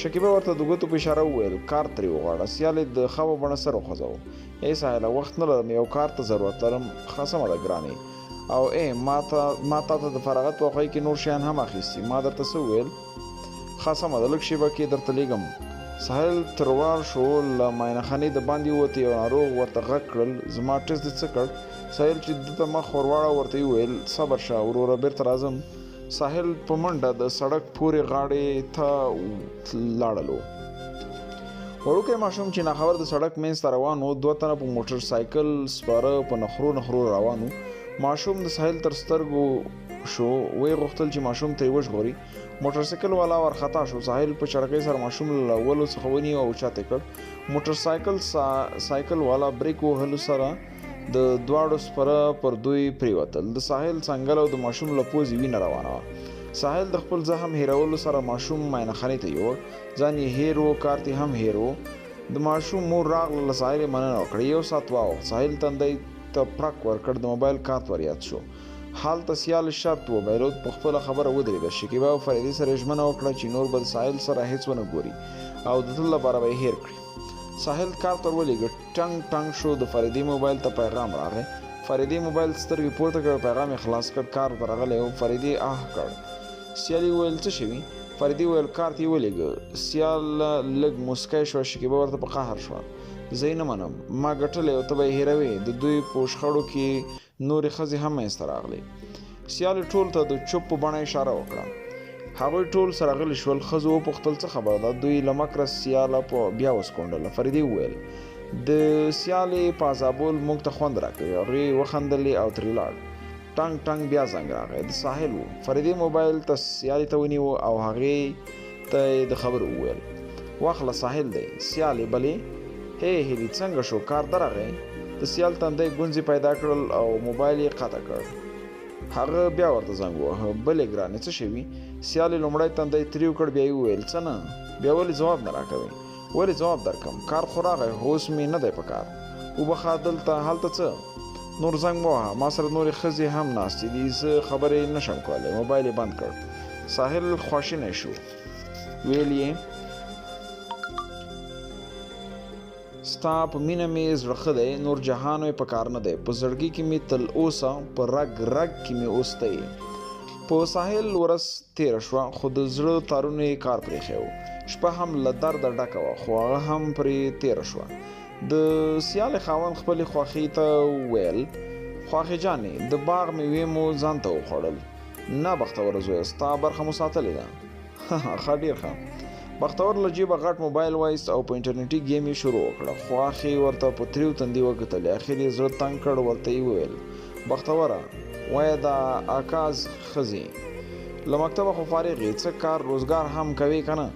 شکیبه ورته د ګوتو په اشاره وویل کارت ترې وغواړه. سیالې د ښه په بڼه سر وخوځاوه. ای ساحله وخت نه لرم، یو کار ته ضرورت لرم. ښه سمه ده ګرانې، او ما تا ته د فراغت په وخت کې نور شیان هم اخیستي. ما درته څه وویل؟ ښه سمه ده، لږ شېبه کې درته لیږم. ساحل تروار شو، له معاینه خانې د باندې ووت. یو ناروغ ورته غږ کړل زما ټسټ دې څه کړ؟ ساحل چې ده ته مخ ورواړه ورته یې وویل صبر شه وروره بېرته راځم. ساحل په منډه د سړک پورې غاړې ته لاړلو. وړوکی ماشوم چې ناخبر د سړک منځ ته روان و، دوه تنه په موټر سایکل سپاره په نخرو روان و. ماشوم د ساحل تر سترګو شو، وی غوښتل چې ماشوم ته یې وژغوري. موټر سایکل والا ورخطا شو. ساحل په چړکۍ سره ماشوم له اولو څخه ونیو او اوچاته کړ. موټر سایکل والا بریک وهلو سره د دواړو سپاره پر دوی پریوتل. د ساحل څنګل او د ماشوم له پوزې وینه روانه وه. ساحل د خپل زخم هیرولو سره ماشوم معاینه خانې ته یوړ. ځان یې هیر و، کارت یې هم هیر و. د ماشوم مور راغله، له ساحل یې مننه وکړه. یو ساعت واوښت. ساحل تندی ته پړک ورکړ. د موبایل کارت ور یاد شو. هلته سیال شرط وبایلو په خپله خبره ودرېده. شکیبه او فریدې سره یې ژمنه وکړه چې نور به د ساحل سره هېڅ ونه ګوري او د تل لپاره به یې هېر کړي. ساحل کارت ور ولېږه. ټنګ شو. د فریدې موبایل ته پیغام راغی. فریدې موبایل سترګې پورته کړ، پیغام یې خلاص کړ. کارت راغلی و. فریدې کړ. سیالي وویل څه شوي؟ فریدې وویل کارت یې ولېږه. سیال لږ موسکی شوه. شکیبه ورته په قهر شوه. زه یې نه منم، ما ګټلی او ته به یې هېروې. د دوی په شخړو کې نورې ښځې هم منځته راغلې. سیالې ټول ته د چوپ په بڼه اشاره وکړه. هغوی ټول سره غلي شول. ښځو وپوښتل څه خبره ده؟ دوی له مکره سیاله بیا وسکونډله. فریدې وویل د سیالې په عذابول موږ ته خوند راکوي. هغې وخندلې او ترې لاړ. ټنګ بیا زنګ راغی. د ساحل و. فریدې موبایل ته سیالې ته ونیو او هغې ته یې د خبرو وویل واخله ساحل دی. سیالې بلې هیلې څنګه شو؟ کار درغی؟ د سیال تندی ګونځې پیدا کړل او موبایل یې قطع کړ. هغه بیا ورته زنګ ووهه. بلې ګرانې څه شوي؟ سیالې لومړی تندی تریو کړ، بیا یې وویل څه نه؟ بیا ولې ځواب نه راکوې؟ ولې ځواب درکړم؟ کار خو راغی، اوس مې نه دی په کار. وبخه هلته څه؟ نور زنګ مه وهه، ما سره نورې ښځې هم ناستې دي، زه خبرې نشم کولی. موبایل یې بند کړ. ساحل خواشینی شو. ویل یې ستا په مینه مې زړه ښه دی نور جهان مې په کار نه دی په زړګي کې مې تل اوسه په رګ رګ کې مې اوس ته یې په ساحل ورځ تېره شوه خو د زړه تارونه یې کار پرېښی و شپه هم له درده ډکه وه خو هغه هم پرې تېره شوه د سیالې خاوند خپلې خوښۍ ته وویل خواښې جانې د باغ میوې مو ځان ته وخوړل نه بختوره زویه ستا برخه مو ساتلې ده ښه ډېر ښه بختور له جیبه غټ موبایل وایست او په انټرنیټي گیم یې شروع وکړه خواښې ورته په تریو تندي وکتلې اخر یې زړه تنګ کړ ورته یې وویل بختوره وایه د اکاز ښځې له مکتبه خو فارغ یې څه کار روزګار هم کوې که نه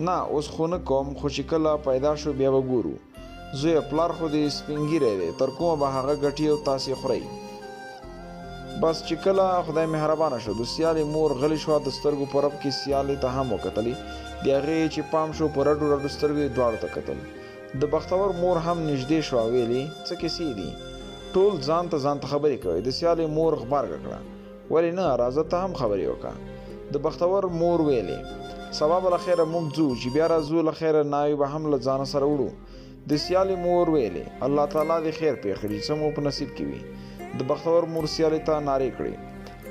نه اوس خو نه کوم خو چې کله پیدا شو بیا به ګورو زویه پلار خو دې سپینګیری دی تر کومه به هغه ګټي او تاسې خورئ بس چې کله خدای مهربانه شو د سیالې مور غلی شوه د سترګو په رپ کې سیالې ته هم وکتلې د هغې چې پام شو په رډو رډو سترګو یې دواړو ته کتل د بختور مور هم نږدې شوه ویلې څه کیسې دي ټول ځان ته خبرې کوي د سیالې مور غبرګه کړه ولې نه راځه ته هم خبرې وکړه د بختور مور ویلې سبا به له خیره موږ ځو چې بیا راځو له خیره ناوې به هم له ځانه سره وړو د سیالې مور ویلې الله تعالی دې خیر پېښ کړي څه مو په نصیب کې وي د بختور مور سیالې ته نارې کړې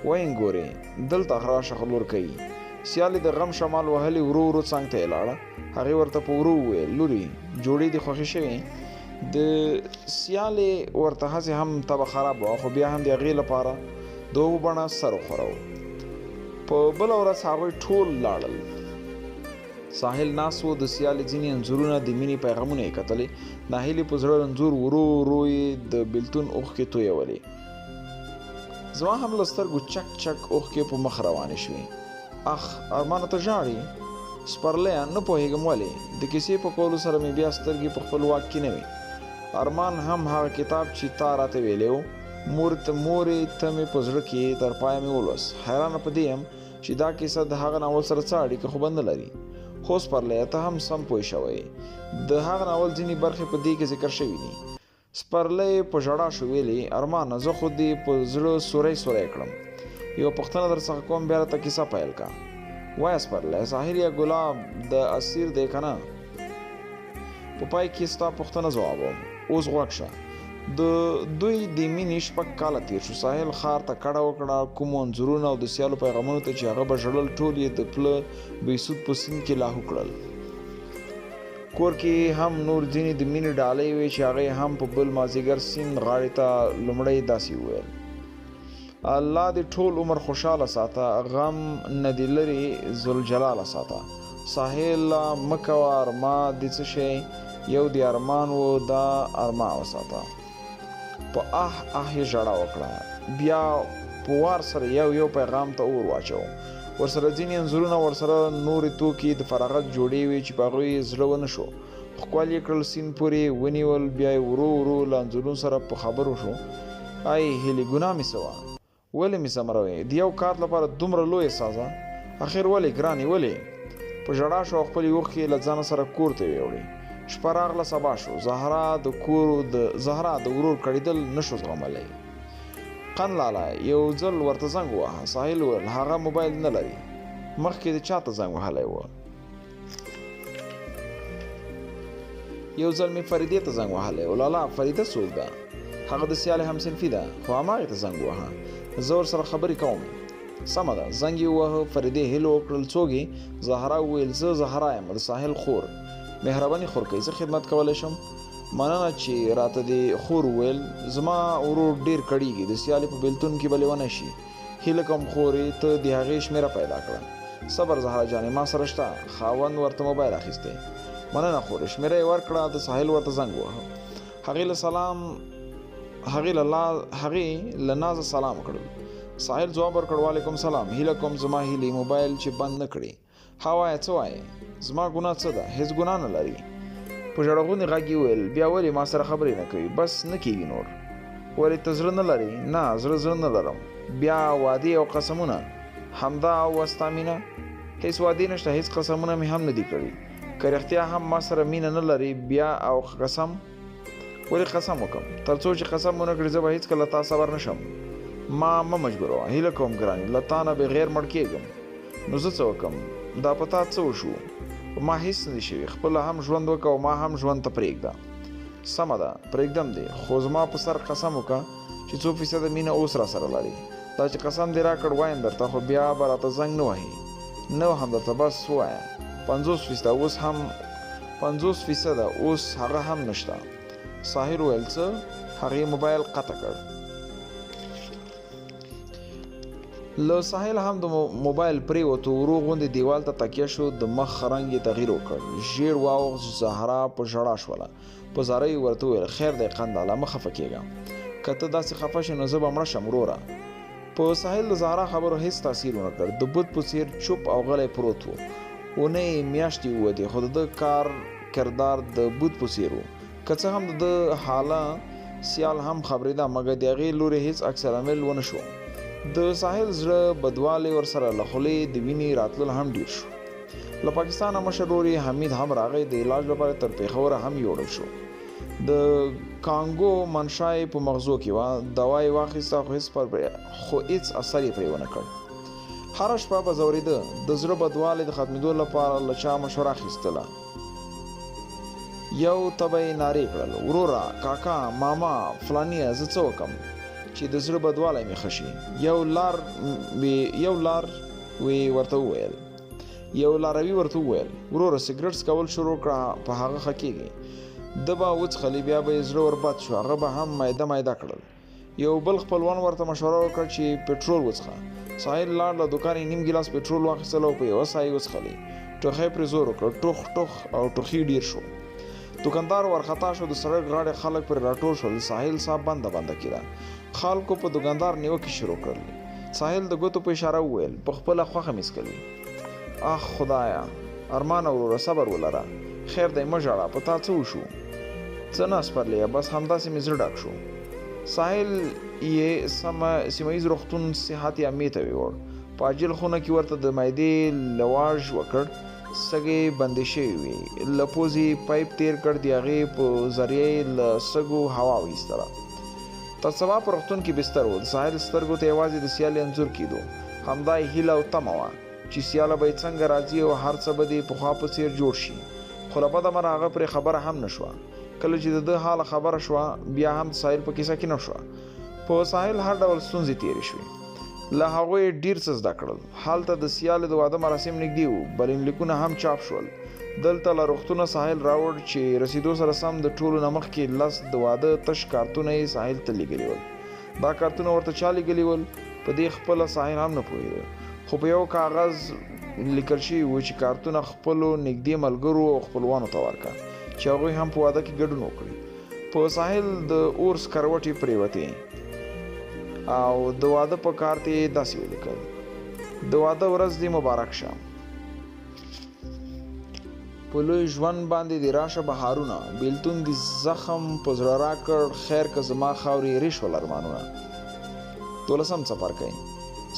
وین ګورې دلته راشه لور کوي سیالې د غم شمال وهلې ورو ورو څنګ ته یې لاړه هغې ورته په ورو وویل لورې جوړې دې خوښې شوې د سیالې ورته هسې هم طبع خراب وه خو بیا هم د هغې لپاره د اوبو بڼه سر وخوروه په بله ورځ هغوی ټول لاړل ساحل ناست و د سیالې ځینې انځورونه د مینې پیغامونه یې کتلې ناهیلې په زړه رنځور ورو ورو یې د بېلتون اوښکې تویولې زما هم له سترګو چک چک اوښکې په مخ روانې شوې اخ ارمانه ته ژاړې سپرلیه نه پوهېږم ولې د کیسې په کولو سره مې بیا سترګې په خپل واک کې نه وې ارمان هم هغه کتاب چې تا راته ویلی و مورې ته مې په زړه کې تر پایه مې ولوست حیرانه په دې یم چې دا کیسه د هغه ناول سره څه اړیکه خو به نه لري خو سپرلیه ته هم سم پوه شوی د هغه ناول ځینې برخې په دې کې ذکر شوي دي سپرلی په ژړا شو ویلې ارمانه زه خو دې په زړه سوری کړم یوه پوښتنه در څخه کوم بیا راته کیسه پیل کا وایه سپرلی ساحل یا ګلاب د اسیر دی که نه په پای کې ستا پوښتنه ځوابوم اوس غوږ شه د دوی د مینې 6 کاله تیر شو ساحل ښار ته کډه وکړه کومو انځورونه او د سیالو پیغامونو ته چې هغه به ژړل ټول یې د پله بیسود په سیند کې لاهو کړل کور کې هم نور ځینې د مینې ډالۍ وې چې هغې هم په بل مازدیګر سیند غاړې ته لومړی داسې وویل الله دې ټول عمر خوشحاله ساته غم نه دې لرې ذوالجلاله ساته ساحل مه کوه ارما دې څه شی یو د ارمان و دا ارما وساته په یې ژړا وکړه بیا په وار سره یو پیغام ته اور واچو ورسره ځینې انځورونه ورسره نورې توکي د فراغت جوړې وې چې په هغوی یې زړه ونه شو ښکل یې کړل سیند پورې ونیول بیا یې ورو ورو له انځورونو سره په خبرو شو هیلې ګناه مې څه وه ولې مې ځمروې د یو کار لپاره دومره لویه سازه اخر ولې ګرانې ولې په ژړا شو او خپلې اوښکې له ځانه سره کور ته ویوړې شپه راغله سبا شو زهرا د ورور کړېدل نشو زغملی قن لالا یو ځل ورته زنګ وواهه ساحل وویل هغه موبایل نه لري مخکې د چا ته زنګ وهلی و یو ځل مې فریدې ته زنګ وهلی و لالا فریده څوک ده هغه د سیالې همصنفي ده خو هماغې ته زنګ ووهه زه ورسره خبرې کوم سمه ده زنګ یې ووهه فریدې هیله وکړل څوک یې زهرا وویل زه زهرا یم د ساحل خور مهرباني خور کوي زه خدمت کولی شم مننه چې راته دې خور وویل زما ورور ډېر کړیږي د سیالې په بېلتون کې به لیونی شي هیله کوم خورې ته د هغې شمېره پیدا کړه صبر زهرا جانې ما سره شته خاوند ورته موبایل اخیستی مننه خورې شمېره یې ورکړه د ساحل ورته زنګ ووهه هغې له نازه سلام وکړل ساحل ځواب ورکړ وعلیکم سلام هیله کوم زما هیلې موبایل چې بند نه کړي ها وایه څه وایې زما ګناه څه ده هیڅ ګناه نه لري په ژړغونې غږ یې وویل بیا ولې ما سره خبرې نه کوي بس نه کېږي نور ولې ته زړه نه لرې نه زړه نه لرم بیا وعدې او قسمونه همدا او ستا مینه هیڅ وعدې نشته هیڅ قسمونه مې هم نه دي کړي که رښتیا هم ما سره مینه نه لري بیا او قسم ولې قسم وکړم تر څو چې قسم ونه کړي زه به هېڅکله تا صبر نه شم ما مه مجبوروه هیله کوم ګرانې له تا نه بغیر مړ کېږم نو زه څه وکړم دا په تا څه وشو ما هیڅ نه دي شوي خپله هم ژوند وکړه او ما هم ژوند ته پرېږده سمه ده پرېږدم دی، خو زما په سر قسم وکړه چې 100% مینه اوس را سره لري. دا چې قسم دې راکړ وایم درته، خو بیا به راته زنګ نه وهي. نه هم درته بس ووایه 50% اوس هم 50% اوس هغه هم نشته. ساحل وویل څه؟ هغې موبایل قطع کړ. له ساحل هم د موبایل پرېوتو، ورو غوندې دیوال ته تکیه شو، د مخ رنګ یې تغییر وکړ، ژیړ واوښت. زهرا په ژړا شوله، په زاره یې ورته وویل خیر دی قنداله مه خفه کېږه، که ته داسې خفه شې نو زه به مړه شم وروره. په ساحل د زهرا خبرو هېڅ تاثیر ونه کړ، د بت په څېر چوپ او غلی پروت و. اونۍ میاشتې ووتې، خو د ده کردار د بت په څېر و. که څه هم د ده حاله سیال هم خبرېده، مګر د هغې لورې هېڅ عکس العمل ونه شو. د ساحل زړه بدوالی ورسره له خولې د وینې راتلل هم ډېر شو. له پاکستانه مشر ورور یې حمید هم راغی، د علاج لپاره تر پېښوره هم یوړل شو. د کانګو منشا یې په مغزو کې وه، دوا یې واخیسته خو هېڅ اثر یې پرې ونه کړ. هره شپه به ځورېده، د زړه بدوالی د ختمېدو لپاره له چا مشوره اخیستله. یو ته به یې نارې کړل وروره، کاکا، ماما، فلانیه، زه څه وکړم چې د زړه بدوالی مې ښه شي؟ یو لاروي ورته وویل وروره سګرټ څکول شروع کړه، په هغه ښه کېږي. ده به وڅښلې، بیا به یې زړه وربد شو، هغه به هم میده کړل. یو بل خپلوان ورته مشوره وکړه چې پټرول وڅښه. ساحل لاړ، له دوکان یې نیم ګیلاس پټرول واخیستل او په یوه ساه یې وڅښلې. ټوخی پرې زور وکړ، ټوخ او ټوخي ډېر شو. دوکاندار ورخطا شو، د سړک غاړې خلک پرې راټول شول. ساحل صاحب بنده کېده. خلکو په دوکاندار نیوکې شروع کړل. ساحل د ګوتو په اشاره وویل په خپله خوښه مې څکوي. اخ خدایه، ارمان وروره صبر ولره، خیر دی مه ژاړه، په تا څه وشو؟ څه نه سپرلیه، بس همداسې مې زړه ډک شو. ساحل یې سیمه ییز روغتون صحت عامې ته یووړ. په عاجل خونه کې ورته د معدې لواژ وکړ، سږې بندې شوې وې، له پوزې پایپ تیر کړ، د هغې په ذریعه یې له سږو هوا وایستله. تر سبا په روغتون کې بستر و. د ساحل سترګو ته یوازې د سیالې انځور کېدو. همدا یې هیله او تمه وه چې سیاله به یې څنګه راځي او هر څه به د پخوا په څېر جوړ شي. خو له بده مرغه هغه پرې خبره هم نه شوه. کله چې د ده حاله خبره شوه، بیا هم د ساحل په کیسه کې نه شوه. په ساحل هر ډول ستونزې تېرې شوې، له هغو یې ډېر څه زده کړل. هلته د سیالې د واده مراسم نږدې وو، بلنلیکونه هم چاپ شول. دلته له روغتونه ساحل راوړ چې رسیدو سره سم د ټولو نه مخکې 10 د واده تش کارتونه یې ساحل ته لیږلي ول. دا کارتونه ورته چا لیږلي ول په دې خپله ساحل هم نه پوهېده، خو په یو کاغذ لیکل شوي وو چې کارتونه خپلو نږدې ملګرو او خپلوانو ته ورکړه چې هغوی هم په واده کې ګډون وکړي. په ساحل د اور سکروټې پرېوتې او د واده په کارت یې داسې ولیکل: د واده ورځ دې مبارک شه، په لوی ژوند باندې دې راشه بهارونه، بیلتون دې زخم په زړه راکړ، خیر که زما خاورې ریش ول ارمانونه. 12 څپرکی.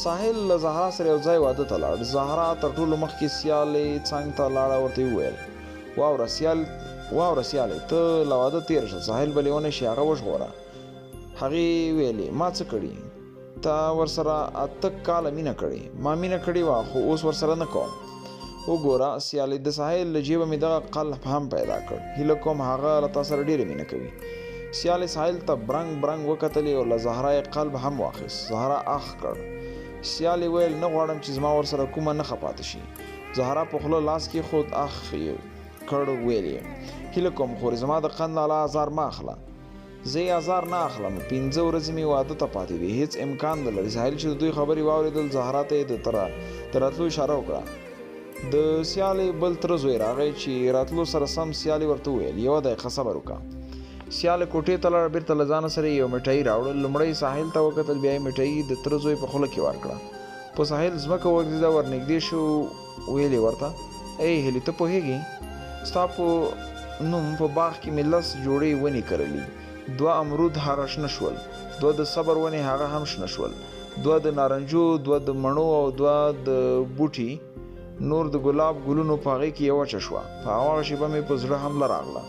ساحل له زهرا سره یو ځای واده ته لاړ. زهرا تر ټولو مخکې سیالې څنګ ته لاړه، ورته یې وویل واوره سیالې، ته له واده تېره شه، ساحل به لیونی شي، هغه وژغوره. هغې ویلې ما څه کړي؟ تا ورسره 8 کاله مینه کړې. ما مینه کړې وه، خو اوس ورسره نه کوم. وګوره سیالې، د ساحل له جیبه مې دغه قلب هم پیدا کړ، هیله کوم هغه له تا سره ډېره مینه کوي. سیالې ساحل ته برنګ وکتلې او له زهرا یې قلب هم واخیست. زهرا اخ کړ. سیالې ویل نه غواړم چې زما ورسره کومه نښه پاتې شي. زهرا په خوله لاس کېښود، اخ یې کړ، ویل یې هیله کوم خورې زما د قند لاله ازار مه اخله. زه یې ازار نه اخلم، 5 ورځې مې واده ته پاتې دي، هېڅ امکان نه لري. ساحل چې د دوی خبرې واورېدل، زهرا ته یې د راتلو اشاره وکړه. د سیالې بل تره زوی راغی چې راتلو سره سم سیالې ورته وویل 1 دقیقه صبر وکړه. سیالې کوټې ته لاړه، بېرته له ځانه سره یو مټۍ راوړل. لومړی ساحل ته وکتل، بیا یې مټۍ د تره زوی په خوله کې ورکړه. په ساحل ځمکه وګرځېده، ورنږدې شو، ویل یې ورته ای هیلې، ته پوهېږې ستا په نوم په باغ کې مې 10 جوړې ونې کرلي، 2 امرود هغه شنه شول، 2 د صبر ونې هغه هم شنه شول، 2 د نارنجو، 2 د مڼو او 2 د بوټي، نور د ګلاب ګلونو په هغې کې یو وچه شوه. په هغه شېبه مې په زړه حمله راغله.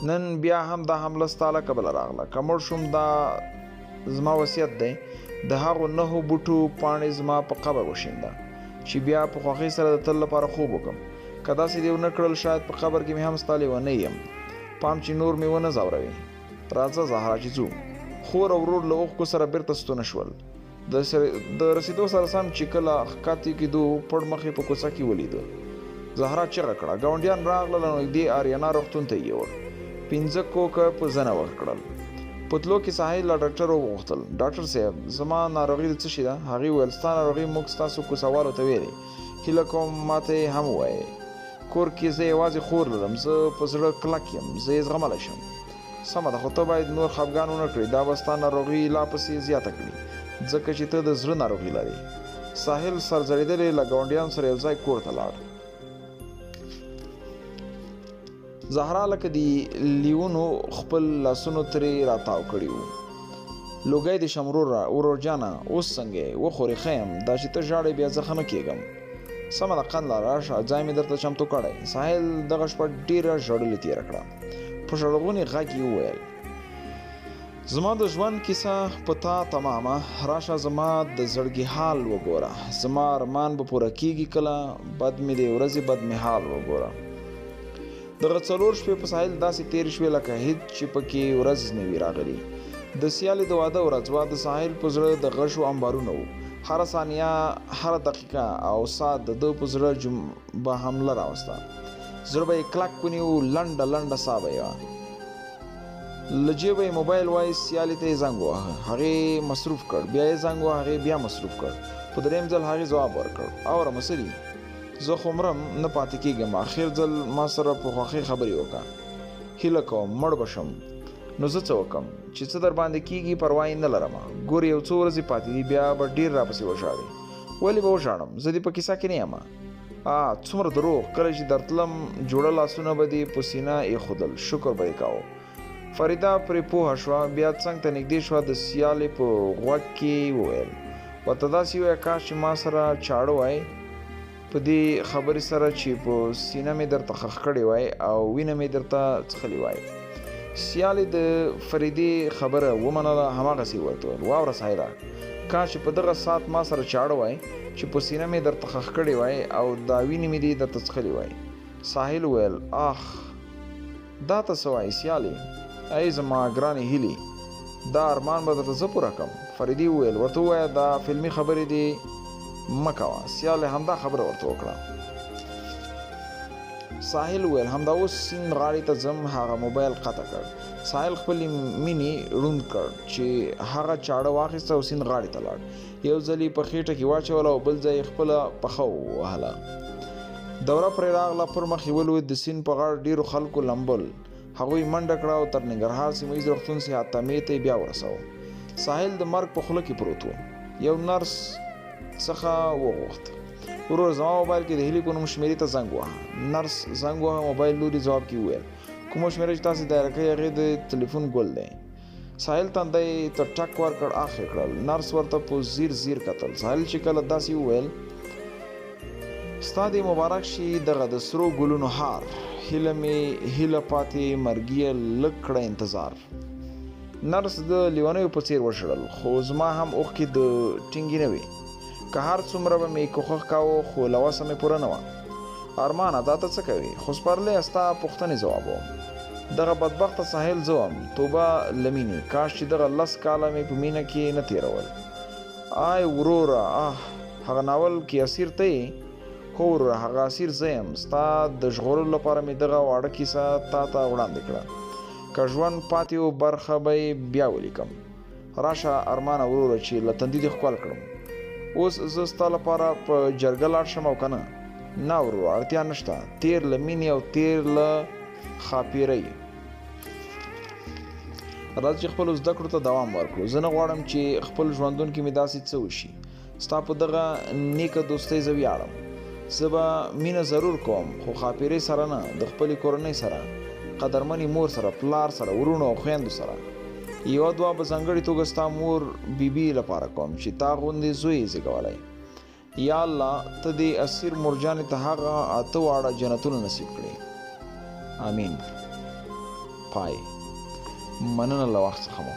نن بیا هم دا حمله ستا له کبله راغله. که مړ شوم، دا زما وصیت دی، د هغو 9 بوټو پاڼې زما په قبر وشینده چې بیا په خوښۍ سره د تل لپاره خوب وکړم. که داسې دې ونه کړل، شاید په قبر کې مې هم ستا لیونی یم. پام چې نور مې ونه ځوروي. راځه زهرا چې ځو. خور او ورور له اوښکو سره بیرته ستونه شول. د رسیدو سره سم چې کله ښکاتې کېدو پړ مخې په کوڅه کې ولیده. زهرا چغه کړه. ګاونډیان راغلل او نږدې آریانا روغتون ته یې یوړ. 5 کوکه په زنه ورکړل. په تلو کې ساحل له ډاکټر وغوښتل. ډاکټر صاحب زما ناروغي د څه شي ده؟ هغې وویل ستا ناروغي موږ ستاسو کوڅهوالو ته ویلې. هیله کوم ماته یې هم ووایې. کور کې زه یوازې خور لرم. زه په زړه کلک یم. زه یې زغملی شم. سمه ده خو ته باید نور خفګان ونه کړې. دا به ستا ناروغي لا پسې زیاته کړي ځکه چې ته د زړه ناروغي لرې. ساحل سر ځړېدلی له ګاونډیانو سره یو ځای کور ته لاړ. زهرا لکه د لیونو خپل لاسونو ترې راتاو کړي وو. لوګی د شم ورور جانه اوس څنګه یې؟ وخورې ښه یم. دا چې ته ژاړې بیا زه ښه نه کېږم. سمه ده قند لا راشه ځای مې درته چمتو کړی. ساحل دغه شپه ډېره ژړلې تېره کړه. په ژړغوني غږ یې وویل زما د ژوند کیسه په تا تمامه. راشه زما د زړګي حال وګوره. زما ارمان به پوره کېږي کله. بد مې د ورځې بد مې حال وګوره. دغه 4 شپې په ساحل داسې تېرې شوې لکه هېڅ چې پکې ورځ نه وي راغلي. د سیالې د واده ورځ وه. د ساحل په زړه د غشو انبارونه وو. هره ثانیه هره دقیقه او ساعت د ده په زړه به حمله راوسته. زړه به یې کلک ونیو. لنډه لنډه ساه به یې وه. له جیبه یې موبایل وایست. سیالې ته یې زنګ وواهه. هغې مصروف کړ. بیا یې زنګ وواهه. هغې بیا مصروف کړ. په 3م ځل هغې ځواب ورکړ. اوره مسلي زه خو مرم نه پاتې کېږم. آخر ځل ما سره په خوښۍ خبرې وکړه. هیله کوم مړ به شم نو زه څه وکړم چې څه در باندې کېږي پروا یې نه لرم. ګور یو څو ورځې پاتې دي بیا به ډېر راپسې وژاړې. ولې به وژاړم؟ زه دې په کیسه کې نه یم. څومره دروغ. کله چې درتلم جوړه لاسونه به دې په سینه ایښودل. شکر به یې کاوه. فریده پرې پوهه شوه. بیا څنګ ته نږدې شوه. د سیالې په غوږ کې وویل ورته داسې ووایه کاش چې ما سره چاړه وای په دې خبرې سره چې په سینه مې درته خښ کړې وای او وینه مې درته څښلې وای. سیالې د فریدې خبره ومنله. هماغسې ورته وویل واوره ساحله کاش چې په دغه ساعت ما سره چاړه وای چې په سینه مې درته خښ کړې وای او دا وینې مې دې درته څښلې وای. ساحل وویل آخ دا ته څه وایې سیالې؟ ای زما ګرانې هیلې دا ارمان به درته زه پوره کړم. فریدې وویل ورته ووایه دا فلمي خبرې دې مه کوه. سیالې همدا خبره ورته وکړه. ساحل وویل همدا اوس سیند غاړې ته ځم. هغه موبایل قطع کړ. ساحل خپلې مینې ړوند کړ چې هغه چاړه واخیسته او سیند غاړې ته لاړ. یو ځل یې په خېټه کې واچوله او بل ځای یې خپله پښه ووهله. دوره پرې راغله. پر مخ یې ولوېد. د سیند په غاړه ډېرو خلکو لمبل. هغوی منډه کړه او تر ننګرهار سیمه ییز روغتون صحت تامې ته یې بیا ورساوه. ساحل د مرګ په خوله کې پروت و. یو نرس څخه وغوښت ورور زما موبایل کې د هیلې په نوم شمېرې ته زنګ ووهه. نرس زنګ ووهه. موبایل لوري ځواب کې وویل کومه شمېره چې تاسې دایره کوئ هغې د تلیفون ګل دی. ساحل تندی ته ټک ورکړ. اخ یې کړل. نرس ورته په ځیر ځیر کتل. ساحل چې کله داسې وویل ستا دې مبارک شي دغه د سرو ګلونو هار. هیله مې هیله پاتې مرګیه لږ کړه انتظار. نرس د لیونیو په څېر وژړل خو زما هم اوښکې د ټینګې نه وې. که هر څومره به مې کوښښ کاوه خو له وسه مې پوره نه وه. ارمانه دا ته څه کوې؟ خو سپرلی ستا پوښتنې ځوابوم. دغه بدبخته ساحل زه وم. توبه له مینې. کاش چې دغه 10 کاله مې په مینه کې نه تېرول. آی وروره هغه ناول کې اسیر ته یې؟ هو وروره هغه اسیر زه یم. ستا د ژغورلو لپاره مې دغه واړه کیسه تا ته وړاندې کړه. که ژوند پاتې و برخه به یې بیا ولیکم. راشه ارمانه وروره چې له تندي دې ښکل کړم. اوس زه ستا لپاره په جرګه لاړ شم او که نه؟ نه وروره اړتیا نشته. تیر له مینې او تیر له خاپیرۍ. راځه چې خپلو زده کړو ته دوام ورکړو. زه نه غواړم چې خپل ژوندون کې مې داسې څه وشي. ستا په دغه نیکه دوستۍ زه ویاړم. زه به مینه ضرور کوم خو خاپیرۍ سره نه. د خپلې کورنۍ سره، قدرمنې مور سره، پلار سره، ورونو او خویندو سره. یوه دعا په ځانګړې توګه ستا مور بیبي لپاره کوم چې تا غوندې زوی یې زېږولی. یا الله ته دې اسیر مرجانې ته هغه 8 واړه جنتونه نصیب کړي. آمین. پای. مننه له وخت څخه مو.